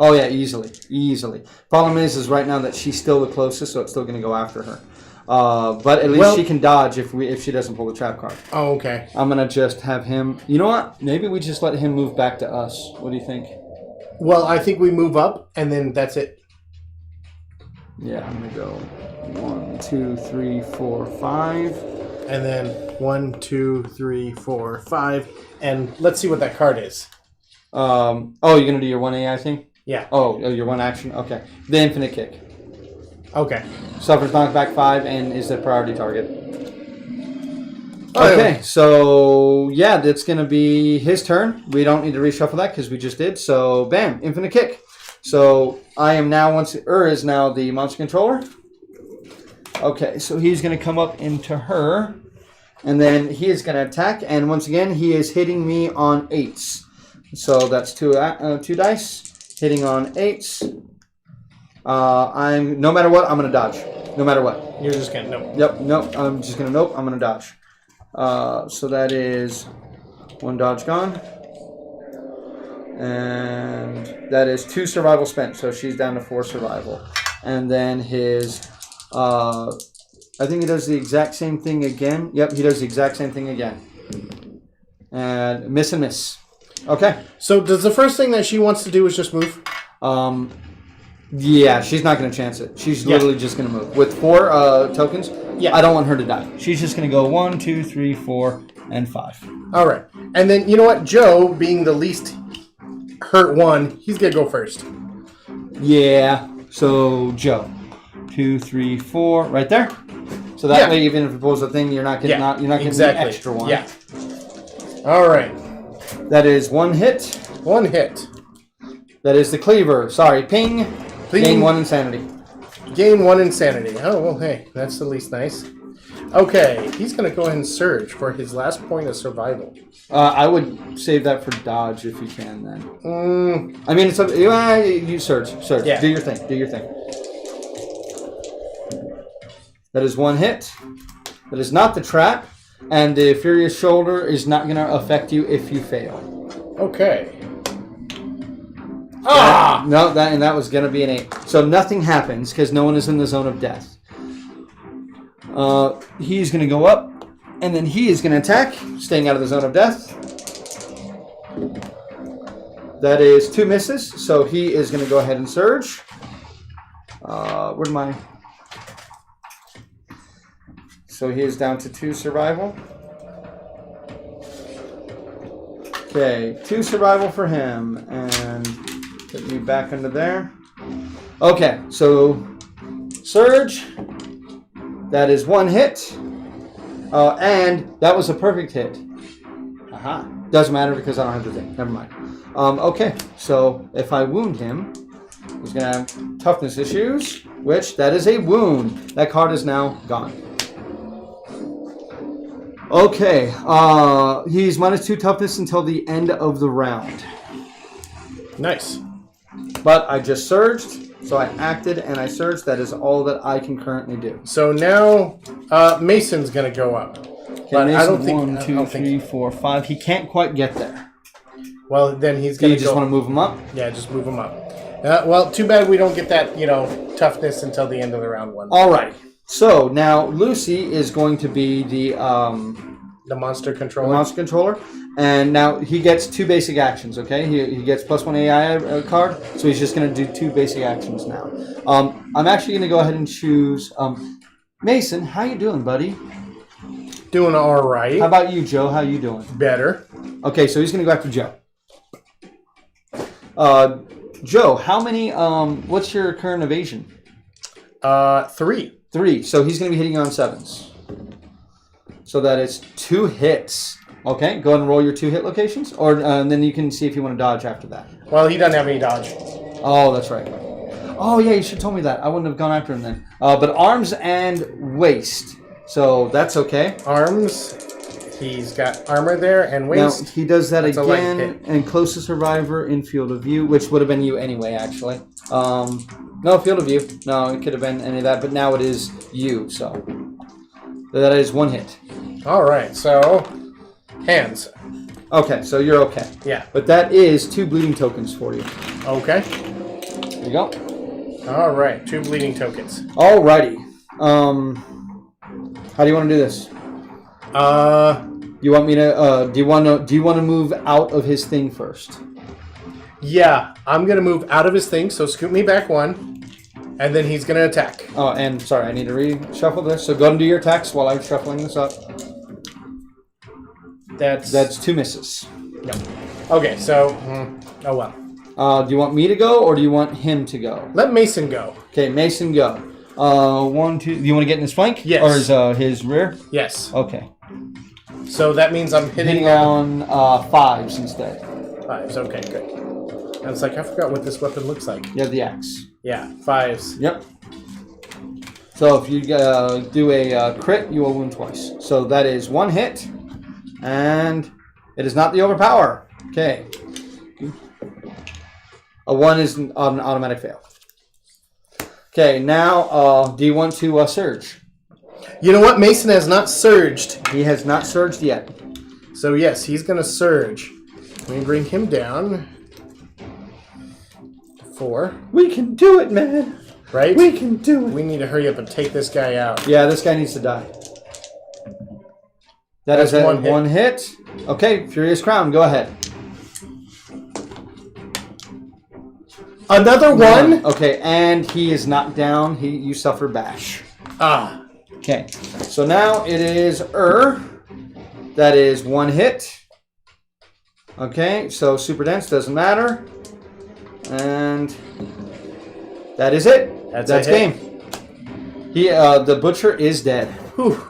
Oh yeah, easily. Problem is right now that she's still the closest, so it's still going to go after her. But at least she can dodge if she doesn't pull the trap card. Oh, okay. I'm going to just have him... You know what? Maybe we just let him move back to us. What do you think? Well, I think we move up, and then that's it. Yeah, I'm going to go 1, 2, 3, 4, 5. And then 1, 2, 3, 4, 5. And let's see what that card is. You're going to do your 1 AI thing? Yeah. Oh, your 1 action? Okay. The infinite kick. Okay. Suffers knockback 5 and is the priority target. Okay, so yeah, that's going to be his turn. We don't need to reshuffle that because we just did. So, bam, infinite kick. So, I am now, is now the monster controller. Okay, so he's going to come up into her, and then he is going to attack, and once again, he is hitting me on 8s. So, that's two dice, hitting on 8s. No matter what, I'm going to dodge. No matter what. You're just going to nope. Yep, nope, I'm just going to nope, I'm going to dodge. So that is one dodge gone. And that is 2 survival spent. So she's down to 4 survival. And then his, I think he does the exact same thing again. Yep, he does the exact same thing again. And miss and miss. Okay. So does the first thing that she wants to do is just move? Yeah, she's not going to chance it. She's literally just going to move. With 4 tokens, I don't want her to die. She's just going to go 1, 2, 3, 4, and 5. All right. And then, you know what? Joe, being the least hurt one, he's going to go first. Yeah. So, Joe. 2, 3, 4. Right there. So that way, even if it pulls a thing, you're not getting the extra one. Yeah. All right. That is 1 hit. 1 hit. That is the cleaver. Sorry. Ping. Gain 1 insanity. Gain 1 insanity. Oh, well, hey, that's at least nice. Okay, he's going to go ahead and surge for his last point of survival. I would save that for dodge if you can, then. I mean, it's you surge. Yeah. Do your thing. That is 1 hit. That is not the trap. And the Furious Shoulder is not going to affect you if you fail. Okay. No, that was going to be an 8. So nothing happens because no one is in the zone of death. He's going to go up, and then he is going to attack, staying out of the zone of death. That is 2 misses, so he is going to go ahead and surge. Where'd my... So he is down to 2 survival. Okay, 2 survival for him, and... Put me back under there. Okay, so surge. That is 1 hit. And that was a perfect hit. Aha. Doesn't matter because I don't have the thing. Never mind. Okay, so if I wound him, he's going to have toughness issues, which that is a wound. That card is now gone. Okay, he's -2 toughness until the end of the round. Nice. But I just surged, so I acted and I surged. That is all that I can currently do. So now Mason's going to go up. Okay, but Mason, I don't think 1, 2, 3, 4, 5. He can't quite get there. Well, then he's going to go. You just want to move him up? Yeah, just move him up. Well, too bad we don't get that, toughness until the end of the round 1. All right. So now Lucy is going to be the monster controller. The monster controller. And now he gets 2 basic actions, okay? He gets +1 AI card, so he's just going to do 2 basic actions now. I'm actually going to go ahead and choose... Mason, how you doing, buddy? Doing all right. How about you, Joe? How you doing? Better. Okay, so he's going to go after Joe. Joe, how many... what's your current evasion? 3. 3, so he's going to be hitting you on 7s. So that is 2 hits. Okay, go ahead and roll your 2 hit locations, or then you can see if you want to dodge after that. Well, he doesn't have any dodge. Oh, that's right. Oh, yeah, you should have told me that. I wouldn't have gone after him then. But arms and waist, so that's okay. Arms, he's got armor there, and waist. Now, he does that again, and closest survivor in field of view, which would have been you anyway, actually. No, field of view. No, it could have been any of that, but now it is you, so. That is 1 hit. All right, so... Hands. Okay, so you're okay. Yeah. But that is 2 bleeding tokens for you. Okay. There you go. All right, 2 bleeding tokens. Alrighty. How do you want to do this? You want me to? Do you want to move out of his thing first? Yeah, I'm gonna move out of his thing. So scoot me back 1, and then he's gonna attack. Oh, and sorry, I need to reshuffle this. So go ahead and do your attacks while I'm shuffling this up. That's 2 misses. No. Okay, so oh well. Do you want me to go or do you want him to go? Let Mason go. Okay, Mason go. 1, 2. Do you want to get in his flank? Yes. Or his rear? Yes. Okay. So that means I'm hitting on 5s instead. 5s. Okay, good. I was like, I forgot what this weapon looks like. You have the axe. Yeah, 5s. Yep. So if you do a crit, you will wound twice. So that is 1 hit, and it is not the overpower. Okay. A 1 is an automatic fail. Okay, now do you want to surge? You know what? Mason has not surged. He has not surged yet. So yes, he's going to surge. Let me bring him down. 4. We can do it, man. Right? We can do it. We need to hurry up and take this guy out. Yeah, this guy needs to die. That's one hit. Okay, Furious Crown, go ahead. Another 1? Okay, and he is knocked down. You suffer bash. Ah. Okay, so now it is That is 1 hit. Okay, so super dense doesn't matter. And that is it. That's game. The butcher is dead. Whew.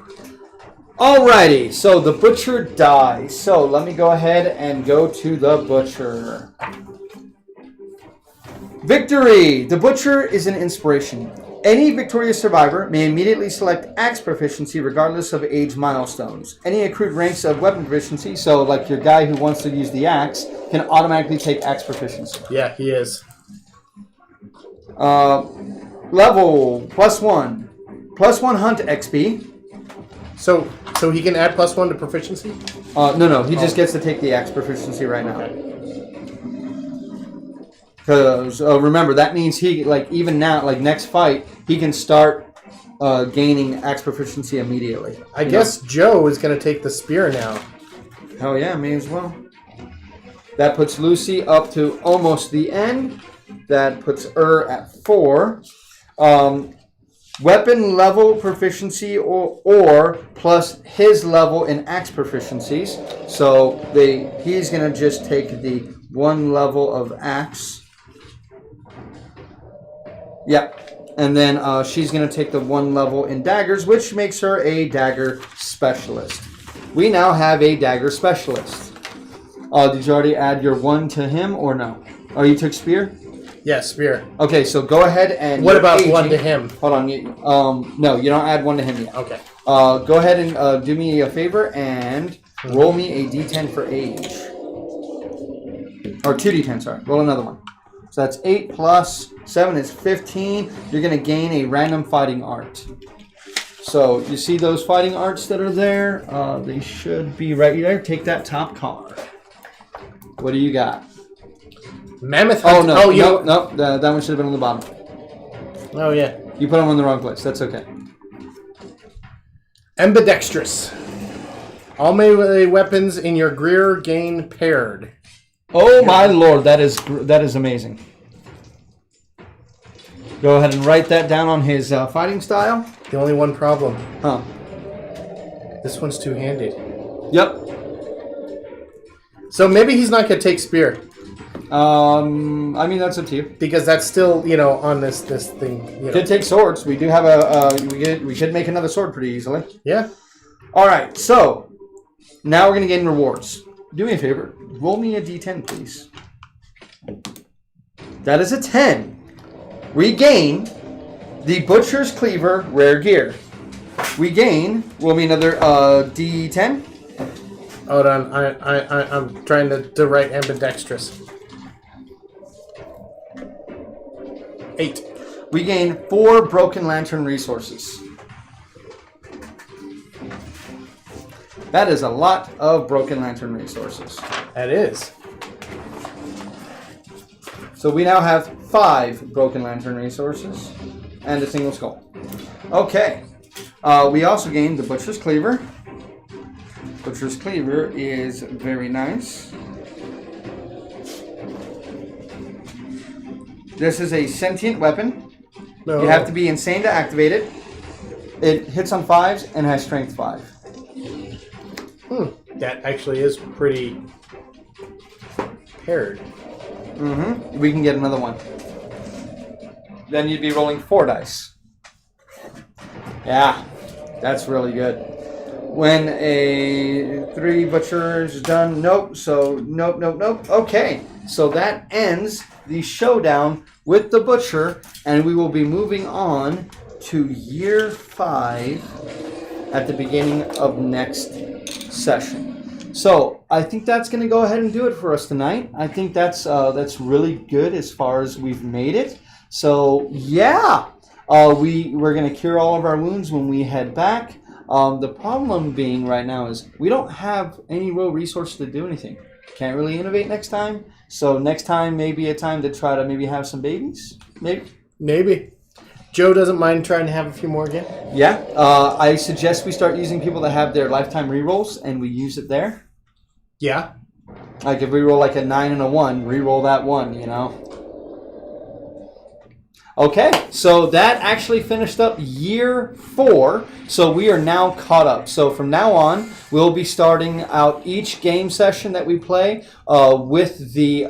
Alrighty, so the butcher dies. So let me go ahead and go to the butcher. Victory! The butcher is an inspiration. Any victorious survivor may immediately select axe proficiency regardless of age milestones. Any accrued ranks of weapon proficiency, so like your guy who wants to use the axe, can automatically take axe proficiency. Yeah, he is. Level +1. +1 hunt XP. So he can add +1 to proficiency? No. He just gets to take the axe proficiency right now. Okay. Because remember, that means he, like, even now, like next fight, he can start gaining axe proficiency immediately. I guess Joe is going to take the spear now. Hell yeah, may as well. That puts Lucy up to almost the end. That puts at 4. Weapon level proficiency or plus his level in axe proficiencies. So he's going to just take the 1 level of axe. Yep. And then she's going to take the 1 level in daggers, which makes her a dagger specialist. We now have a dagger specialist. Did you already add your 1 to him or no? Oh, you took spear? Yeah, spear. Okay, so go ahead and... What about 1 to him? Hold on. No, you don't add 1 to him yet. Okay. Go ahead and do me a favor and roll me a d10 for age. Or 2d10, sorry. Roll another one. So that's 8 plus 7 is 15. You're going to gain a random fighting art. So you see those fighting arts that are there? They should be right there. Take that top card. What do you got? Mammoth Hunt. Oh, no. No. That one should have been on the bottom. Oh, yeah. You put them in the wrong place. That's okay. Ambidextrous. All melee weapons in your rear gain paired. Oh my lord, that is amazing. Go ahead and write that down on his fighting style. The only one problem. Huh. This one's two-handed. Yep. So maybe he's not going to take spear. I mean, that's up to you. Because that's still, on this thing. Could take swords. We do have we should make another sword pretty easily. Yeah. All right, so now we're going to gain rewards. Do me a favor. Roll me a d10, please. That is a 10. We gain the Butcher's Cleaver rare gear. We gain, roll me another d10. Hold on, I'm trying to write ambidextrous. 8. We gain 4 Broken Lantern resources. That is a lot of Broken Lantern resources. That is. So we now have 5 Broken Lantern resources and a single skull. Okay. We also gained the Butcher's Cleaver. Butcher's Cleaver is very nice. This is a sentient weapon. No. You have to be insane to activate it. It hits on 5s and has strength 5. That actually is pretty paired. Mm-hmm. We can get another one. Then you'd be rolling 4 dice. Yeah, that's really good. When a 3 butchers is done, nope. So nope. Okay, so that ends the showdown with the butcher, and we will be moving on to year 5 at the beginning of next session. So I think that's going to go ahead and do it for us tonight. I think that's really good as far as we've made it. So yeah, we're going to cure all of our wounds when we head back. The problem being right now is we don't have any real resources to do anything. Can't really innovate next time. So next time may be a time to try to maybe have some babies. Maybe. Joe doesn't mind trying to have a few more again. Yeah. I suggest we start using people that have their lifetime rerolls and we use it there. Yeah. Like if we roll like a 9 and a 1, reroll that 1, you know. Okay, so that actually finished up year 4, so we are now caught up. So from now on, we'll be starting out each game session that we play with the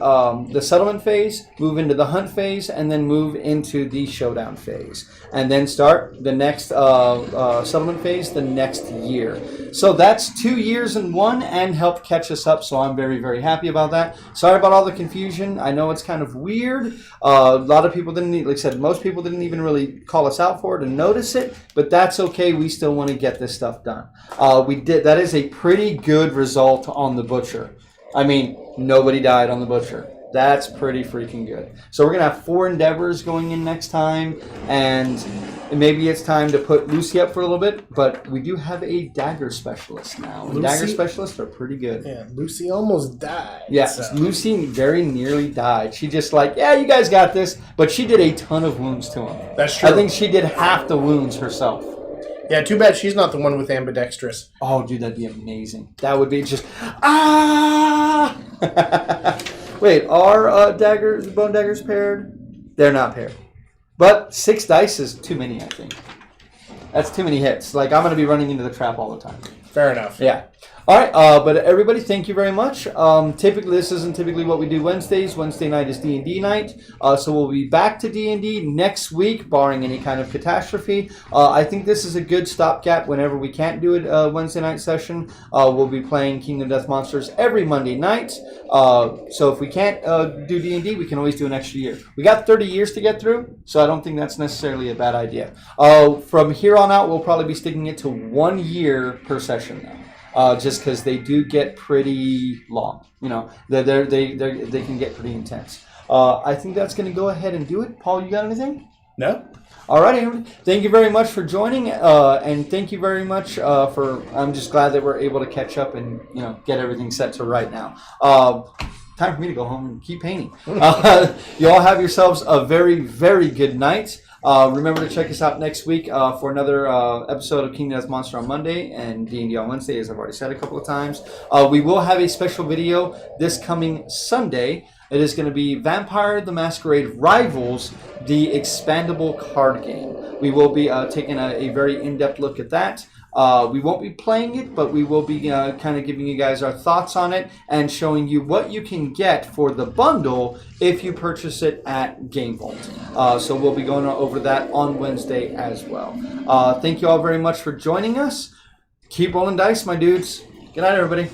settlement phase, move into the hunt phase, and then move into the showdown phase. And then start the next settlement phase the next year. So that's 2 years in 1 and helped catch us up, so I'm very, very happy about that. Sorry about all the confusion. I know it's kind of weird. A lot of people didn't, like I said, most people didn't even really call us out for it and notice it, but that's okay. We still want to get this stuff done. We did. That is a pretty good result on the butcher. I mean, nobody died on the butcher. That's pretty freaking good. So we're going to have 4 endeavors going in next time, and maybe it's time to put Lucy up for a little bit, but we do have a dagger specialist now. And dagger specialists are pretty good. Yeah, Lucy almost died. Yeah, so. Lucy very nearly died. She just like, yeah, you guys got this, but she did a ton of wounds to him. That's true. I think she did half the wounds herself. Yeah, too bad she's not the one with ambidextrous. Oh, dude, that'd be amazing. That would be just, ah! Wait, are bone daggers paired? They're not paired. But 6 dice is too many, I think. That's too many hits. Like, I'm going to be running into the trap all the time. Fair enough. Yeah. All right, but everybody, thank you very much. Typically, this isn't typically what we do Wednesdays. Wednesday night is D&D night, so we'll be back to D&D next week, barring any kind of catastrophe. I think this is a good stopgap whenever we can't do a Wednesday night session. We'll be playing Kingdom Death Monsters every Monday night, so if we can't do D&D, we can always do an extra year. We got 30 years to get through, so I don't think that's necessarily a bad idea. From here on out, we'll probably be sticking it to 1 year per session now. Just because they do get pretty long, you know, they can get pretty intense. I think that's going to go ahead and do it. Paul, you got anything? No. All right, everybody. Thank you very much for joining, and thank you very much for. I'm just glad that we're able to catch up and get everything set to right now. Time for me to go home and keep painting. You all have yourselves a very, very good night. Remember to check us out next week for another episode of Kingdom Death Monster on Monday and D&D on Wednesday, as I've already said a couple of times. We will have a special video this coming Sunday. It is going to be Vampire the Masquerade Rivals, the expandable card game. We will be taking a very in-depth look at that. We won't be playing it, but we will be kind of giving you guys our thoughts on it and showing you what you can get for the bundle if you purchase it at Game Vault. So we'll be going over that on Wednesday as well. Thank you all very much for joining us. Keep rolling dice, my dudes. Good night, everybody.